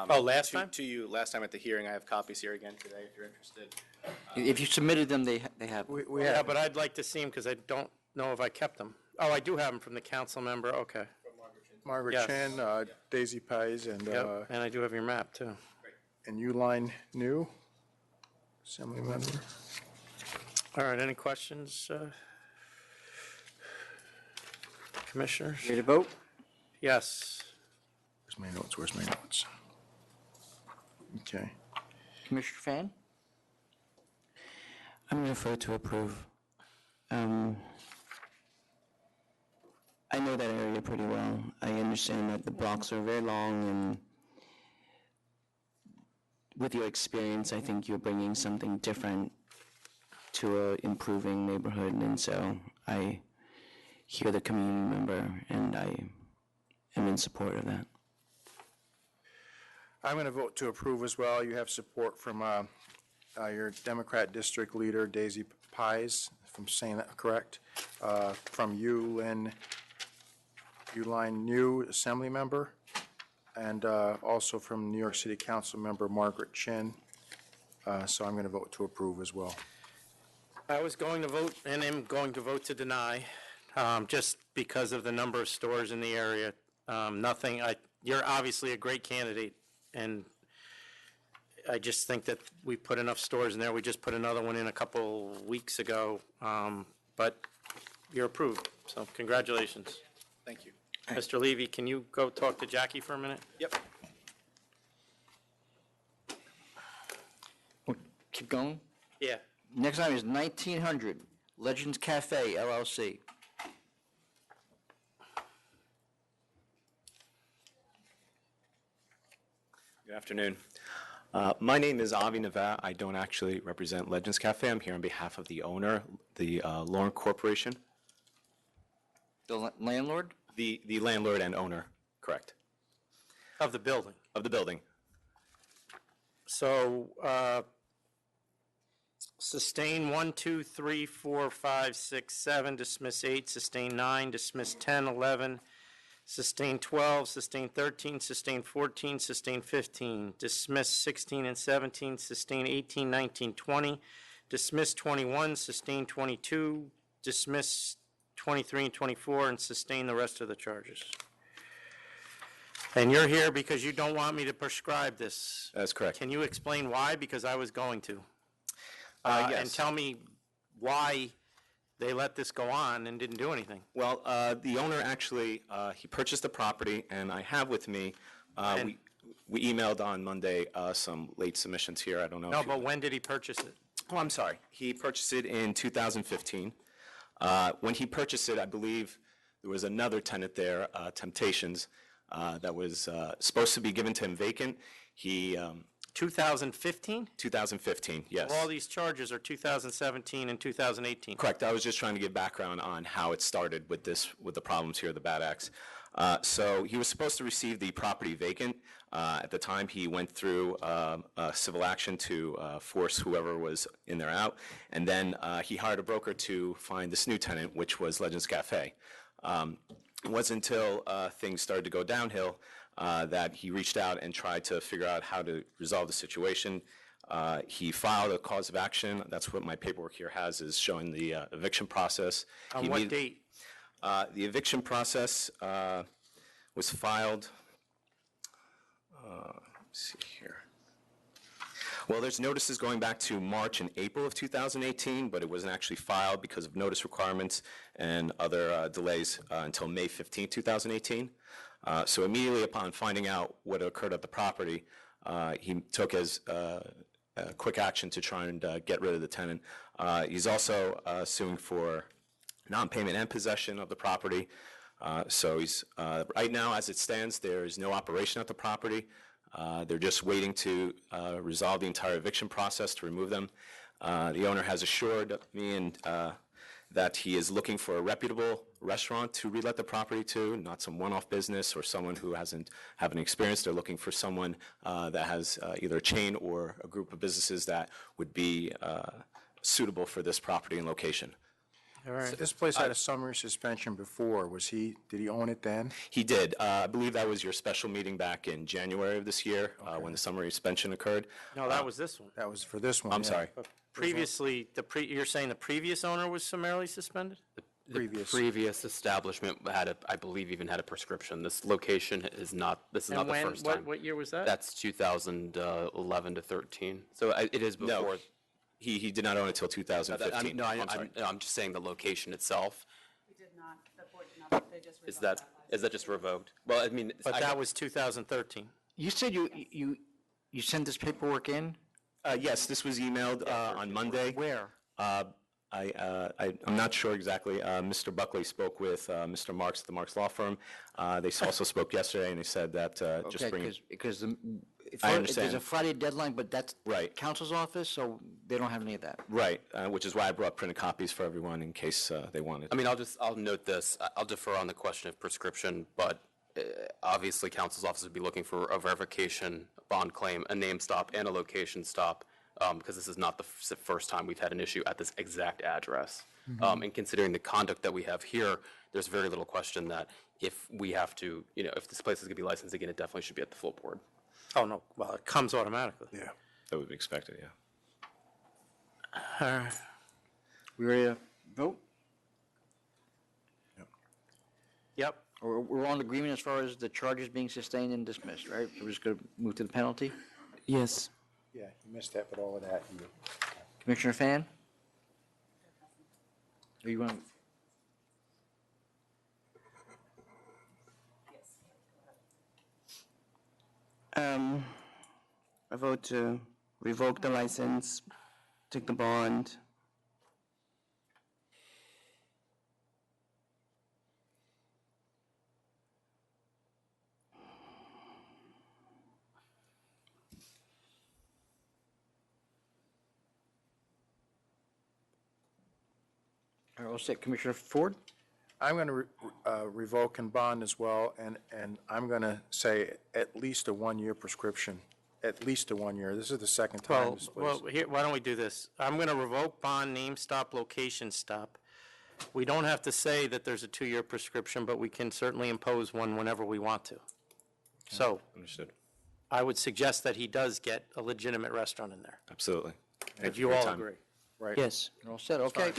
Last time? To you, last time at the hearing. I have copies here again today if you're interested. If you submitted them, they have. Yeah, but I'd like to see them because I don't know if I kept them. Oh, I do have them from the council member, okay. Margaret Yes. Chin, Daisy Pies, and Yep, and I do have your map, too. Uline New, Assembly Member. All right, any questions, commissioners? Ready to vote? Yes. Where's my notes? Okay. Commissioner Fan? I'm going to vote to approve. I know that area pretty well. I understand that the blocks are very long, and with your experience, I think you're bringing something different to a improving neighborhood, and so I hear the community member, and I am in support of that. I'm going to vote to approve as well. You have support from your Democrat district leader, Daisy Pies, if I'm saying that correct, from Uline New Assembly Member, and also from New York City Council Member Margaret Chin. So I'm going to vote to approve as well. I was going to vote and am going to vote to deny, just because of the number of stores in the area. You're obviously a great candidate, and I just think that we put enough stores in there. We just put another one in a couple weeks ago, but you're approved, so congratulations. Thank you. Mr. Levy, can you go talk to Jackie for a minute? Yep. Keep going? Yeah. Next item is 1900 Legends Cafe LLC. Good afternoon. My name is Avi Navat. I don't actually represent Legends Cafe. I'm here on behalf of the owner, the Lauren Corporation. The landlord? The landlord and owner, correct. Of the building. Of the building. So, sustain 1, 2, 3, 4, 5, 6, 7, dismiss 8, sustain 9, dismiss 10, 11, sustain 12, sustain 13, sustain 14, sustain 15, dismiss 16 and 17, sustain 18, 19, 20, dismiss 21, sustain 22, dismiss 23 and 24, and sustain the rest of the charges. And you're here because you don't want me to prescribe this. That's correct. Can you explain why? Because I was going to. Yes. And tell me why they let this go on and didn't do anything. Well, the owner actually, he purchased the property, and I have with me, we emailed on Monday some late submissions here. I don't know. No, but when did he purchase it? Oh, I'm sorry. He purchased it in 2015. When he purchased it, I believe there was another tenant there, Temptations, that was supposed to be given to him vacant. He 2015? 2015, yes. All these charges are 2017 and 2018. Correct. I was just trying to give background on how it started with the problems here, the bad acts. So he was supposed to receive the property vacant. At the time, he went through a civil action to force whoever was in there out, and then he hired a broker to find this new tenant, which was Legends Cafe. It wasn't until things started to go downhill that he reached out and tried to figure out how to resolve the situation. He filed a cause of action. That's what my paperwork here has, is showing the eviction process. On what date? The eviction process was filed, let's see here. Well, there's notices going back to March and April of 2018, but it wasn't actually filed because of notice requirements and other delays until May 15, 2018. So immediately upon finding out what occurred at the property, he took as quick action to try and get rid of the tenant. He's also suing for non-payment and possession of the property. So he's right now, as it stands, there is no operation at the property. They're just waiting to resolve the entire eviction process to remove them. The owner has assured me and that he is looking for a reputable restaurant to relet the property to, not some one-off business or someone who hasn't have any experience. They're looking for someone that has either a chain or a group of businesses that would be suitable for this property and location. All right. This place had a summary suspension before. Did he own it then? He did. I believe that was your special meeting back in January of this year, when the summary suspension occurred. No, that was this one. That was for this one. I'm yeah. sorry. Previously, you're saying the previous owner was summarily suspended? The previous establishment I believe, even had a prescription. This location is not, this is not the first time. What year was that? That's 2011 to 13. So it is before. No, he did not own it until 2015. I'm sorry. I'm just saying the location itself. We did not, the board did not, they just Is that just revoked? Well, I mean. But that was 2013. You said you sent this paperwork in? Yes, this was emailed on Monday. Where? I'm not sure exactly. Mr. Buckley spoke with Mr. Marks at the Marks Law Firm. They also spoke yesterday, and they said that just bring it. Because I understand. there's a Friday deadline, but that's Right. council's office, so they don't have any of that. Right, which is why I brought printed copies for everyone in case they wanted. I mean, I'll note this. I'll defer on the question of prescription, but obviously council's office would be looking for a verification bond claim, a name stop, and a location stop, because this is not the first time we've had an issue at this exact address. And considering the conduct that we have here, there's very little question that if we have to, if this place is going to be licensed again, it definitely should be at the full board. Oh, no, well, it comes automatically. Yeah. That would be expected, yeah. All right. We ready to vote? Yep. We're on agreement as far as the charges being sustained and dismissed, right? We're just going to move to the penalty? Yes. Yeah, you missed that, but all of that. Commissioner Fan? Or you want? I vote to revoke the license, take the bond. All right, we'll set Commissioner Ford? I'm going to revoke and bond as well, and I'm going to say at least a one-year prescription, at least a 1 year. This is the second time this place. Well, here, why don't we do this? I'm going to revoke bond, name stop, location stop. We don't have to say that there's a 2-year prescription, but we can certainly impose one whenever we want to. So, Understood. I would suggest that he does get a legitimate restaurant in there. Absolutely. If you all agree. Right. Yes. You're all set, okay.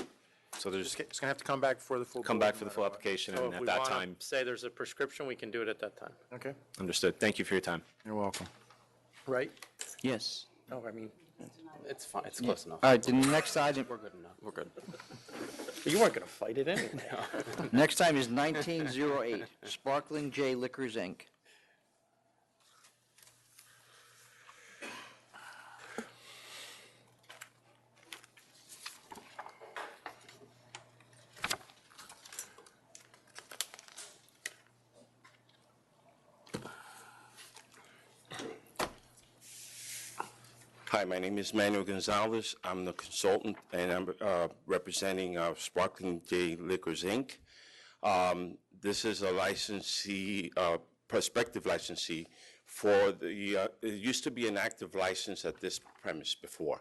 So there's, It's going to have to come back before the full. come board back for the full application, So and if at we that want time, to say there's a prescription, we can do it at that time. Okay, understood. Thank you for your time. you're welcome. Right? Yes. No, I mean, It's fine, it's close enough. All right, the next item, We're good enough, we're good. you weren't going to fight it anyway. next item is 1908, Sparkling J Liquors, Inc. Hi, my name is Manuel Gonzalez. I'm the consultant, and I'm representing Sparkling J Liquors, Inc. This is a licensee, prospective licensee for the, it used to be an active license at this premise before.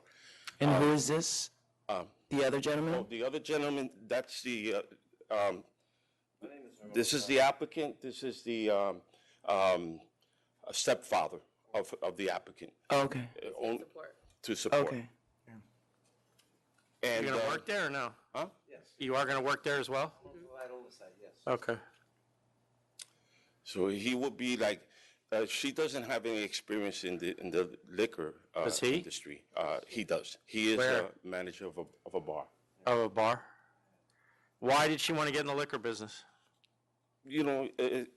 And who is this? The other gentleman? Oh, the other gentleman, that's the, this is the applicant, this is the stepfather of the applicant. Oh, okay. To support. Okay. And, You're going to work there or no? Huh? Yes. You are going to work there as well? Right on the side, yes. Okay. So he would be like, she doesn't have any experience in the liquor Does he? industry. He does. He is Where? a manager of a bar. Of a bar? Why did she want to get in the liquor business? You know,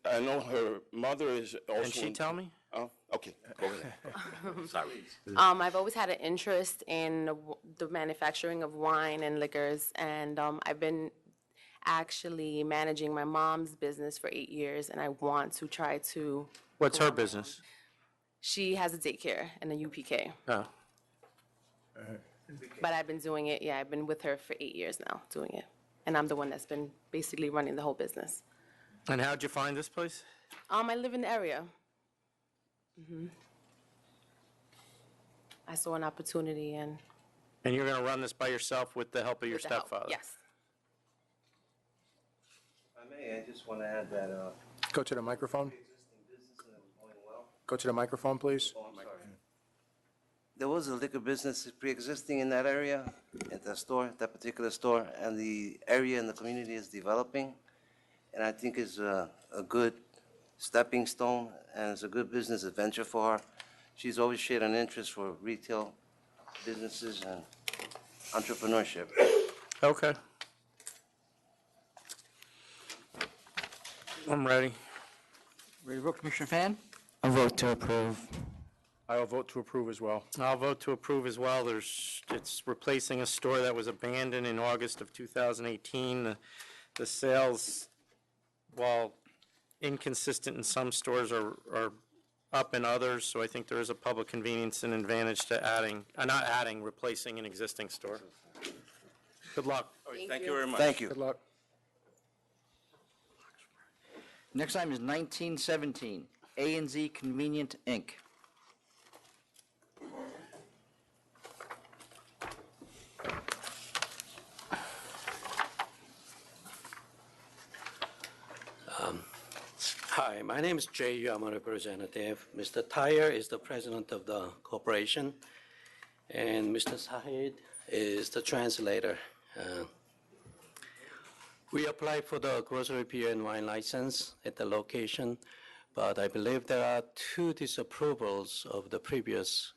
I know her mother is also. Can she tell me? Oh, okay, go ahead. Sorry. I've always had an interest in the manufacturing of wine and liquors, and I've been actually managing my mom's business for 8 years, and I want to try to. What's her business? She has a daycare and a UPK, Oh. but I've been doing it. Yeah, I've been with her for 8 years now doing it, and I'm the one that's been basically running the whole business. And how'd you find this place? I live in the area. I saw an opportunity and. And you're going to run this by yourself with the help of your with the help, stepfather? Yes. may, I just want to add that, Go to the microphone. Go to the microphone, please. there was a liquor business pre-existing in that area, at that store, that particular store, and the area and the community is developing. And I think it's a good stepping stone, and it's a good business adventure for her. She's always shared an interest for retail businesses and entrepreneurship. Okay. I'm ready. Ready to vote, Commissioner Fan? A vote to approve. I will vote to approve as well. I'll vote to approve as well. It's replacing a store that was abandoned in August of 2018. The sales, while inconsistent in some stores, are up in others, so I think there is a public convenience and advantage to replacing an existing store. Good luck. Thank you very much. Thank you. Good luck. Next item is 1917, A&Z Convenient, Inc. Hi, my name is Jay Yu. I'm a representative. Mr. Tyre is the president of the corporation, and Mr. Sahid is the translator. We applied for the grocery beer and wine license at the location, but I believe there are 2 disapprovals of the previous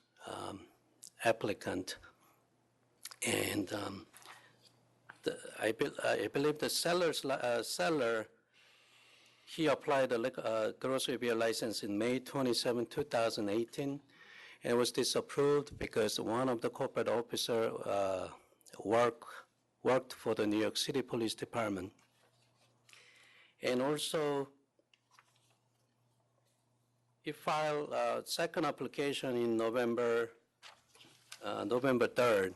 applicant. And I believe the seller, he applied a grocery beer license in May 27, 2018, and was disapproved because one of the corporate officer worked for the New York City Police Department. And also, he filed a second application in November 3rd,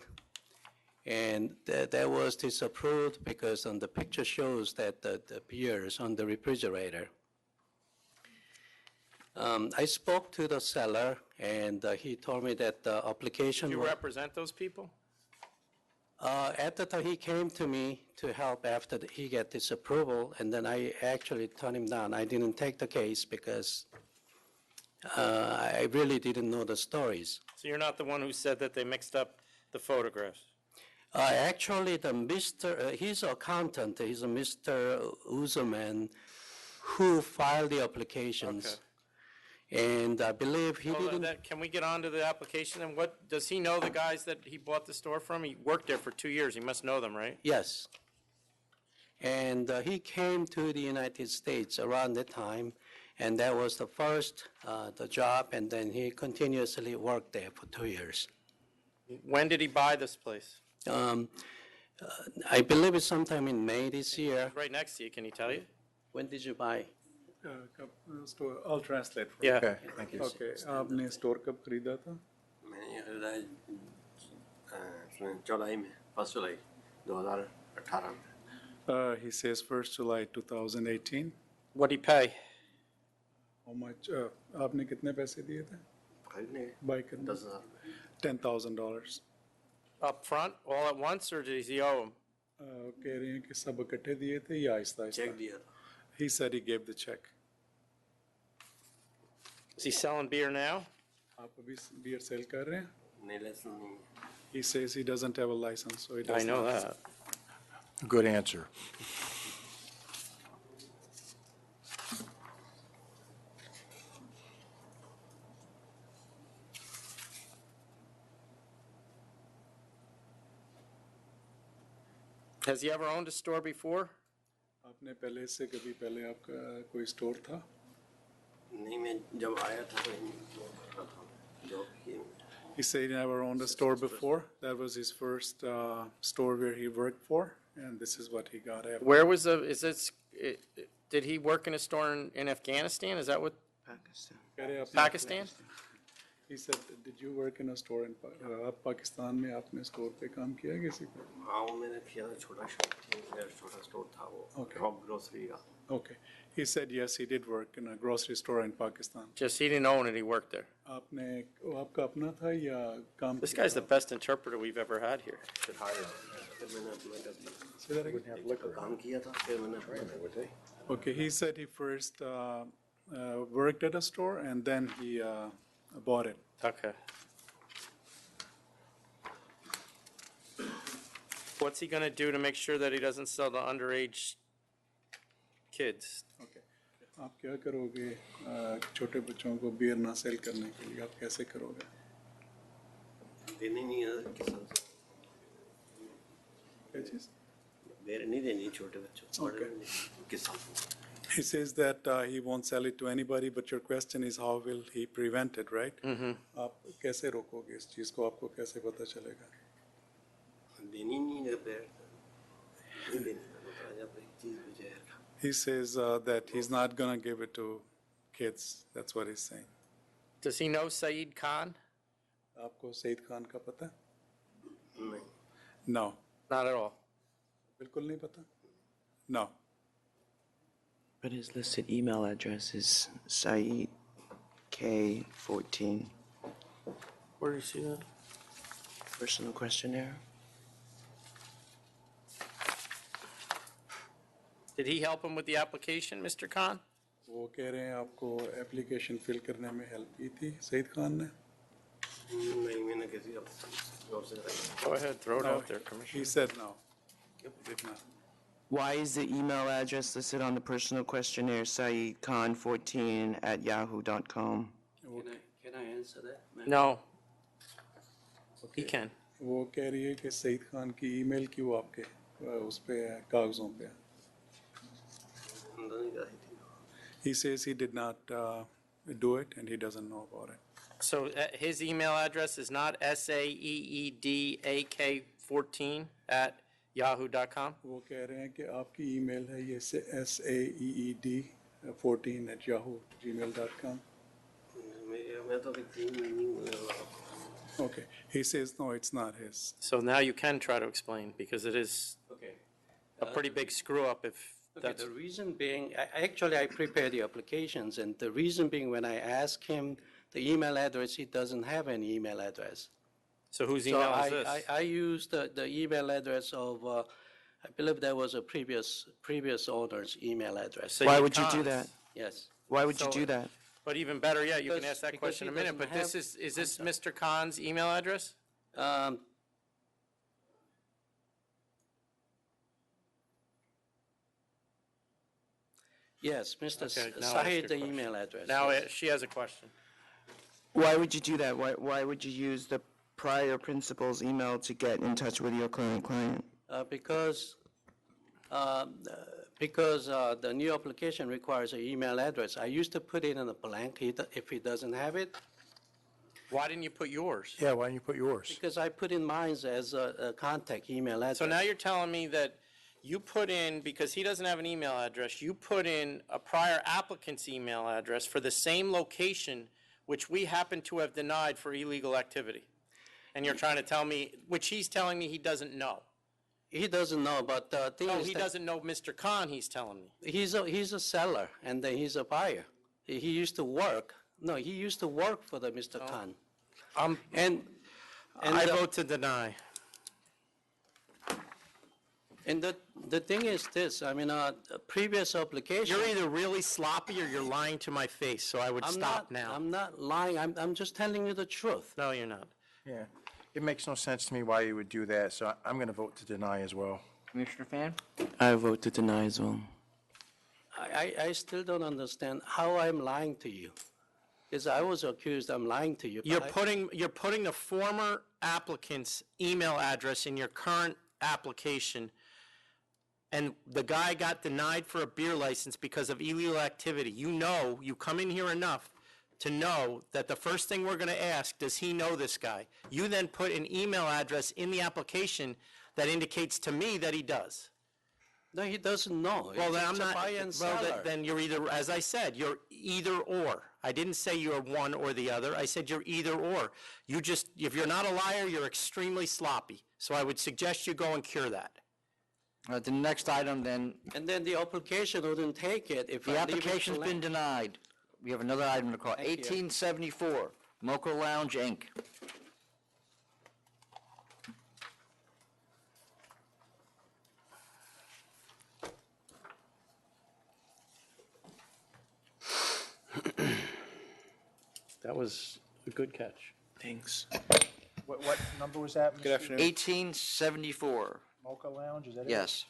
and that was disapproved because on the picture shows that the beer is on the refrigerator. I spoke to the seller, and he told me that the application. Do you represent those people? At the time, he came to me to help after he got disapproval, and then I actually turned him down. I didn't take the case because I really didn't know the stories. So you're not the one who said that they mixed up the photographs? Actually, his accountant, he's a Mr. Uzerman, who filed the applications. Okay. And I believe he didn't. Can we get on to the application? And what, does he know the guys that he bought the store from? He worked there for 2 years. He must know them, right? Yes. And he came to the United States around that time, and that was the first the job, and then he continuously worked there for 2 years. When did he buy this place? I believe it's sometime in May this year. Right next to you. Can he tell you? When did you buy? Store I'll translate for Yeah. you. Okay, thank you. Okay, आपने store कब खरीदा था? मैंने खरीदा 14 में 1 जुलाई 2018 में. He says 1st July 2018. What did he pay? How much? आपने कितने पैसे दिए थे? खरीदने Buy करने? 10,000 $10,000. Up front, all at once, or does he owe him? कह रहे हैं कि सब इकट्ठे दिए थे या आहिस्ता आहिस्ता? चेक दिया था. He said he gave the check. Is he selling beer now? आप अभी beer sell कर रहे हैं? नहीं लाइसेंस नहीं. He says he doesn't have a license, so he I doesn't. know that. Good answer. Has he ever owned a store before? आपने पहले से कभी पहले आपका कोई स्टोर था? नहीं मैं जब आया था तो जॉब कर रहा था. जॉब किए. He said he never owned a store before. That was his first store where he worked for, and this is what he got after. Where was did he work in a store in Afghanistan? Is that what? Pakistan. Pakistan? He said, did you work in a store in आप पाकिस्तान में आपने store पे काम किया किसी को? हाँ वो मैंने किया था छोटा छोटा स्टोर था वो Okay. ड्रॉप ग्रोसरी का. Okay. He said yes, he did work in a grocery store in Pakistan. Just he didn't own it, he worked there. आपने वो आपका अपना था या काम? This guy's the best interpreter we've ever had here. फिर मैंने अपना कर दिया. Say that again? काम किया था फिर मैंने अपना. Okay, he said he first worked at a store and then he bought it. Okay. What's he gonna do to make sure that he doesn't sell to underage kids? Okay. आप क्या करोगे छोटे बच्चों को बियर ना cell करने के लिए? आप कैसे करोगे? देने नहीं है किसान से. क्या चीज़? बेर नहीं देनी छोटे बच्चों को. किसान. He says that he won't sell it to anybody, but your question is how will he prevent it, right? आप कैसे रोकोगे इस चीज़ को? आपको कैसे पता चलेगा? देनी नहीं है बेर. नहीं देनी है. जब एक चीज़ बेचेगा. He says that he's not gonna give it to kids. That's what he's saying. Does he know Saeed Khan? आपको सईद खान का पता है? नहीं. No. Not at all. बिल्कुल नहीं पता? No. But his listed email address is Saeed K14. Where do you see that? Personal questionnaire. Did he help him with the application, Mr. Khan? वो कह रहे हैं आपको एप्लीकेशन फिल करने में हेल्प की थी सईद खान ने? नहीं मैंने किसी और से. Go ahead, throw it No, out there, Commissioner. He said no. Did not. Why is the email address listed on the personal questionnaire saeedkhan14@yahoo.com? Can I answer that? No. He can. वो कह रही है कि सईद खान की email क्यों आपके उस पे कागजों पे? He says he did not do it and he doesn't know about it. So his email address is not saeedak14@yahoo.com? वो कह रहे हैं कि आपकी ईमेल है ये saeed14@yahoo.gmail.com. मैं तो Okay. He says no, it's not his. So now you can try to explain, because it is a pretty big screw up if Okay, that's. the reason being, actually, I prepare the applications, and the reason being, when I ask him the email address, he doesn't have any email address. So whose So email is this? I used the email address of, I believe there was a previous owner's email address. So Why you would you do can't. that? Yes. Why would you So- do that? But even better yet, you can Because- ask that because question in a he minute, but doesn't this have- is this Mr. Khan's email address? Yes, Mr. Okay, now ask your Sahid, the question. email address. Now yes. she has a question. Why would you do that? Why would you use the prior principal's email to get in touch with your current client? Because the new application requires an email address. I used to put it in a blank if he doesn't have it, Why didn't you put yours? Yeah, why don't you put yours? because I put in mine as a contact email address. So now you're telling me that you put in, because he doesn't have an email address, you put in a prior applicant's email address for the same location which we happen to have denied for illegal activity. And you're trying to tell me, which he's telling me he doesn't know. He doesn't know, but the thing No, is he that doesn't know Mr. Khan, he's telling me. he's a seller and then he's a buyer. He used to work. No, he used to work for the Mr. Khan. And I vote to deny. And the thing is this, I mean, previous application. You're either really sloppy or you're lying to my face, so I would stop now. I'm not lying. I'm just telling you the truth. No, you're not. Yeah. It makes no sense to me why you would do that, so I'm going to vote to deny as well. Commissioner Fan? I vote to deny as well. I still don't understand how I'm lying to you. Because I was accused I'm lying to you. but You're putting the former applicant's email address in your current application, and the guy got denied for a beer license because of illegal activity. You know, you come in here enough to know that the first thing we're going to ask, does he know this guy? You then put an email address in the application that indicates to me that he does. No, he doesn't know. Well, then It's I'm a not, buyer and well, seller. then you're either, as I said, you're either or. I didn't say you're one or the other. I said you're either or. You just, if you're not a liar, you're extremely sloppy. So I would suggest you go and cure that. The next item then, And then the application wouldn't take it if the I leave it application's been blank. denied. We have another item to call, Thank you. 1874, Mocha Lounge, Inc. That was a good catch. Thanks. What number was that, Mr.? Good afternoon. 1874, Mocha Lounge, is that it? yes.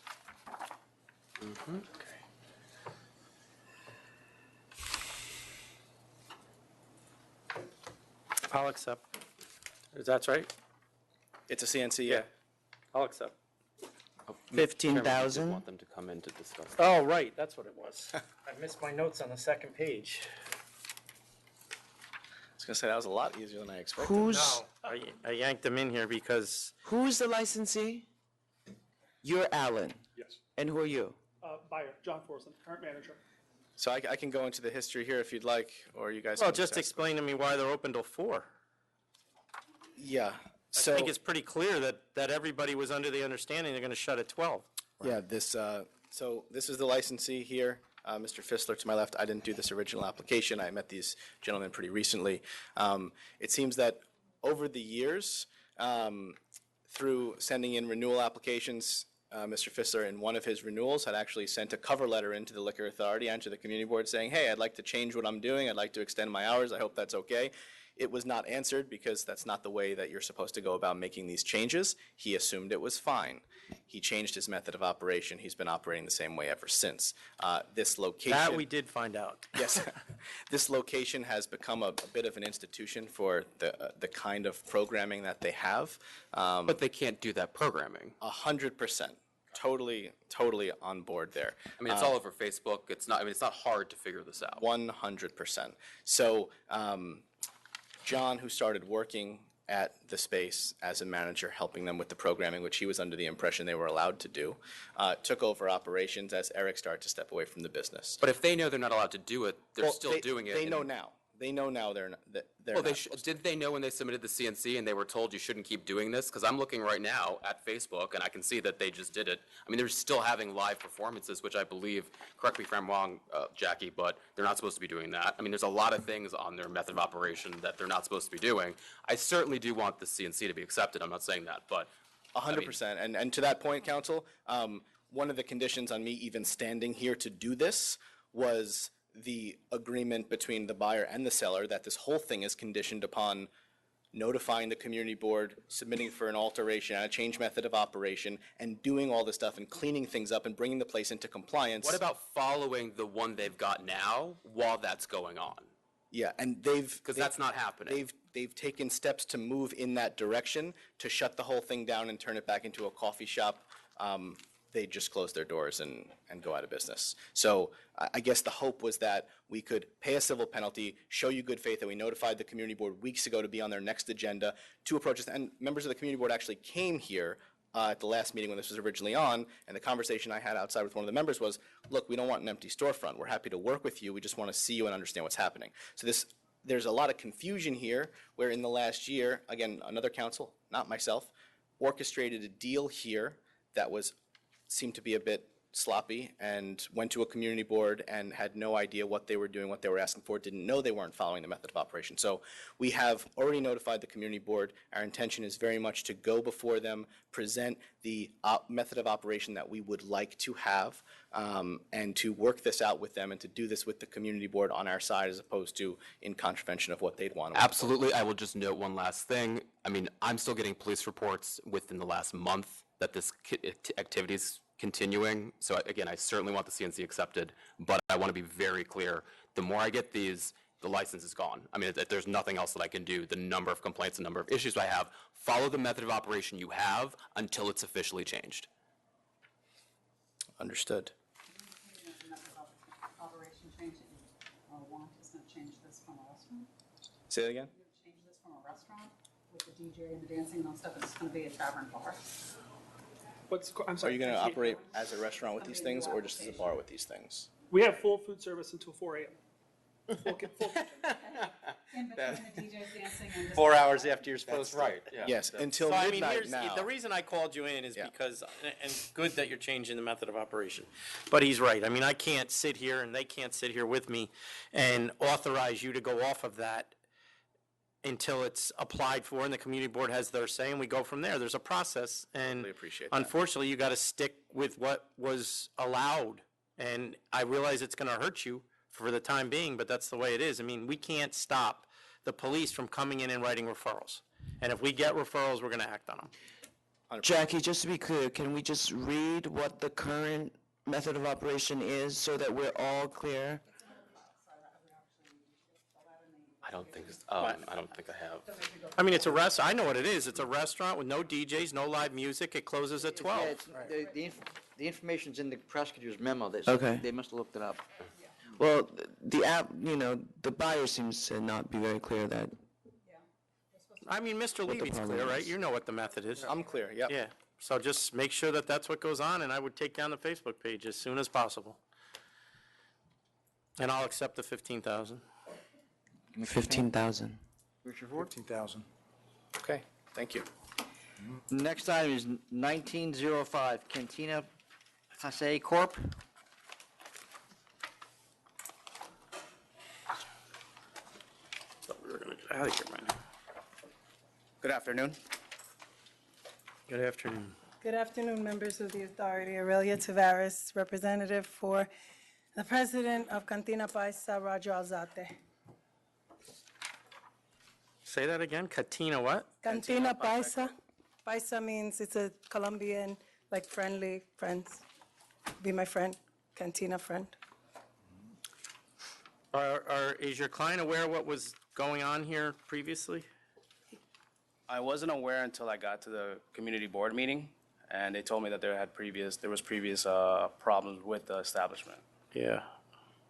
I'll accept. That's right? It's a CNC, yeah. I'll accept. Oh, Mr. Chairman, I did 15,000? want them to come in to discuss. Oh, right, that's what it was. I missed my notes on the second page. I was gonna say, that was a lot easier than I expected. Who's, I yanked them in here because who's the licensee? You're Alan. Yes. And who are you? Buyer, John Forson, current manager. So I can go into the history here if you'd like, or you guys. Well, can just discuss. explain to me why they're open till 4. Yeah, I so. think it's pretty clear that everybody was under the understanding they're going to shut at 12. Yeah, so this is the licensee here, Mr. Fissler to my left. I didn't do this original application. I met these gentlemen pretty recently. It seems that over the years, through sending in renewal applications, Mr. Fissler, in one of his renewals, had actually sent a cover letter into the Liquor Authority and to the Community Board saying, hey, I'd like to change what I'm doing. I'd like to extend my hours. I hope that's okay. It was not answered because that's not the way that you're supposed to go about making these changes. He assumed it was fine. He changed his method of operation. He's been operating the same way ever since. This location. That we did find out. Yes. This location has become a bit of an institution for the kind of programming that they have. But they can't do that programming. 100%. Totally on board there. I mean, it's all over Facebook. It's not hard to figure this out. 100%. So, John, who started working at the space as a manager, helping them with the programming, which he was under the impression they were allowed to do, took over operations as Eric started to step away from the business. But if they know they're not allowed to do it, they're still doing it. They know now. They know now they're not. Well, did they know when they submitted the CNC and they were told you shouldn't keep doing this? Because I'm looking right now at Facebook and I can see that they just did it. I mean, they're still having live performances, which I believe, correct me if I'm wrong, Jackie, but they're not supposed to be doing that. I mean, there's a lot of things on their method of operation that they're not supposed to be doing. I certainly do want the CNC to be accepted. I'm not saying that, but 100%. And to that point, Counsel, one of the conditions on me even standing here to do this was the agreement between the buyer and the seller that this whole thing is conditioned upon notifying the community board, submitting for an alteration and a change method of operation, and doing all this stuff and cleaning things up and bringing the place into compliance. what about following the one they've got now while that's going on? Yeah, and Because that's not happening. They've taken steps to move in that direction to shut the whole thing down and turn it back into a coffee shop. They just close their doors and go out of business. So I guess the hope was that we could pay a civil penalty, show you good faith that we notified the community board weeks ago to be on their next agenda to approach us. And members of the community board actually came here at the last meeting when this was originally on, and the conversation I had outside with one of the members was, look, we don't want an empty storefront. We're happy to work with you. We just want to see you and understand what's happening. So there's a lot of confusion here where in the last year, again, another council, not myself, orchestrated a deal here that seemed to be a bit sloppy and went to a community board and had no idea what they were doing, what they were asking for, didn't know they weren't following the method of operation. So we have already notified the community board. Our intention is very much to go before them, present the method of operation that we would like to have, and to work this out with them and to do this with the community board on our side as opposed to in contravention of what they'd want. Absolutely. I will just note one last thing. I mean, I'm still getting police reports within the last month that this activity is continuing. So again, I certainly want the CNC accepted, but I want to be very clear. The more I get these, the license is gone. I mean, there's nothing else that I can do. The number of complaints, the number of issues I have, follow the method of operation you have until it's officially changed. Understood. Operation change that you want is going to change this from a restaurant? Say that again? Change this from a restaurant with the DJ and the dancing and all stuff, it's going to be a tavern bar. I'm Are sorry. you going to operate as a restaurant with these things or just as a bar with these things? We have full food service until 4 a.m. In between the DJs dancing and. 4 hours after you're supposed to. Yes, until So, I mean, midnight here's- now. The reason I called you in is because, and good that you're changing the method of operation. But he's right. I mean, I can't sit here and they can't sit here with me and authorize you to go off of that until it's applied for and the community board has their say and we go from there. There's a process and appreciate that. unfortunately you got to stick with what was allowed. And I realize it's going to hurt you for the time being, but that's the way it is. I mean, we can't stop the police from coming in and writing referrals. And if we get referrals, we're going to act on them. Jackie, just to be clear, can we just read what the current method of operation is so that we're all clear? I don't think I have. I mean, it's a I know what it is. It's a restaurant with no DJs, no live music. It closes at 12. Yeah, the information's in the prosecutor's memo. Okay. They must have looked it up. Well, the buyer seems to not be very clear that. I mean, Mr. What the Levy's problem clear, right? is. You know what the method is. I'm clear, yep. Yeah, so just make sure that that's what goes on, and I would take down the Facebook page as soon as possible. And I'll accept the 15,000. 15,000. Commissioner Ford? 15,000. Okay, thank you. Next item is 1905, Cantina Passe Corp. So we're gonna get out of here, man. Good afternoon. Good afternoon. Good afternoon, members of the authority. Aurelia Tavares, representative for the president of Cantina Paisa, Roger Alzate. Say that again, Katina what? Cantina Paisa. Paisa means it's a Colombian, like friendly, friends. Be my friend, Cantina friend. Is your client aware what was going on here previously? I wasn't aware until I got to the community board meeting, and they told me that there was previous problems with the establishment. Yeah.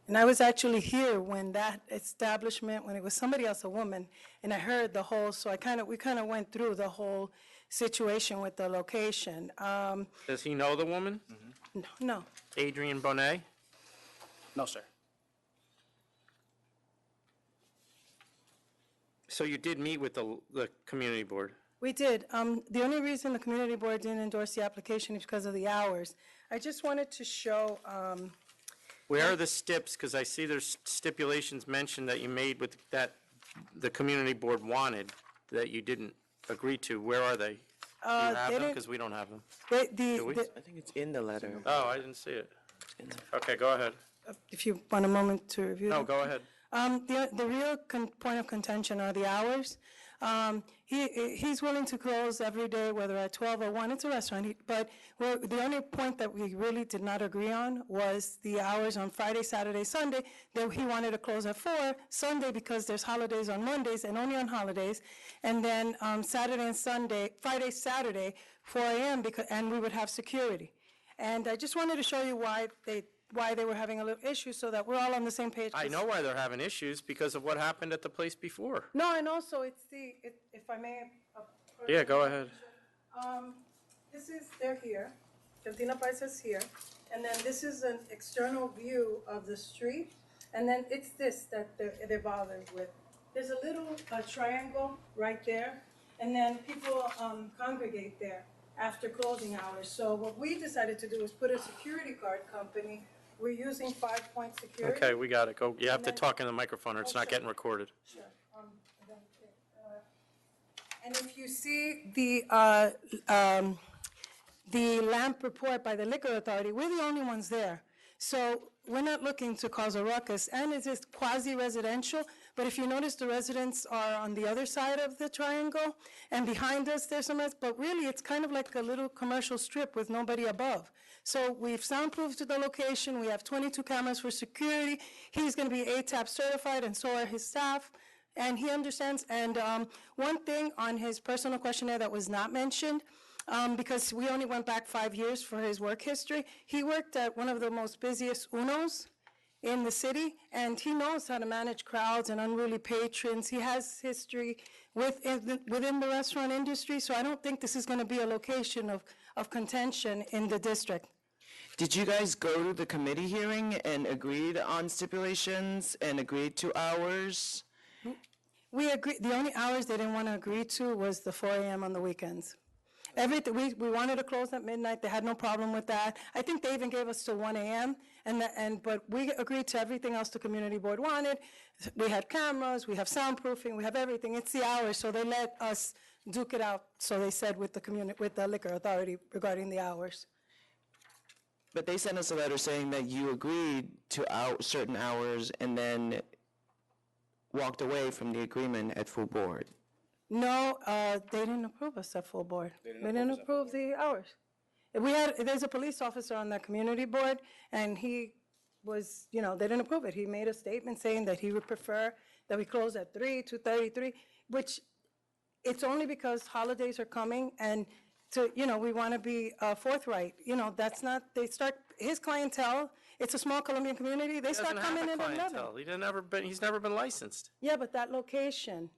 And I was actually here when that establishment, when it was somebody else, a woman, and I heard the whole, so we kind of went through the whole situation with the location. Does he know the woman? No. Adrienne Bonet? No, sir. So you did meet with the community board? We did. The only reason the community board didn't endorse the application is because of the hours. I just wanted to show, Where are the steps? Because I see there's stipulations mentioned that you made with that the community board wanted that you didn't agree to. Where are they? Do you have them? didn't- Because we don't have them. the, we? the- I think it's in the letter. Oh, I didn't see it. Okay, go ahead. if you want a moment to review No, them. go ahead. The real point of contention are the hours. He's willing to close every day, whether at 12 or 1. It's a restaurant, but the only point that we really did not agree on was the hours on Friday, Saturday, Sunday, that he wanted to close at 4, Sunday because there's holidays on Mondays and only on holidays, and then Saturday and Sunday, Friday, Saturday, 4 a.m., and we would have security. And I just wanted to show you why they were having a little issue so that we're all on the same page. I know why they're having issues because of what happened at the place before. No, and also it's if I may. Yeah, go ahead. They're here, Cantina Paisa's here, and then this is an external view of the street, and then it's this that they're bothered with. There's a little triangle right there, and then people congregate there after closing hours. So what we decided to do is put a security guard company. We're using 5 Point Security. Okay, we got it. Go. You have to then- talk in the microphone or it's not getting recorded. Sure. And if you see the LAMP report by the Liquor Authority, we're the only ones there. So we're not looking to cause a ruckus, and it is quasi-residential, but if you notice, the residents are on the other side of the triangle, and behind us, there's some, but really, it's kind of like a little commercial strip with nobody above. So we've soundproofed the location, we have 22 cameras for security, he's gonna be ATAP certified, and so are his staff, and he understands. And one thing on his personal questionnaire that was not mentioned, because we only went back 5 years for his work history, he worked at one of the most busiest Unos in the city, and he knows how to manage crowds and unruly patrons. He has history within the restaurant industry, so I don't think this is going to be a location of contention in the district. Did you guys go to the committee hearing and agreed on stipulations and agreed to hours? We agreed, the only hours they didn't want to agree to was the 4 a.m. on the weekends. Everything, we wanted to close at midnight, they had no problem with that. I think they even gave us till 1 a.m., but we agreed to everything else the community board wanted. We had cameras, we have soundproofing, we have everything, it's the hours, so they let us duke it out, so they said with the liquor authority regarding the hours. But they sent us a letter saying that you agreed to certain hours and then walked away from the agreement at full board. No, they didn't approve us at full board. They didn't approve the hours. There's a police officer on that community board, and he was, they didn't approve it. He made a statement saying that he would prefer that we close at 2:33, which it's only because holidays are coming, and we want to be forthright. That's not, his clientele, it's a small Colombian community, they start coming in at 11. He's never been licensed. Yeah, but that location,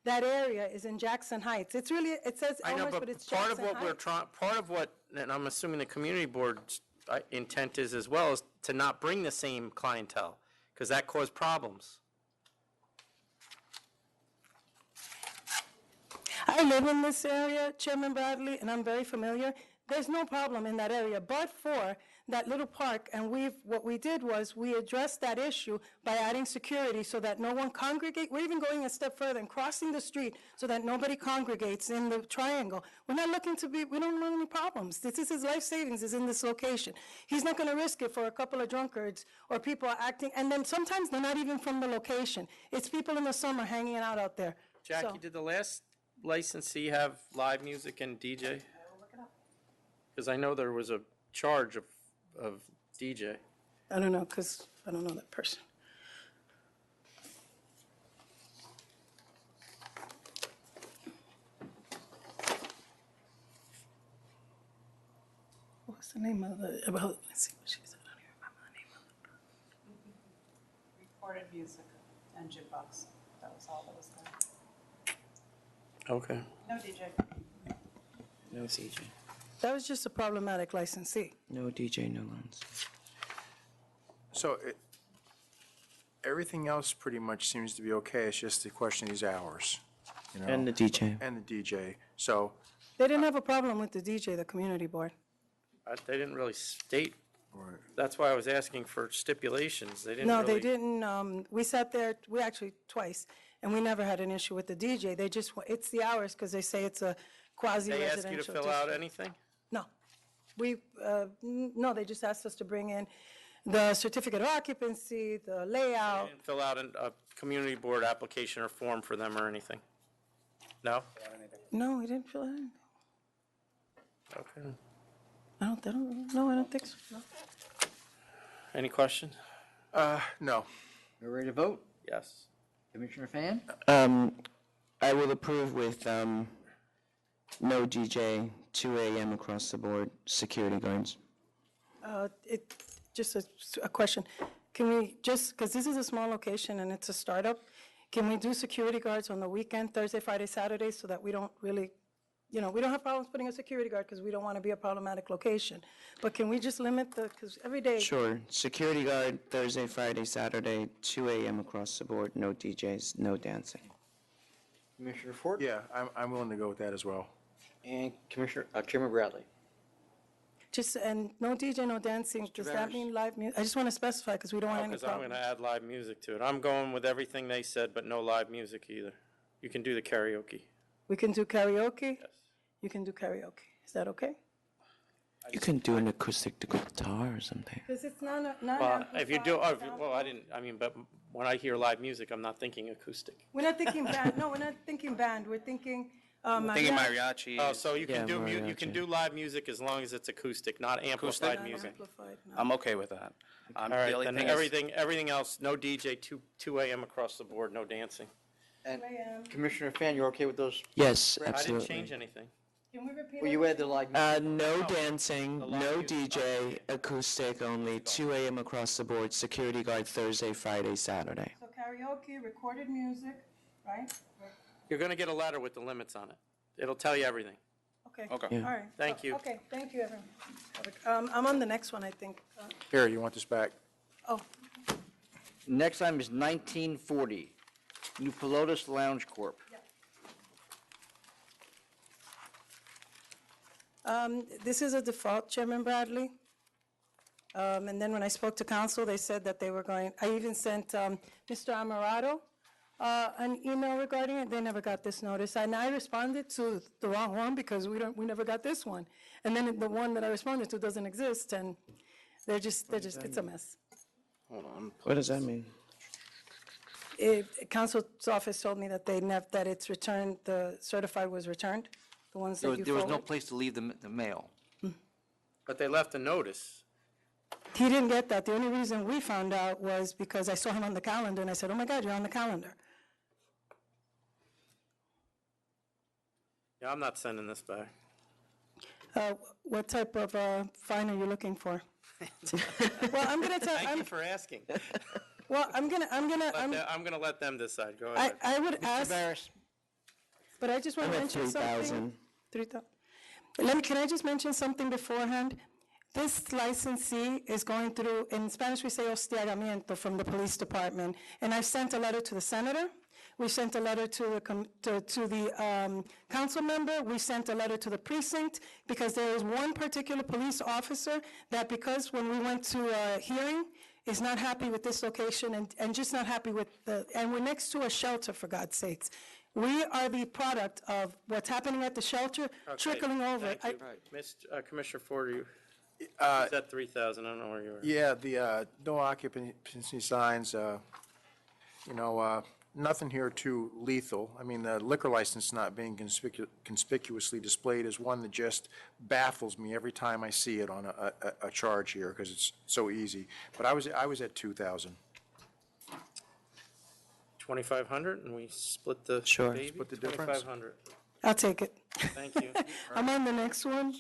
that area is in Jackson Heights. It says I know, Elmhurst, but it's part Jackson of what Heights. part of what, and I'm assuming the community board's intent is as well, is to not bring the same clientele, because that caused problems. I live in this area, Chairman Bradley, and I'm very familiar. There's no problem in that area, but for that little park, and what we did was we addressed that issue by adding security so that no one congregate. We're even going a step further and crossing the street so that nobody congregates in the triangle. We're not looking we don't want any problems. This is his life savings is in this location. He's not going to risk it for a couple of drunkards or people acting, and then sometimes they're not even from the location. It's people in the summer hanging out there. Jackie, did the last licensee have live music and DJ? Because I know there was a charge of DJ. I don't know, because I don't know that person. What's the name of let's see what she said. I don't even remember the name of it. Recorded music and jukebox. That was all that was there. Okay. No DJ. No DJ. That was just a problematic licensee. No DJ, no loans. So everything else pretty much seems to be okay. It's just the question of these hours. And the DJ. And the DJ. So They didn't have a problem with the DJ, the community board. They didn't really state. That's why I was asking for stipulations. They didn't No, really. they didn't. We sat there, we actually twice, and we never had an issue with the DJ. They just, it's the hours because they say it's a quasi-residential They ask you to fill out anything? No. No, they just asked us to bring in the certificate of occupancy, the You layout. didn't fill out a community board application or form for them or anything? No? No, we didn't fill it in. Okay. No, I don't think so. No. Any questions? No. We're ready to vote? Yes. Commissioner Fan? I will approve with no DJ, 2 a.m. across the board, security guards. Just a question. Can we because this is a small location and it's a startup, can we do security guards on the weekend, Thursday, Friday, Saturday, so that we don't really, we don't have problems putting a security guard because we don't want to be a problematic location. But can we just limit because every day. Sure. Security guard, Thursday, Friday, Saturday, 2 a.m. across the board, no DJs, no dancing. Commissioner Ford? Yeah, I'm willing to go with that as well. And Chairman Bradley? And no DJ, no dancing, does that mean live music? I just want to specify because we don't want any Because I'm problem. going to add live music to it. I'm going with everything they said, but no live music either. You can do the karaoke. We can do karaoke? Yes. You can do karaoke. Is that okay? You can do an acoustic guitar or something. Because it's not Well, if you do, but when I hear live music, I'm not thinking acoustic. We're not thinking band. No, we're not thinking band. We're thinking mariachi. Oh, so you can Yeah, do mariachi. you can do live music as long as it's acoustic, not amplified music. amplified. No. I'm okay with that. All The right, only then thing is- everything else, no DJ, 2 a.m. across the board, no dancing. And Commissioner Fan, you're okay with those? Yes, I absolutely. didn't change anything. Can we repeat Well, you it? add the live. No dancing, no DJ, acoustic only, 2 a.m. across the board, security guard Thursday, Friday, Saturday. So karaoke, recorded music, right? You're going to get a letter with the limits on it. It'll tell you everything. Okay. Okay. All right. Thank you. Okay, thank you, everyone. I'm on the next one, I think. Here, you want this back? Oh, Next item is 1940, New Pelotas Lounge Corp. This is a default, Chairman Bradley. And then when I spoke to council, they said that they were going, I even sent Mr. Amarato an email regarding it. They never got this notice. And I responded to the wrong one because we never got this one. And then the one that I responded to doesn't exist, and they're just, it's a mess. Hold on. What does that mean? Council's office told me that that it's returned, the certified was returned, the ones that you There was no forwarded. place to leave the mail. But they left a notice. He didn't get that. The only reason we found out was because I saw him on the calendar, and I said, oh my God, you're on the calendar. Yeah, I'm not sending this back. What type of fine are you looking for? Well, I'm gonna tell, Thank you for asking. well, I'm gonna, I'm gonna let them decide. Go ahead. I would ask, but I just want to I'm at mention something. 3,000. Can I just mention something beforehand? This licensee is going through, in Spanish we say hostigamiento from the police department, and I've sent a letter to the senator. We sent a letter to the council member. We sent a letter to the precinct, because there is one particular police officer that, because when we went to a hearing, is not happy with this location and just not happy with and we're next to a shelter, for God's sakes. We are the product of what's happening at the shelter Okay, trickling over. Thank you. Commissioner Ford, you, is that 3,000? I don't know where you are. Yeah, the no occupancy signs, nothing here too lethal. I mean, the liquor license not being conspicuously displayed is one that just baffles me every time I see it on a charge here, because it's so easy. But I was at 2,000. 2,500, and we split the Sure. baby? Split the difference? 2,500. I'll take it. Thank you. I'm on the next one.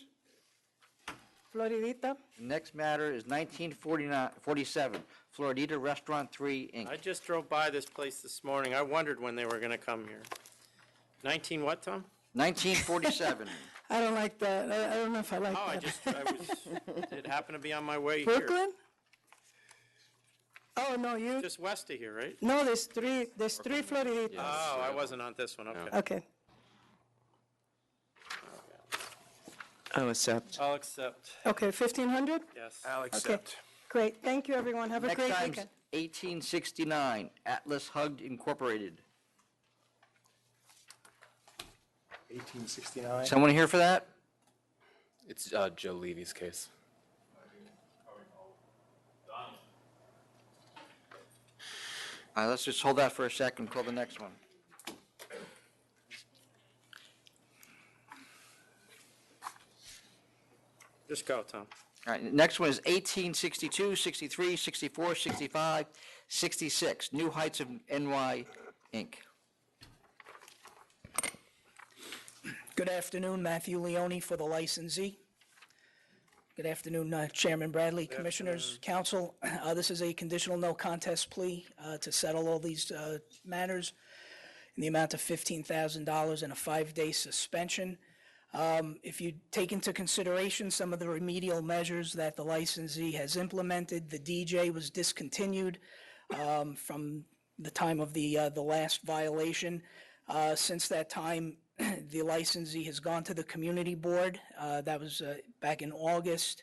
Floridita. Next matter is 1947, Floridita Restaurant 3, Inc. I just drove by this place this morning. I wondered when they were going to come here. 19 what, Tom? 1947. I don't like that. I don't know if I like Oh, that. it happened to be on my way here. Brooklyn? Oh, no, you, Just west of here, right? no, there's three Floriditas. Oh, I wasn't on this one, okay. Okay. I'll accept. I'll accept, Okay, 1,500? yes. I'll Okay, accept. great. Thank you, everyone. Have a Next great item's weekend. 1869, Atlas Hugged Incorporated. 1869. Someone here for that? It's Joe Levy's case. All right, let's just hold that for a second, call the next one. Just go, Tom. All right, next one is 1862, 63, 64, 65, 66, New Heights of NY, Inc. Good afternoon, Matthew Leone for the licensee. Good afternoon, Chairman Bradley, Commissioners, Council. This is a conditional no contest plea to settle all these matters in the amount of $15,000 and a 5-day suspension. If you take into consideration some of the remedial measures that the licensee has implemented, the DJ was discontinued from the time of the last violation. Since that time, the licensee has gone to the community board. That was back in August.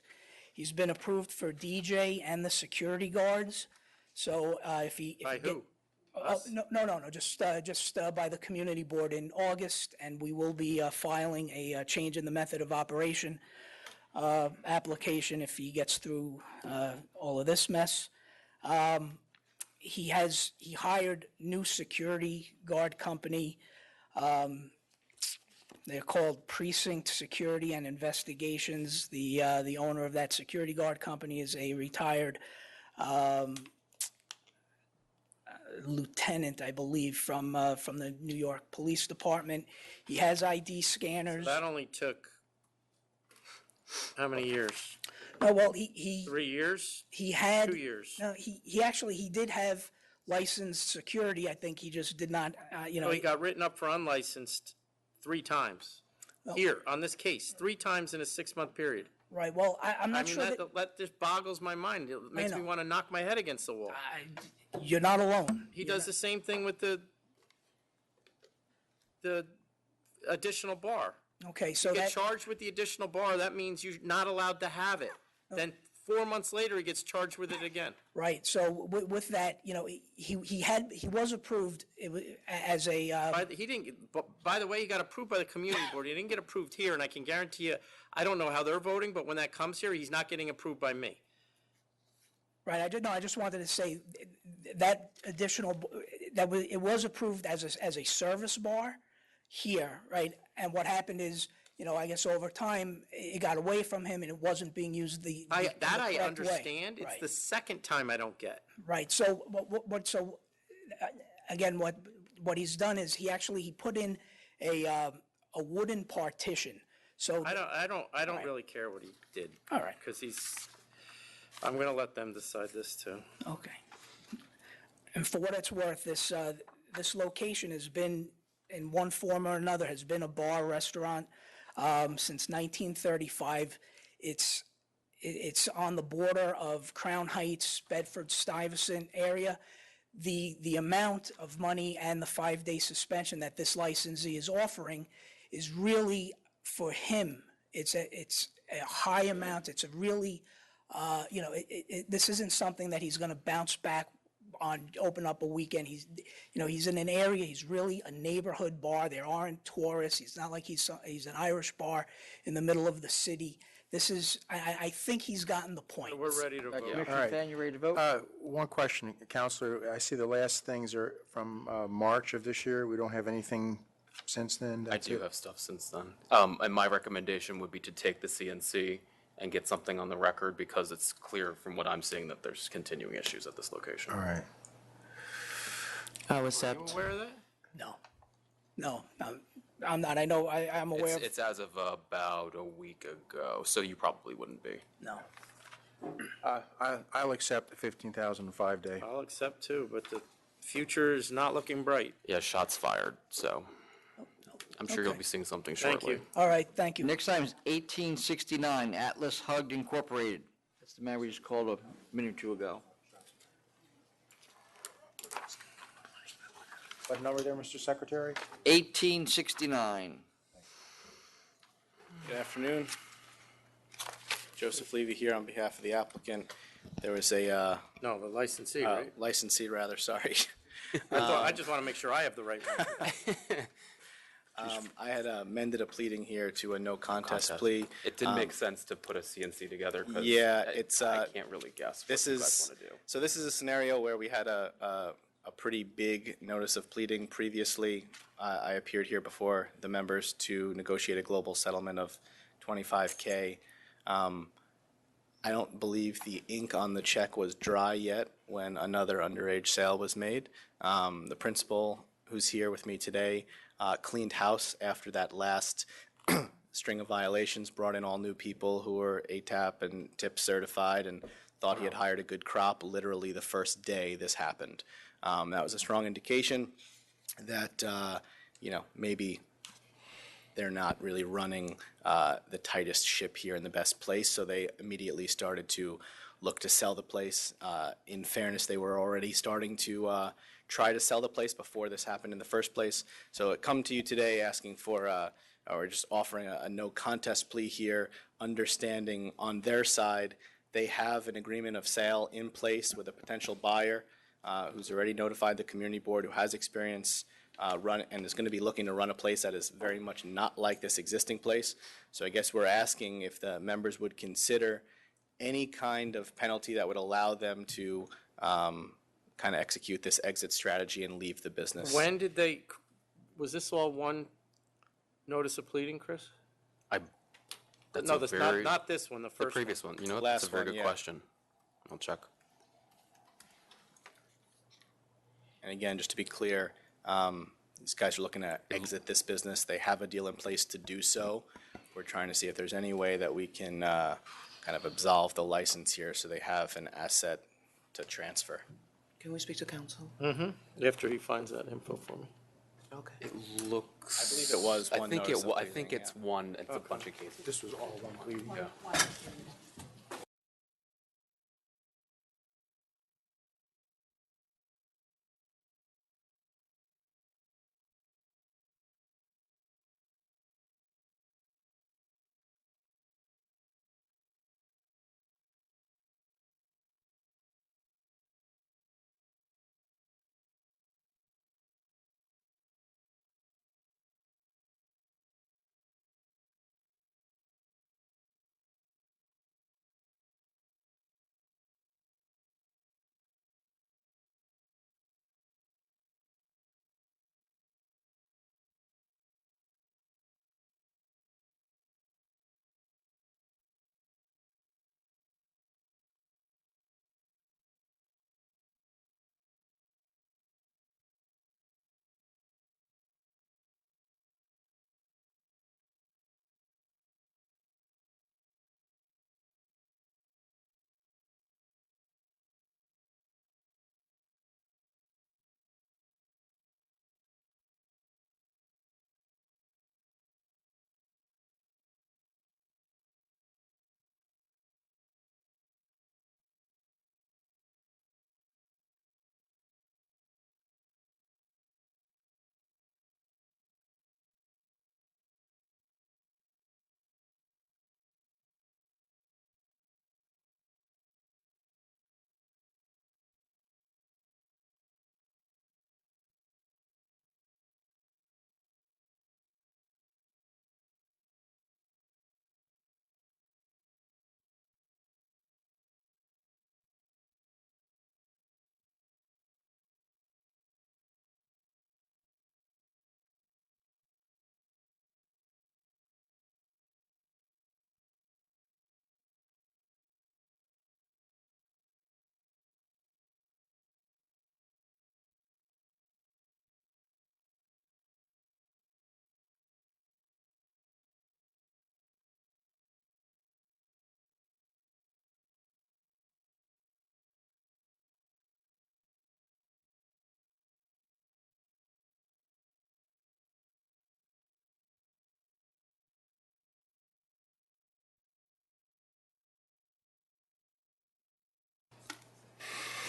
He's been approved for DJ and the security guards. So if he By who? No, just by the community board in August, and we will be filing a change in the method of operation application if he gets through all of this mess. He hired new security guard company. They're called Precinct Security and Investigations. The owner of that security guard company is a retired lieutenant, I believe, from the New York Police Department. He has ID scanners. That only took, how many years? No, well, he 3 years? he had 2 years? No, he did have licensed security. I think he just did not, Oh, he got written up for unlicensed 3 times. Here, on this case, 3 times in a 6-month period. Right, well, I'm not sure that, That just boggles my mind. It makes me know. want to knock my head against the wall. you're not alone. He does the same thing with the additional bar. Okay, so You get that, charged with the additional bar, that means you're not allowed to have it. Then 4 months later, he gets charged with it again. right, so with that, you know, he was approved as a, He didn't, by the way, he got approved by the community board. He didn't get approved here, and I can guarantee you, I don't know how they're voting, but when that comes here, he's not getting approved by me. right, I just wanted to say that additional, it was approved as a service bar here, right? And what happened is, you know, I guess over time, it got away from him and it wasn't being used the I correct way. understand. It's Right. the second time I don't get. Right, so again, what he's done is he put in a wooden partition, so. I don't really care what he did. All right. Because I'm gonna let them decide this too. Okay. And for what it's worth, this location has been, in one form or another, has been a bar, restaurant, since 1935. It's on the border of Crown Heights, Bedford, Stuyvesant area. The amount of money and the 5-day suspension that this licensee is offering is really, for him, it's a high amount. It's a really, you know, this isn't something that he's going to bounce back on, open up a weekend. He's in an area, he's really a neighborhood bar. There aren't tourists. He's not like he's an Irish bar in the middle of the city. This is, I think he's gotten the point. We're ready to vote. Commissioner All right. Fan, you ready to vote? One question, Counselor. I see the last things are from March of this year. We don't have anything since then. I That's do it? have stuff since then. And my recommendation would be to take the CNC and get something on the record because it's clear from what I'm seeing that there's continuing issues at this location. All right. I'll You accept. aware of that? No, I'm not. I know, I'm aware of, It's as of about a week ago, so you probably wouldn't be. no. I'll accept the 15,005 day. I'll accept too, but the future is not looking bright. Yeah, shots fired, so I'm sure you'll Okay. be seeing something Thank shortly. you. All right, thank you. Next item is 1869 Atlas Hugged Incorporated. That's the man we just called a minute or two ago. What number there, Mr. Secretary? 1869. Good afternoon. Joseph Levy here on behalf of the applicant. There was a No, the licensee, right? licensee, rather, sorry. I just want to make sure I have the right one. I had amended a pleading here to a no contest plea. It didn't make sense to put a CNC together because Yeah, I can't really guess what This you guys is, want to do. so this is a scenario where we had a pretty big notice of pleading previously. I appeared here before the members to negotiate a global settlement of $25K. I don't believe the ink on the check was dry yet when another underage sale was made. The principal, who's here with me today, cleaned house after that last string of violations, brought in all new people who were ATAP and TIP certified, and thought he had hired a good crop literally the first day this happened. That was a strong indication that, maybe they're not really running the tightest ship here in the best place, so they immediately started to look to sell the place. In fairness, they were already starting to try to sell the place before this happened in the first place. So I come to you today asking for, or just offering a no contest plea here, understanding on their side, they have an agreement of sale in place with a potential buyer who's already notified the community board, who has experience and is going to be looking to run a place that is very much not like this existing place. So I guess we're asking if the members would consider any kind of penalty that would allow them to kind of execute this exit strategy and leave the business. When did was this all one notice of pleading, Chris? That's No, a that's very- not this one, the The first previous one. You know what? Last That's a very one, good yeah. question. I'll check. And again, just to be clear, these guys are looking to exit this business. They have a deal in place to do so. We're trying to see if there's any way that we can kind of absolve the license here so they have an asset to transfer. Can we speak to counsel? Mm-hmm. After he finds that info for me. Okay. It looks. I believe it was one notice of I pleasing, think it's yeah. one, it's a bunch of cases. This was all one pleading? Yeah.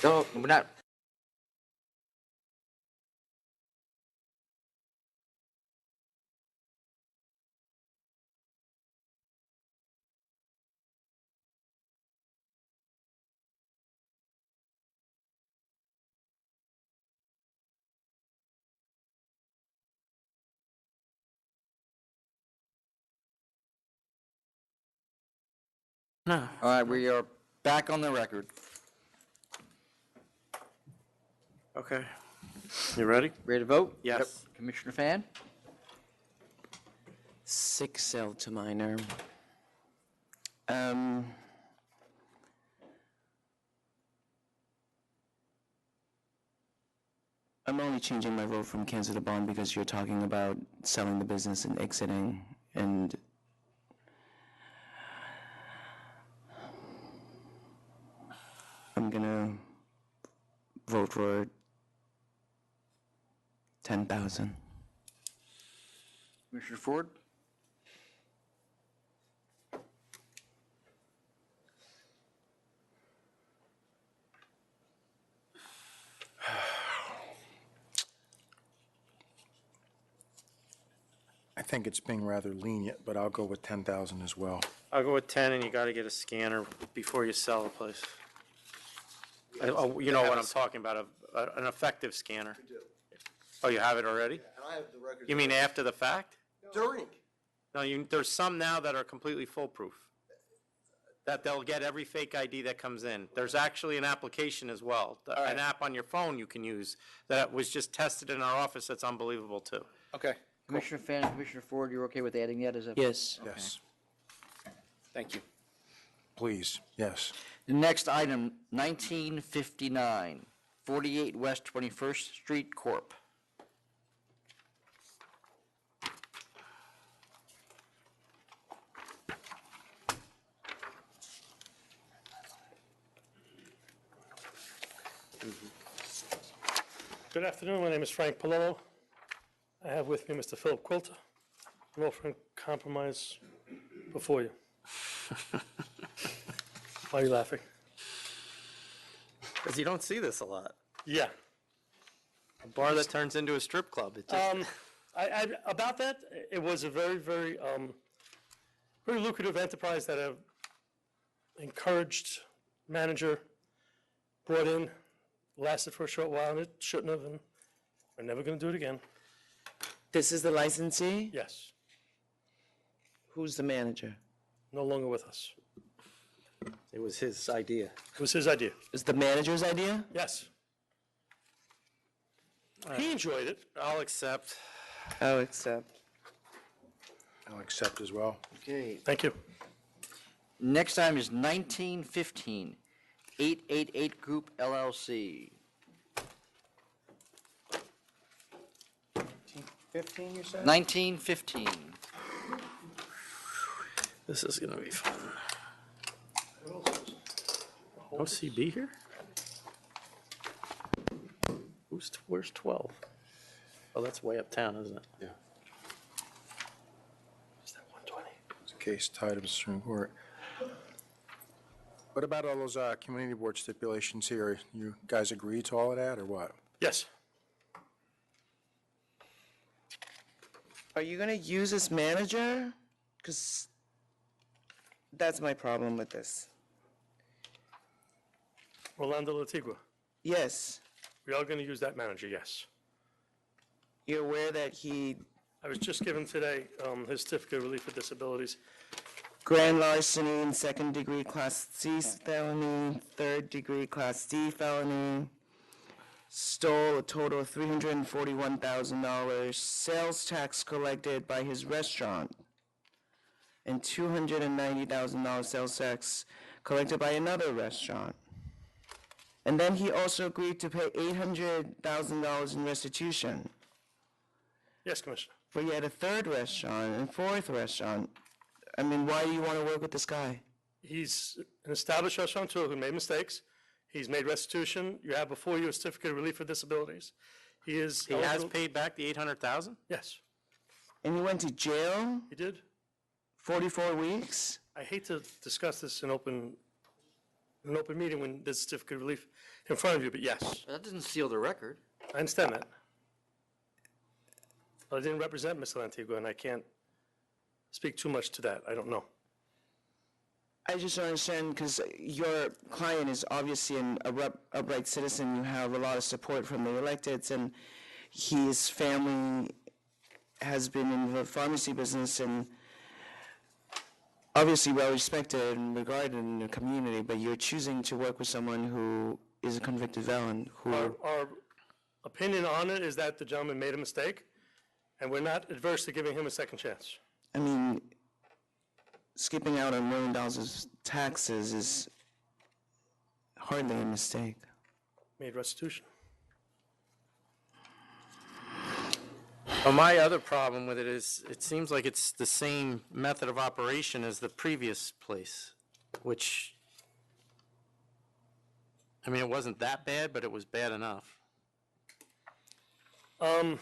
No, we're not. No. All right, we are back on the record. Okay. You ready? Ready to vote? Yes. Yep. Commissioner Fan? 6L to minor. I'm only changing my vote from cancel to bond because you're talking about selling the business and exiting, and I'm gonna vote for 10,000. Commissioner Ford? I think it's being rather lenient, but I'll go with 10,000 as well. I'll go with 10, and you got to get a scanner before you sell the place. You know what I'm talking about, an effective scanner. Oh, you have it already? And I have the records. You mean after the fact? During. No, there's some now that are completely foolproof. That they'll get every fake ID that comes in. There's actually an application as well, an app on your phone you can use that was just tested in our office that's unbelievable too. Okay. Commissioner Fan and Commissioner Ford, you're okay with adding that as a? Yes. Okay. Yes. Thank you. Please, yes. The next item, 1959, 48 West 21st Street Corp. Good afternoon, my name is Frank Palillo. I have with me Mr. Philip Quilter. I'm offering compromise before you. Why are you laughing? Because you don't see this a lot. Yeah. A bar that turns into a strip club. It just, About that, it was a very, very, very lucrative enterprise that a encouraged manager brought in, lasted for a short while, and it shouldn't have, and we're never going to do it again. This is the licensee? Yes, Who's the manager? no longer with us. it was his idea. It was his idea. Is the manager's idea? Yes. He enjoyed it. I'll accept. I'll accept. I'll accept as well. Okay. Thank you. Next item is 1915, 888 Group LLC. 15, you said? 1915. This is going to be fun. OCB here? Where's 12? Oh, that's way uptown, isn't it? Yeah. Is that 120? It's a case tied to the Supreme Court. What about all those community board stipulations here? You guys agree to all of that, or what? Yes. Are you going to use this manager? Because that's my problem with this. Rolando Latigua. Yes. We are going to use that manager, yes. You're aware that he I was just given today his certificate of relief for disabilities. grand larceny in second degree class C felony, third degree class D felony, stole a total of $341,000, sales tax collected by his restaurant, and $290,000 sales tax collected by another restaurant. And then he also agreed to pay $800,000 in restitution Yes, Commissioner. for yet a third restaurant and fourth restaurant. I mean, why do you want to work with this guy? He's an established restaurateur who made mistakes. He's made restitution. You have before you a certificate of relief for disabilities. He is. He has paid back the 800,000? Yes, And he went to jail he did. 44 weeks? I hate to discuss this in an open meeting when there's a certificate of relief in front of you, but yes, That doesn't seal the record. I understand that. But I didn't represent Mr. Lantigua, and I can't speak too much to that. I don't know. I just don't understand, because your client is obviously an upright citizen. You have a lot of support from the electeds, and his family has been in the pharmacy business and obviously well-respected and regarded in the community, but you're choosing to work with someone who is a convicted felon, who... Our opinion on it is that the gentleman made a mistake, and we're not adverse to giving him a second chance. I mean, skipping out on $1 million of taxes is hardly a mistake. Made restitution. Well, my other problem with it is, it seems like it's the same method of operation as the previous place, which, I mean, it wasn't that bad, but it was bad enough. I'm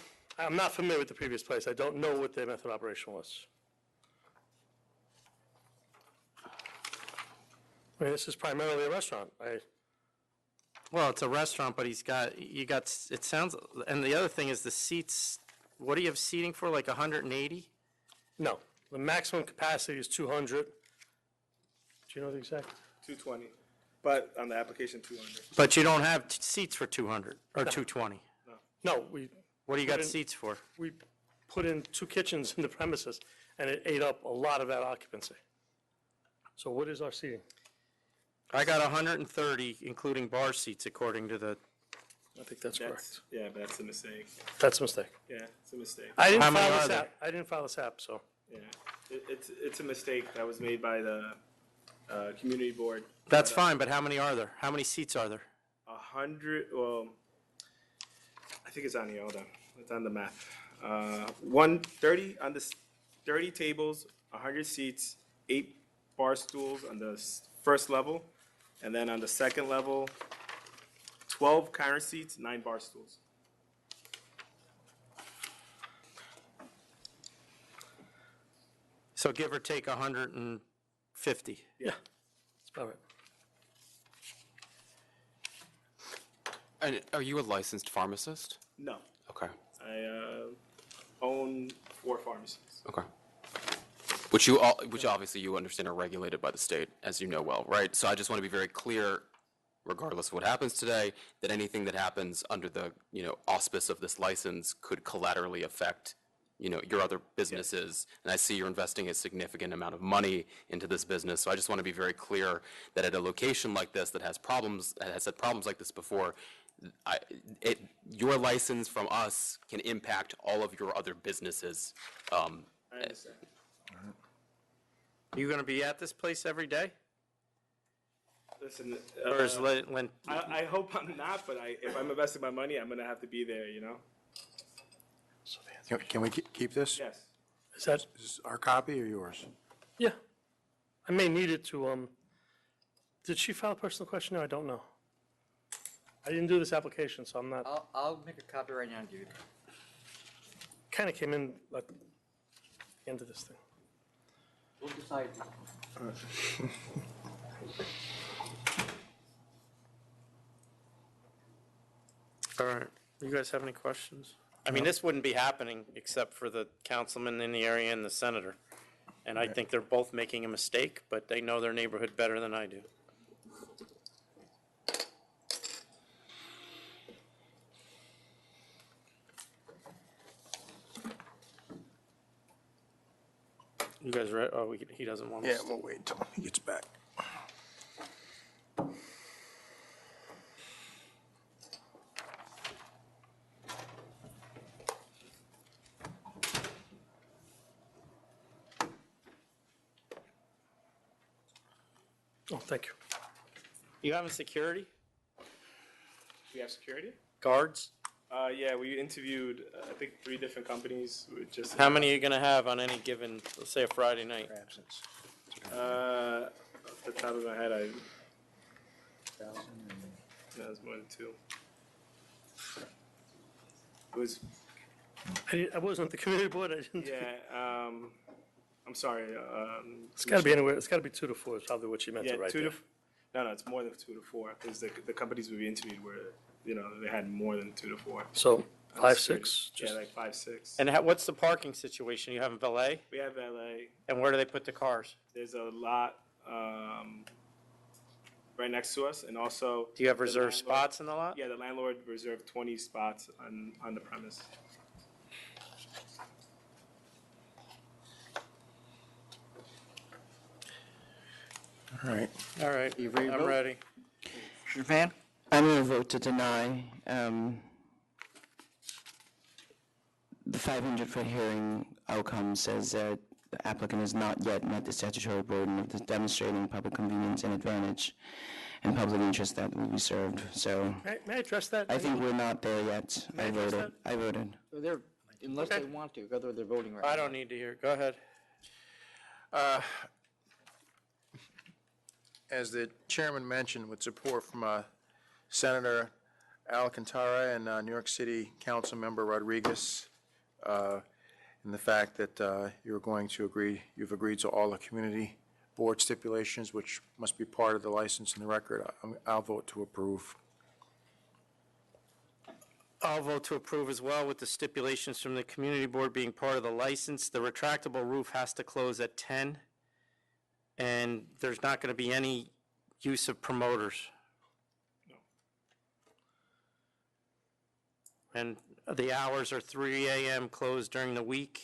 not familiar with the previous place. I don't know what their method of operation was. I mean, this is primarily a restaurant. Well, it's a restaurant, but it sounds, and the other thing is the seats, what do you have seating for, like 180? No, the maximum capacity is 200. Do you know the exact? 220, but on the application, 200. But you don't have seats for 200, or 220? No, we. What do you got put in- seats for? We put in 2 kitchens in the premises, and it ate up a lot of that occupancy. So what is our seating? I got 130, including bar seats, according to the, I think that's correct. Yeah, but that's a mistake. That's a mistake. Yeah, it's a mistake. I didn't How many file are this there? app. I didn't file this app, so. Yeah, it's a mistake that was made by the community board. that's fine, but how many are there? How many seats are there? 100, well, I think it's on here, hold on, it's on the map. 130, on the 30 tables, 100 seats, 8 bar stools on the first level, and then on the second level, 12 counter seats, 9 bar stools. So give or take 150. Yeah, that's about right. And are you a licensed pharmacist? No, Okay, I own 4 pharmacies. okay. Which obviously you understand are regulated by the state, as you know well, right? So I just want to be very clear, regardless of what happens today, that anything that happens under the, auspice of this license could collaterally affect, your other businesses. And I see you're investing a significant amount of money into this business. So I just want to be very clear that at a location like this that has problems, that has had problems like this before, your license from us can impact all of your other businesses. I understand. You going to be at this place every day? Listen, Or is when I hope I'm not, but if I'm investing my money, I'm gonna have to be there, Can we keep this? Yes. Is that, Is this our copy or yours? yeah. I may need it to, did she file a personal questionnaire? I don't know. I didn't do this application, so I'm not, I'll make a copy right now, dude. kind of came in like the end of this thing. We'll decide. All right. You guys have any questions? I mean, this wouldn't be happening except for the councilman in the area and the senator. And I think they're both making a mistake, but they know their neighborhood better than I do. You guys ready? Oh, he doesn't want Yeah, us. we'll wait until he gets back. Oh, thank you. You having security? We have security? Guards? Yeah, we interviewed, I think 3 different companies. We just How many are you going to have on any given, let's say, a Friday night? Off the top of my head, no, it's more than 2. It was, I wasn't at the community board, I didn't. yeah. I'm sorry. It's got to be anywhere, it's got to be 2 to 4 is probably what you meant Yeah, to write 2 there. to. No, it's more than 2 to 4 because the companies we interviewed were, they had more than 2 to 4. So 5, 6, Yeah, just, like 5, 6. And what's the parking situation? You have in valet? We have LA. And where do they put the cars? There's a lot right next to us, and also. Do you have the reserved landlord- spots in the lot? Yeah, the landlord reserved 20 spots on the premise. All right. All right, You ready to I'm vote? ready. Commissioner Fan? I'm going to vote to deny. The 500-foot hearing outcome says that the applicant has not yet met the statutory burden of demonstrating public convenience and advantage and public interest that will be served. So may I address that? I think we're not there yet. May I address that? I voted. So they're, unless they want to, whether they're voting right now. I don't need to hear. Go ahead. As the chairman mentioned, with support from Senator Alcantara and New York City Council Member Rodriguez, and the fact that you've agreed to all the community board stipulations, which must be part of the license and the record, I'll vote to approve. I'll vote to approve as well with the stipulations from the community board being part of the license. The retractable roof has to close at 10, and there's not going to be any use of promoters. And the hours are 3 a.m. closed during the week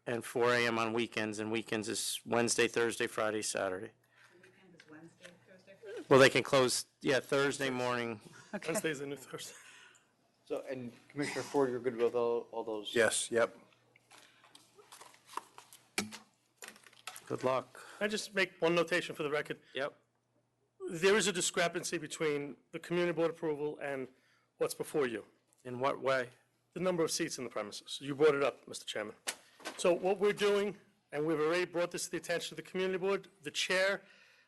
and 4 a.m. on weekends, and weekends is Wednesday, Thursday, Friday, Saturday. Well, they can close, Thursday morning. Wednesday's the new Thursday. So, and Commissioner Ford, you're good with all those? Yes, yep. Good luck. I just make one notation for the record. Yep. There is a discrepancy between the community board approval and what's before you. In what way? The number of seats in the premises. You brought it up, Mr. Chairman. So what we're doing, and we've already brought this to the attention of the community board, the chair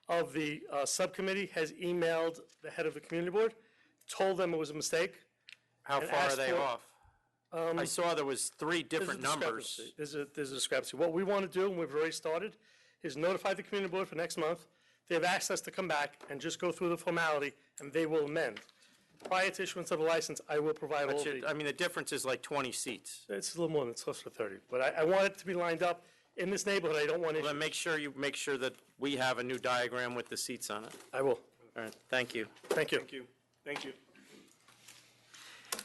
of the subcommittee has emailed the head of the community board, told them it was a mistake. How and far are asked they for- off? I saw there was three different There's a numbers. discrepancy. There's a discrepancy. What we want to do, and we've already started, is notify the community board for next month. They have access to come back and just go through the formality, and they will amend. Prior to issuance of the license, I will provide all But the, I mean, the difference is like 20 seats. it's a little more than, it's closer to 30. But I want it to be lined up in this neighborhood. I don't want Well, then issues. make sure that we have a new diagram with the seats on it. I will. All right, thank you. Thank you. Thank you. Thank you.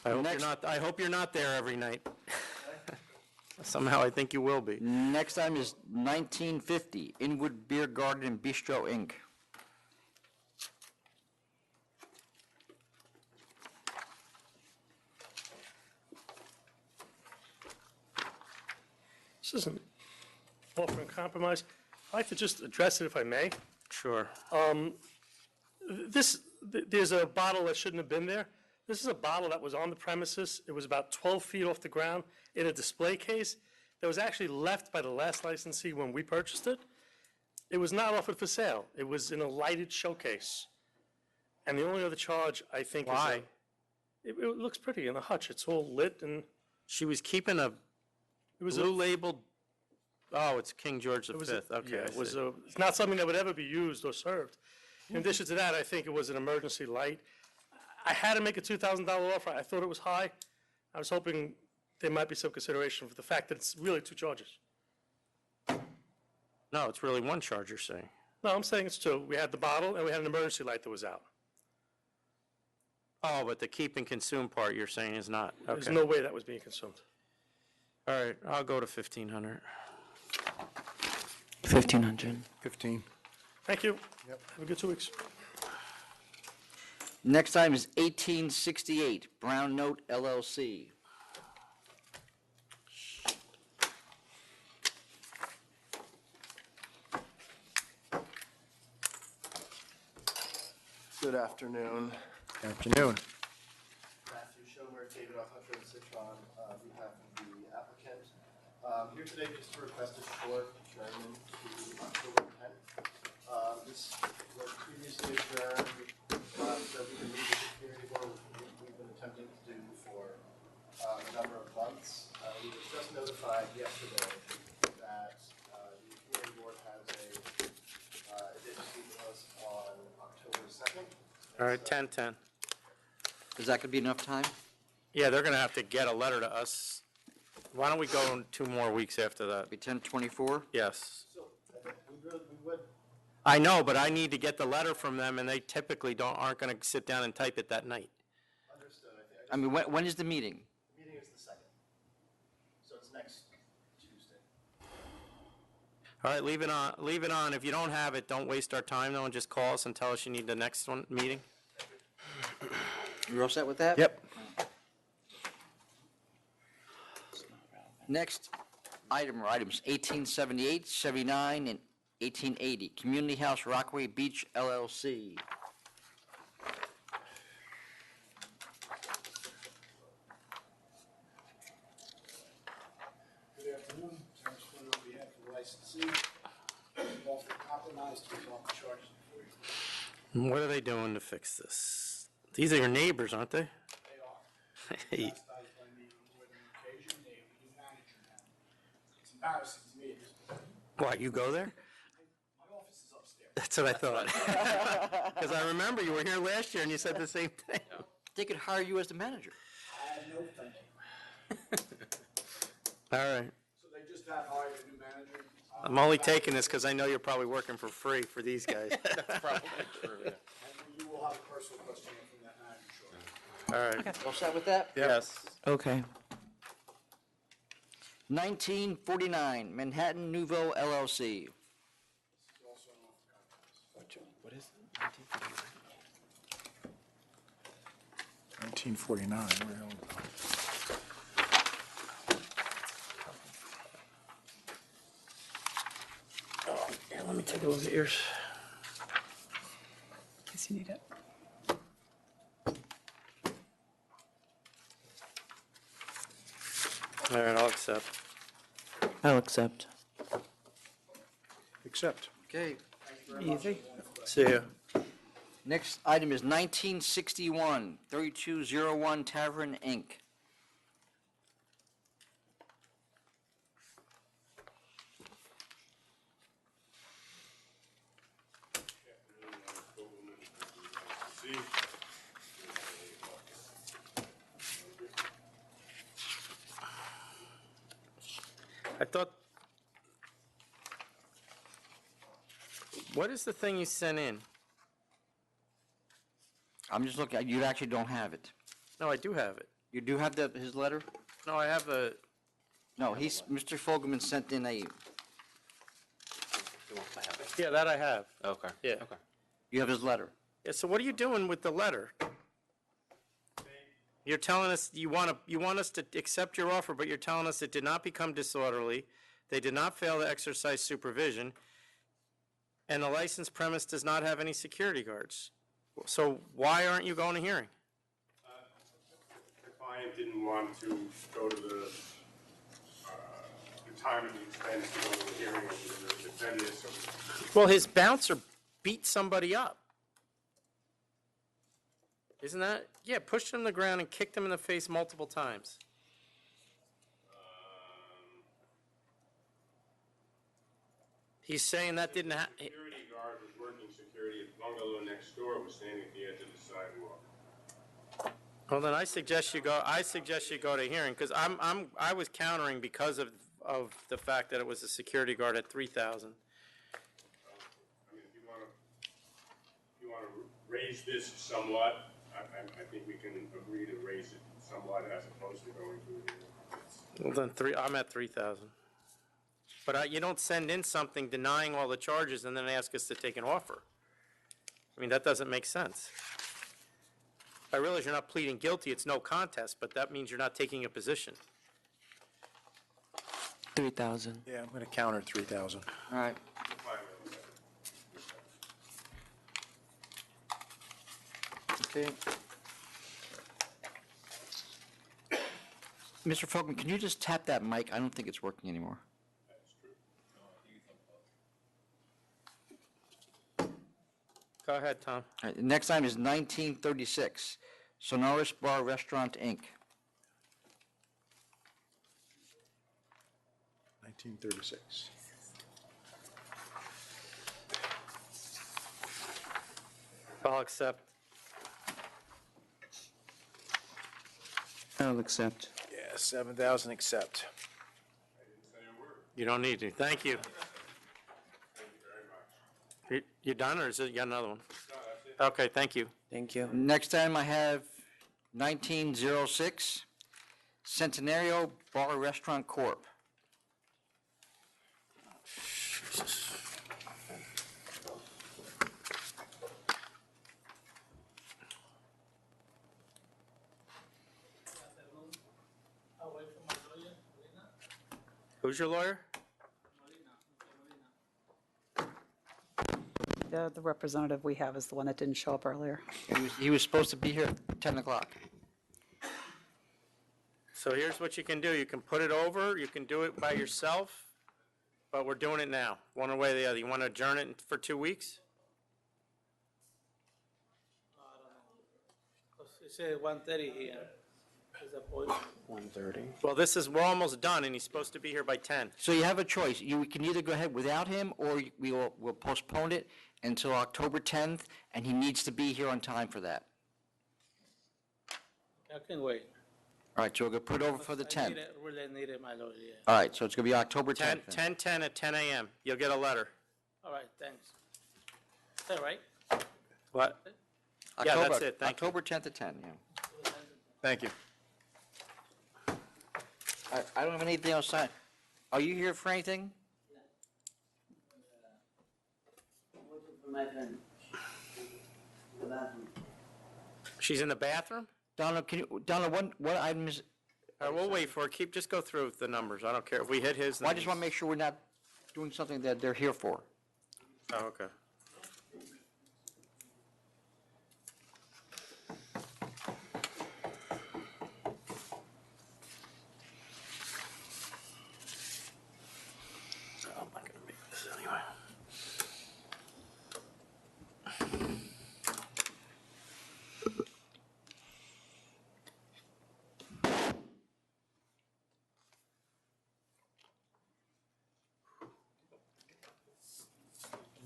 I hope you're not there every night. Somehow I think you will be. Next item is 1950 Inwood Beer Garden and Bistro, Inc. This isn't offering compromise. I'd like to just address it if I may. Sure. There's a bottle that shouldn't have been there. This is a bottle that was on the premises. It was about 12 feet off the ground in a display case that was actually left by the last licensee when we purchased it. It was not offered for sale. It was in a lighted showcase. And the only other charge, I think, is... Why? It looks pretty in a hutch. It's all lit and... She was keeping a It was blue labeled, oh, it's King George V. Okay, Yeah, I it was see. it's not something that would ever be used or served. In addition to that, I think it was an emergency light. I had to make a $2,000 offer. I thought it was high. I was hoping there might be some consideration for the fact that it's really two charges. No, it's really one charge, you're saying. No, I'm saying it's two. We had the bottle and we had an emergency light that was out. Oh, but the keep and consume part you're saying is not. There's Okay. no way that was being consumed. All right, I'll go to 1,500. 1,500. 15. Thank you. Have a good 2 weeks. Next item is 1868 Brown Note LLC. Good afternoon. Afternoon. Matthew Schomer, David Hunter, and Sitch on behalf of the applicant. Here today just to request a short adjournment to October 10th. This was previously adjourned so we can meet with the community board, which we've been attempting to do for a number of months. We were just notified yesterday that the community board has a date with us on October 2nd. All right, 10:10. Is that going to be enough time? Yeah, they're going to have to get a letter to us. Why don't we go 2 more weeks after that? Be 10:24? Yes. So we would I know, but I need to get the letter from them, and they typically aren't going to sit down and type it that night. understood, I think. I mean, when is the meeting? The meeting is the 2nd. So it's next Tuesday. All right, leave it on. Leave it on. If you don't have it, don't waste our time, though, and just call us and tell us you need the next one meeting. You're all set with that? Yep. Next item or items 1878, 79, and 1880 Community House Rockaway Beach LLC. Good afternoon, Terrence Flynn on behalf of the licensee. We've offered compromise to resolve the charges before you. What are they doing to fix this? These are your neighbors, aren't they? They are. Hey. Chastised by me on more than an occasion, they have a new manager now. It's embarrassing to me at this point. What, you go there? My office is upstairs. That's what I thought. Because I remember you were here last year and you said the same thing. They could hire you as the manager. No, thank you. All right. So they just have hired a new manager. I'm only taking this because I know you're probably working for free for these guys. That's probably true, yeah. And you will have a personal question from that manager shortly. All right. All set with that? Yes. Okay. 1949 Manhattan Nouveau LLC. What is it? 1949. Where the hell is that? Oh, yeah, let me take a look at yours. In case you need it. All right, I'll accept. I'll accept. Accept. Okay. Easy. See ya. Next item is 1961 3201 Tavern, Inc. I thought, what is the thing you sent in? I'm just looking, you actually don't have it. No, I do have it. You do have his letter? No, I have a, No, Mr. Fogelman sent in a, yeah, that I have. Okay. Yeah. Okay. you have his letter. Yeah, so what are you doing with the letter? You're telling us you want us to accept your offer, but you're telling us it did not become disorderly, they did not fail to exercise supervision, and the licensed premise does not have any security guards. So why aren't you going to hearing? The client didn't want to go to the time and the expense to go to the hearing of the defendant, so Well, his bouncer beat somebody up. Isn't that? Yeah, pushed him to the ground and kicked him in the face multiple times. He's saying that didn't happen. security guard was working security at the bungalow next door, was standing at the edge of the sidewalk. Well, then I suggest you go to hearing, because I was countering because of the fact that it was a security guard at 3,000. I mean, if you want to raise this somewhat, I think we can agree to raise it somewhat as opposed to going to the hearing. Well, then I'm at 3,000. But you don't send in something denying all the charges and then ask us to take an offer. I mean, that doesn't make sense. I realize you're not pleading guilty, it's no contest, but that means you're not taking a position. 3,000. Yeah, I'm going to counter 3,000. All right. Okay. Mr. Fogelman, can you just tap that mic? I don't think it's working anymore. Go ahead, Tom. All right, the next item is 1936, Sonoris Bar Restaurant, Inc. 1936. I'll accept. I'll accept. Yeah, 7,000 accept. You don't need to. Thank you. You done, or is it, you got another one? Okay, thank you. Thank you. Next item I have 1906, Centenario Bar Restaurant Corp. Who's your lawyer? The representative we have is the one that didn't show up earlier. He was supposed to be here at 10 o'clock. So here's what you can do. You can put it over, you can do it by yourself, but we're doing it now, one way or the other. You want to adjourn it for 2 weeks? It says 1:30 here. Is the point? 1:30. Well, we're almost done, and he's supposed to be here by 10. So you have a choice. You can either go ahead without him, or we'll postpone it until October 10th, and he needs to be here on time for that. I can wait. All right, so we're going to put it over for the 10th. Really need it, my lord, yeah. All right, so it's going to be October 10th. 10 at 10 a.m. You'll get a letter. All right, thanks. Is that right? What? Yeah, October- that's it. Thank you. October 10th at 10, yeah. Thank you. I don't have anything else signed. Are you here for anything? She's in the bathroom? Donna, what item is? All right, we'll wait for it. Just go through the numbers. I don't care. If we hit his, Well, I just want to make sure we're not doing something that they're here for. Oh, okay. I'm not gonna make this anyway.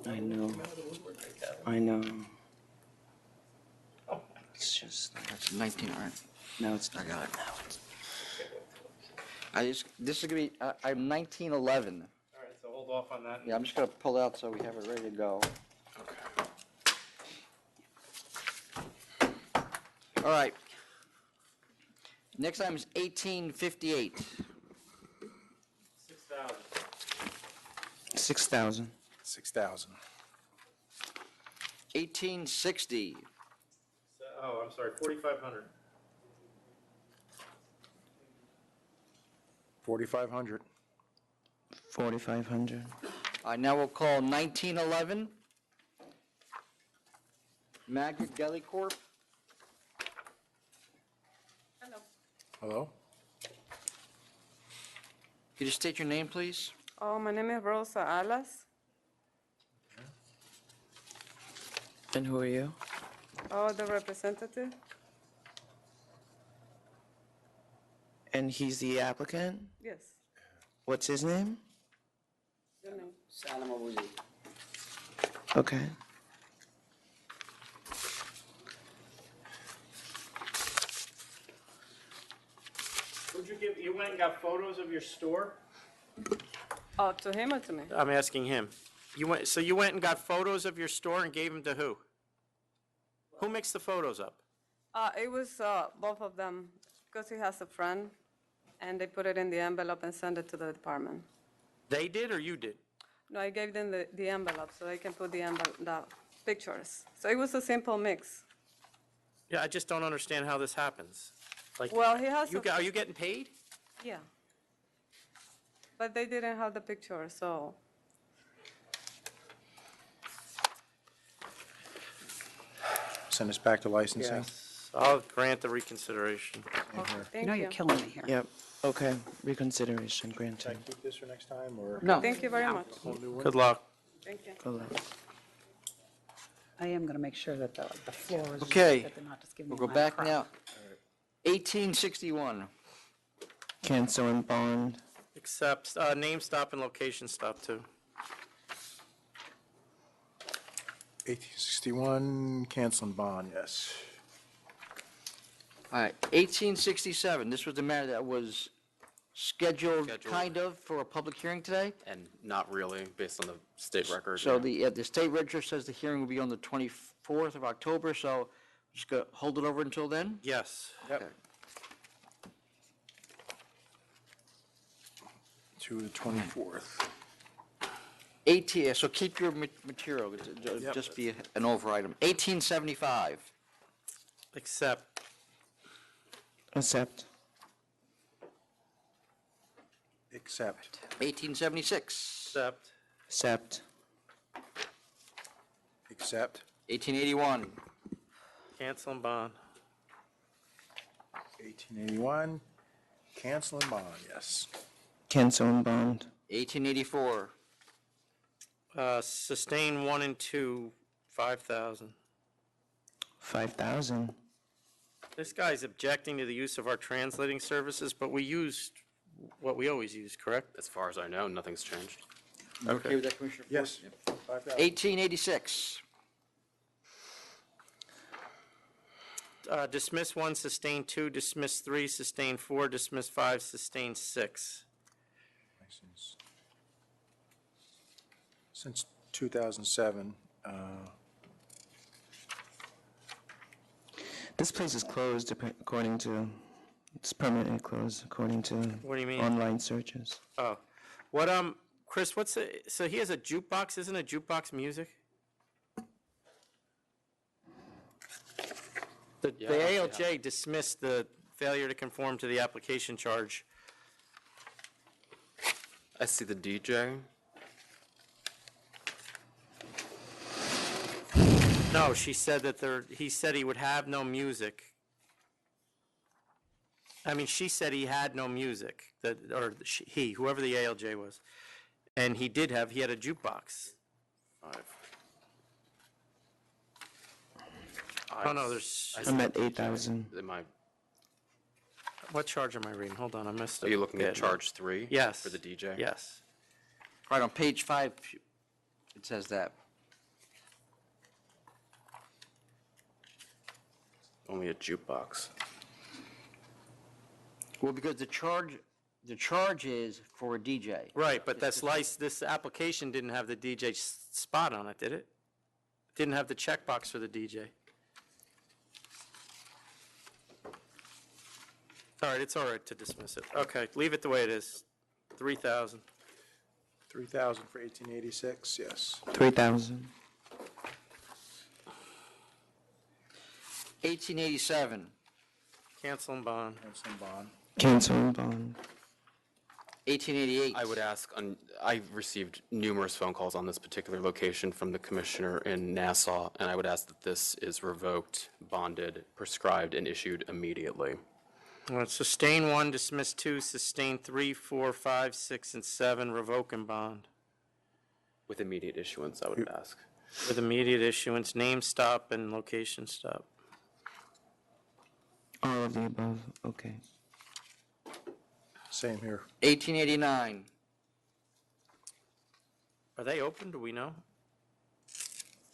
I know. I know. inches. That's 19, all right. No, it's I got it. This is gonna be, I'm 1911. All right, so hold off on that. Yeah, I'm just gonna pull out so we have it ready to go. All right. Next item is 1858. 6,000. 6,000. 6,000. 1860. Oh, I'm sorry, 4,500. 4,500. 4,500. All right, now we'll call 1911. Magnet Deli Corp. Hello? Could you state your name, please? Oh, my name is Rosa Alas. And who are you? Oh, the representative. And he's the applicant? Yes. What's his name? Your name. Salam Abuli. Okay. You went and got photos of your store? Oh, to him or to me? I'm asking him. So you went and got photos of your store and gave them to who? Who mixed the photos up? It was both of them, because he has a friend, and they put it in the envelope and sent it to the department. They did or you did? No, I gave them the envelope so they can put the pictures. So it was a simple mix. Yeah, I just don't understand how this happens. Like, Well, he has are you getting paid? Yeah. But they didn't have the picture, so. Send us back to licensing. Yes. I'll grant the reconsideration. You know you're killing me here. Yep. Okay. Reconsideration granted. Keep this for next time, or? No. Thank you very much. Good luck. Thank you. Good luck. I am going to make sure that the floor is. Okay. That they're not just giving We'll me go my back crap. now. 1861. Cancel and bond. Except, name stop and location stop too. 1861, cancel and bond, yes. All right, 1867. This was the matter that was scheduled, kind of, for a public hearing today. And not really, based on the state record. So yeah. the state register says the hearing will be on the 24th of October, so just gonna hold it over until then? Yes. Okay. To the 24th. 18, so keep your material, it'll just be an over item. 1875. Accept. Accept. Accept. 1876. Accept. Accept. Accept. 1881. Cancel and bond. 1881, cancel and bond, yes. Cancel and bond. 1884. Sustain 1 and 2, 5,000. 5,000. This guy's objecting to the use of our translating services, but we used what we always use, correct? As far as I know, nothing's changed. Okay with that, Commissioner? Yes. 1886. Dismiss 1, sustain 2, dismiss 3, sustain 4, dismiss 5, sustain 6. License. Since 2007, This place is closed according to, it's permanently closed according to What do you mean? online searches. Oh. What, Chris, so he has a jukebox, isn't a jukebox music? The ALJ dismissed the failure to conform to the application charge. I see the DJ. No, she said that he said he would have no music. I mean, she said he had no music, whoever the ALJ was. And he had a jukebox. 5. Oh, no, there's, I'm at 8,000. what charge am I reading? Hold on, I missed it. Are you looking at charge 3? Yes. For the DJ? Yes. Right on page 5, it says that. Only a jukebox. Well, because the charge is for a DJ. Right, but this application didn't have the DJ spot on it, did it? Didn't have the checkbox for the DJ. All right, it's all right to dismiss it. Okay, leave it the way it is. 3,000. 3,000 for 1886, yes. 3,000. 1887. Cancel and bond. Cancel and bond. Cancel and bond. 1888. I would ask, I received numerous phone calls on this particular location from the commissioner in Nassau, and I would ask that this is revoked, bonded, prescribed, and issued immediately. All right, sustain 1, dismiss 2, sustain 3, 4, 5, 6, and 7, revoke and bond. With immediate issuance, I would ask. With immediate issuance, name stop and location stop. All of the above, okay. Same here. 1889. Are they open? Do we know?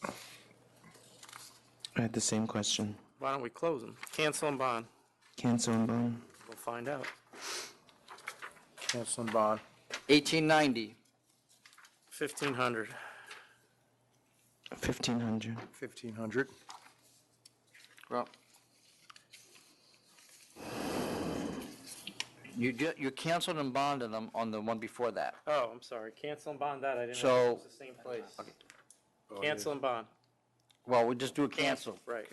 I had the same question. Why don't we close them? Cancel and bond. Cancel and bond. We'll find out. Cancel and bond. 1890. 1,500. 1,500. 1,500. Well, you canceled and bonded them on the one before that. Oh, I'm sorry. Cancel and bond that. I didn't know So- it was the same place. Cancel and bond. Well, we just do a cancel. Right.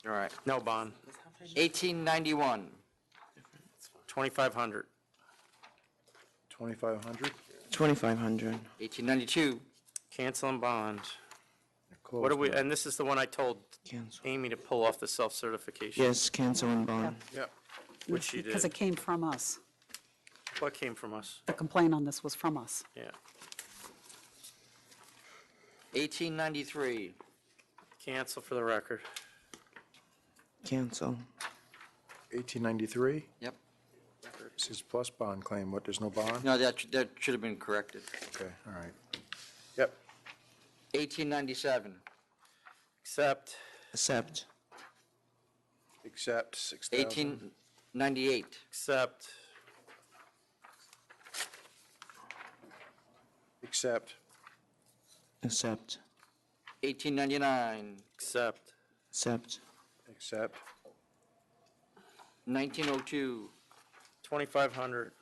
All right. No bond. 1891. 2,500. 2,500. 2,500. 1892. Cancel and bond. Close What do we, now. and this is the one I told Cancel. Amy to pull off the self-certification. Yes, cancel and bond. Yep. Which she Because did. it came from us. What came from us? The complaint on this was from us. Yeah. 1893. Cancel for the record. Cancel. 1893. Yep. This is plus bond claim. What, there's no bond? No, that should have been corrected. Okay, all right. Yep. 1897. Accept. Accept. Accept 6,000. 1898. Accept. Accept. Accept. 1899. Accept. Accept. Accept. 1902. 2,500.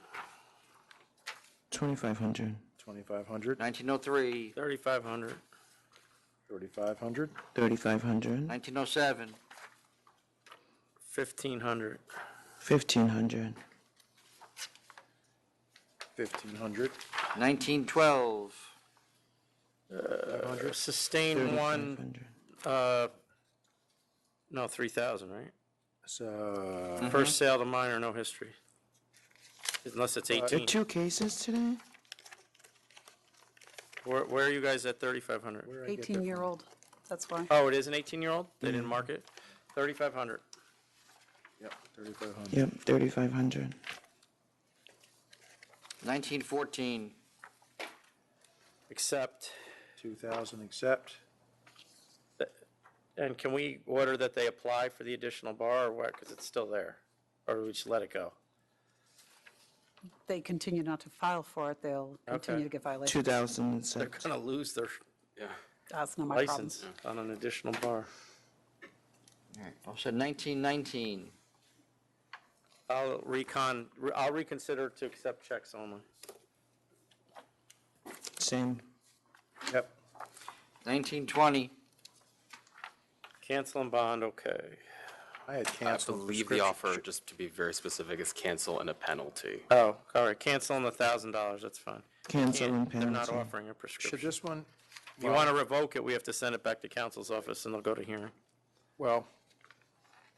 2,500. 2,500. 1903. 3,500. 3,500. 3,500. 1907. 1,500. 1,500. 1,500. 1912. Sustain 1, 3,500. no, 3,000, right? So, First sale to minor, no history. Unless it's There are 18. 2 cases today? Where are you guys at 3,500? 18-year-old, that's why. Oh, it is an 18-year-old? They didn't mark it? 3,500. yep, 3,500. Yep, 3,500. 1914. Accept. 2,000, accept. And can we order that they apply for the additional bar or what? Because it's still there. Or do we just let it go? They continue not to file for it, they'll continue to get violations. 2,000 They're accept. going to lose their That's not my problem. license on an additional bar. All right. Also 1919. I'll reconsider to accept checks only. Same. Yep. 1920. Cancel and bond, okay. I had I canceled. believe the offer, just to be very specific, is cancel and a penalty. Oh, all right, cancel and $1,000, that's fine. Cancel and They're not penalty. offering a Should prescription. this one, If you want to revoke it, we have to send it back to council's office and they'll go to hearing. well,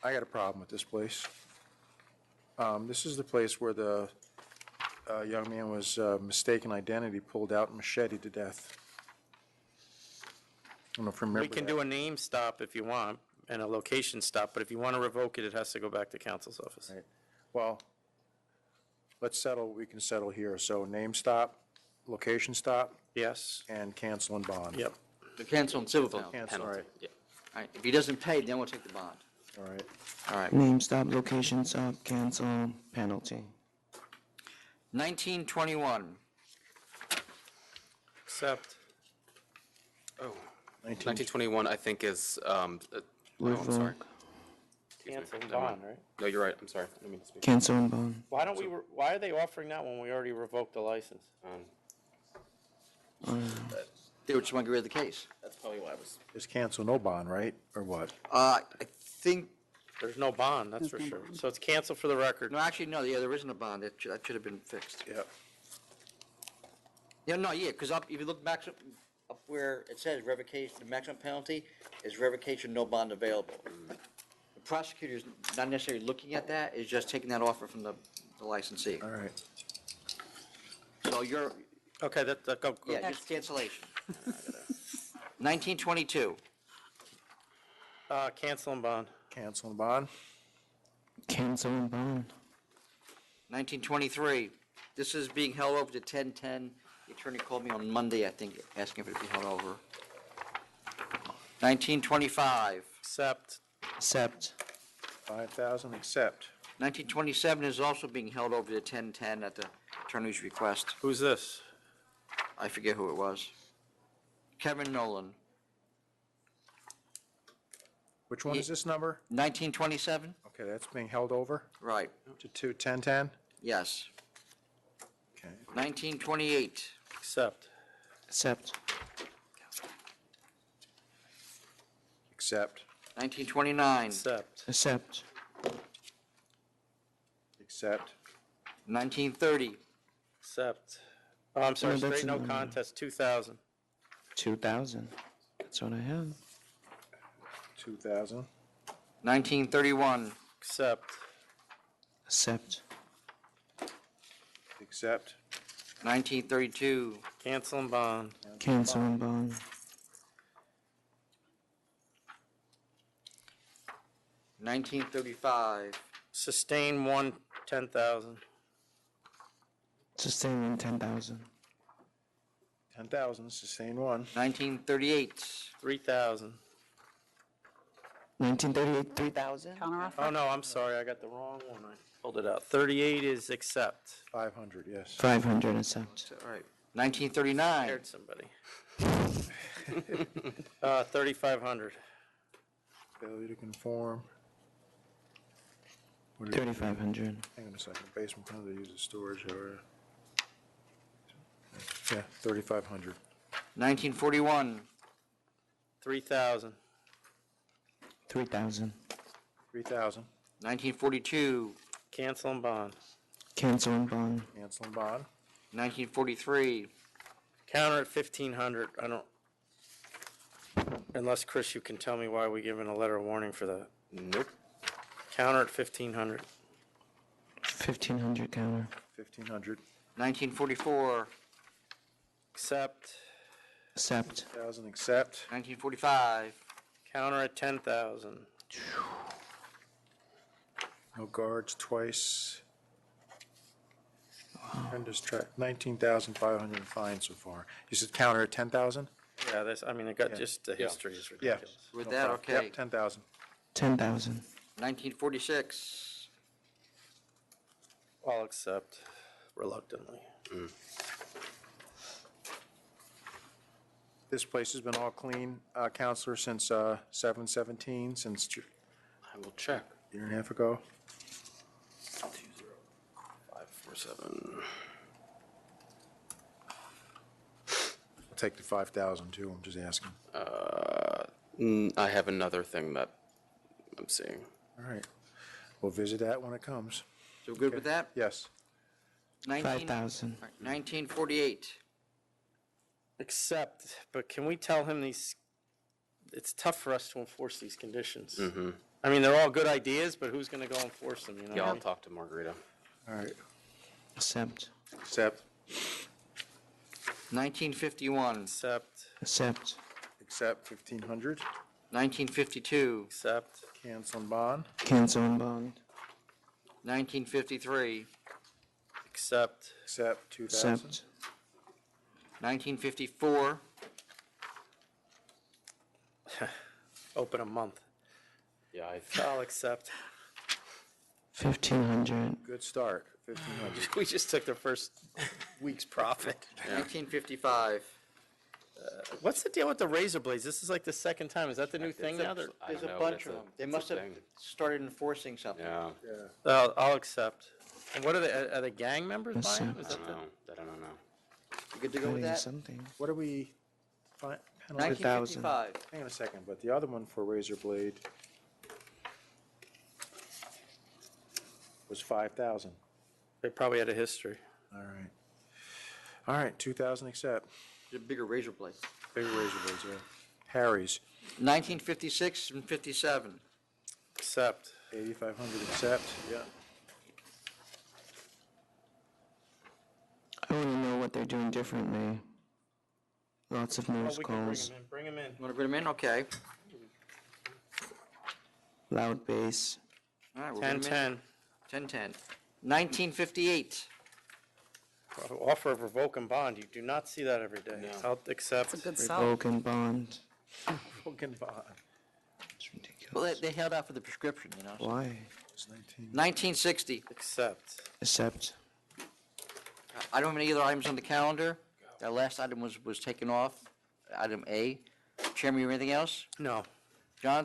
I got a problem with this place. This is the place where the young man was mistaken identity, pulled out and machete to death. I don't know if you remember We can that. do a name stop if you want and a location stop, but if you want to revoke it, it has to go back to council's office. Right. Well, let's settle, we can settle here. So name stop, location stop, Yes, and cancel and bond. yep. The cancel and civil penalty. Cancel, all right. Yeah. All right, if he doesn't pay, then we'll take the bond. All right. All right. Name stop, location stop, cancel, penalty. 1921. Accept. Oh, 1921, I think is, I'm sorry. Revoke. Cancel and Never mind. bond, right? No, you're right, I'm sorry. I didn't mean to speak. Cancel and bond. Why are they offering that when we already revoked the license? They would just want to get rid of the case. That's probably why I was. Just cancel, no bond, right? Or what? I think, There's no bond, that's for sure. So it's canceled for the record. no, actually, no, yeah, there isn't a bond. That should have been fixed. Yep. Yeah, no, yeah, because if you look back up where it says revocation, the maximum penalty is revocation, no bond available. The prosecutor's not necessarily looking at that, is just taking that offer from the licensee. All right. So you're, Okay, go. yeah, just cancellation. 1922. Cancel and bond. Cancel and bond. Cancel and bond. 1923. This is being held over to 1010. The attorney called me on Monday, I think, asking if it be held over. 1925. Accept. Accept. 5,000, accept. 1927 is also being held over to 1010 at the attorney's request. Who's this? I forget who it was. Kevin Nolan. Which one is this number? 1927? Okay, that's being held over Right, to 1010? yes. Okay. 1928. Accept. Accept. Accept. 1929. Accept. Accept. Accept. 1930. Accept. Oh, I'm sorry, No, that's straight no in the- contest, 2000. 2000. That's what I have. 2,000. 1931. Accept. Accept. Accept. 1932. Cancel and bond. Cancel and bond. 1935. Sustain one, 10,000. Sustain 10,000. 10,000, sustain one. 1938. 3,000. 1938, 3,000. Counteroffer? Oh, no, I'm sorry, I got the wrong one. I pulled it out. 38 is accept. 500, yes. 500 accept. All right. 1939. Scared somebody. 3,500. Failure to conform. What is- 3,500. Hang on a second. Basement penalty use of storage area. Yeah, 3,500. 1941. 3,000. 3,000. 3,000. 1942. Cancel and bond. Cancel and bond. Cancel and bond. 1943. Counter at 1,500. I don't, unless, Chris, you can tell me why we given a letter of warning for that. Nope. Counter at 1,500. 1,500 counter. 1,500. 1944. Accept. Accept. 1,000, accept. 1945. Counter at 10,000. No guards twice. Horrendous track, 19,500 in fines so far. You said counter at 10,000? Yeah, this, I mean, I got Yeah. just the history is Yeah. ridiculous. With No that, problem. okay. Yep, 10,000. 10,000. 1946. I'll accept reluctantly. This place has been all clean, Counselor, since 7/17, since I will check. a year and a half ago. 547. I'll take the 5,000 too, I'm just asking. I have another thing that I'm seeing. All right. We'll visit that when it comes. So good with that? Yes. 5,000. 1948. Accept, but can we tell him these, it's tough for us to enforce these conditions. Mm-hmm. I mean, they're all good ideas, but who's gonna go enforce them, you know? Yeah, I'll talk to Margarita. All right. Accept. Accept. 1951. Accept. Accept. Accept 1,500. 1952. Accept. Cancel and bond. Cancel and bond. 1953. Accept. Accept 2,000. Accept. 1954. open a month. Yeah, I'll accept. 1,500. Good start, 1,500. We just took the first week's profit. 1955. What's the deal with the razor blades? This is like the second time. Is that the new thing now? There's I don't a know, bunch but of them. it's They a must have thing. started enforcing something. Yeah. I'll accept. And what are they, are they gang members Yes, buying? sir. Is I that don't the? know. That I don't know. You good to go with Cutting that? something. What are we, penalty? 1955. Hang on a second, but the other one for razor blade was 5,000. They probably had a history. All right. All right, 2,000 accept. The bigger razor blade. Bigger razor blades, yeah. Harry's, 1956 and 57. Accept. 8,500 accept. Yeah. I want to know what they're doing differently. Lots of Oh, nurse we can bring calls, them in. Bring them in. You want to bring them in? Okay. loud bass. All right, we'll bring 'em in. 10-10. 10-10. 1958. Offer of revoke and bond. You do not see that every day. I'll accept. It's a good sell. Revoke and bond. Fucking bond. It's ridiculous. Well, they held out for the prescription, you know. so. Why? 1960. Accept. Accept. I don't have any other items on the calendar. That last item was taken off, item A. Chairman, you have anything else? No. John?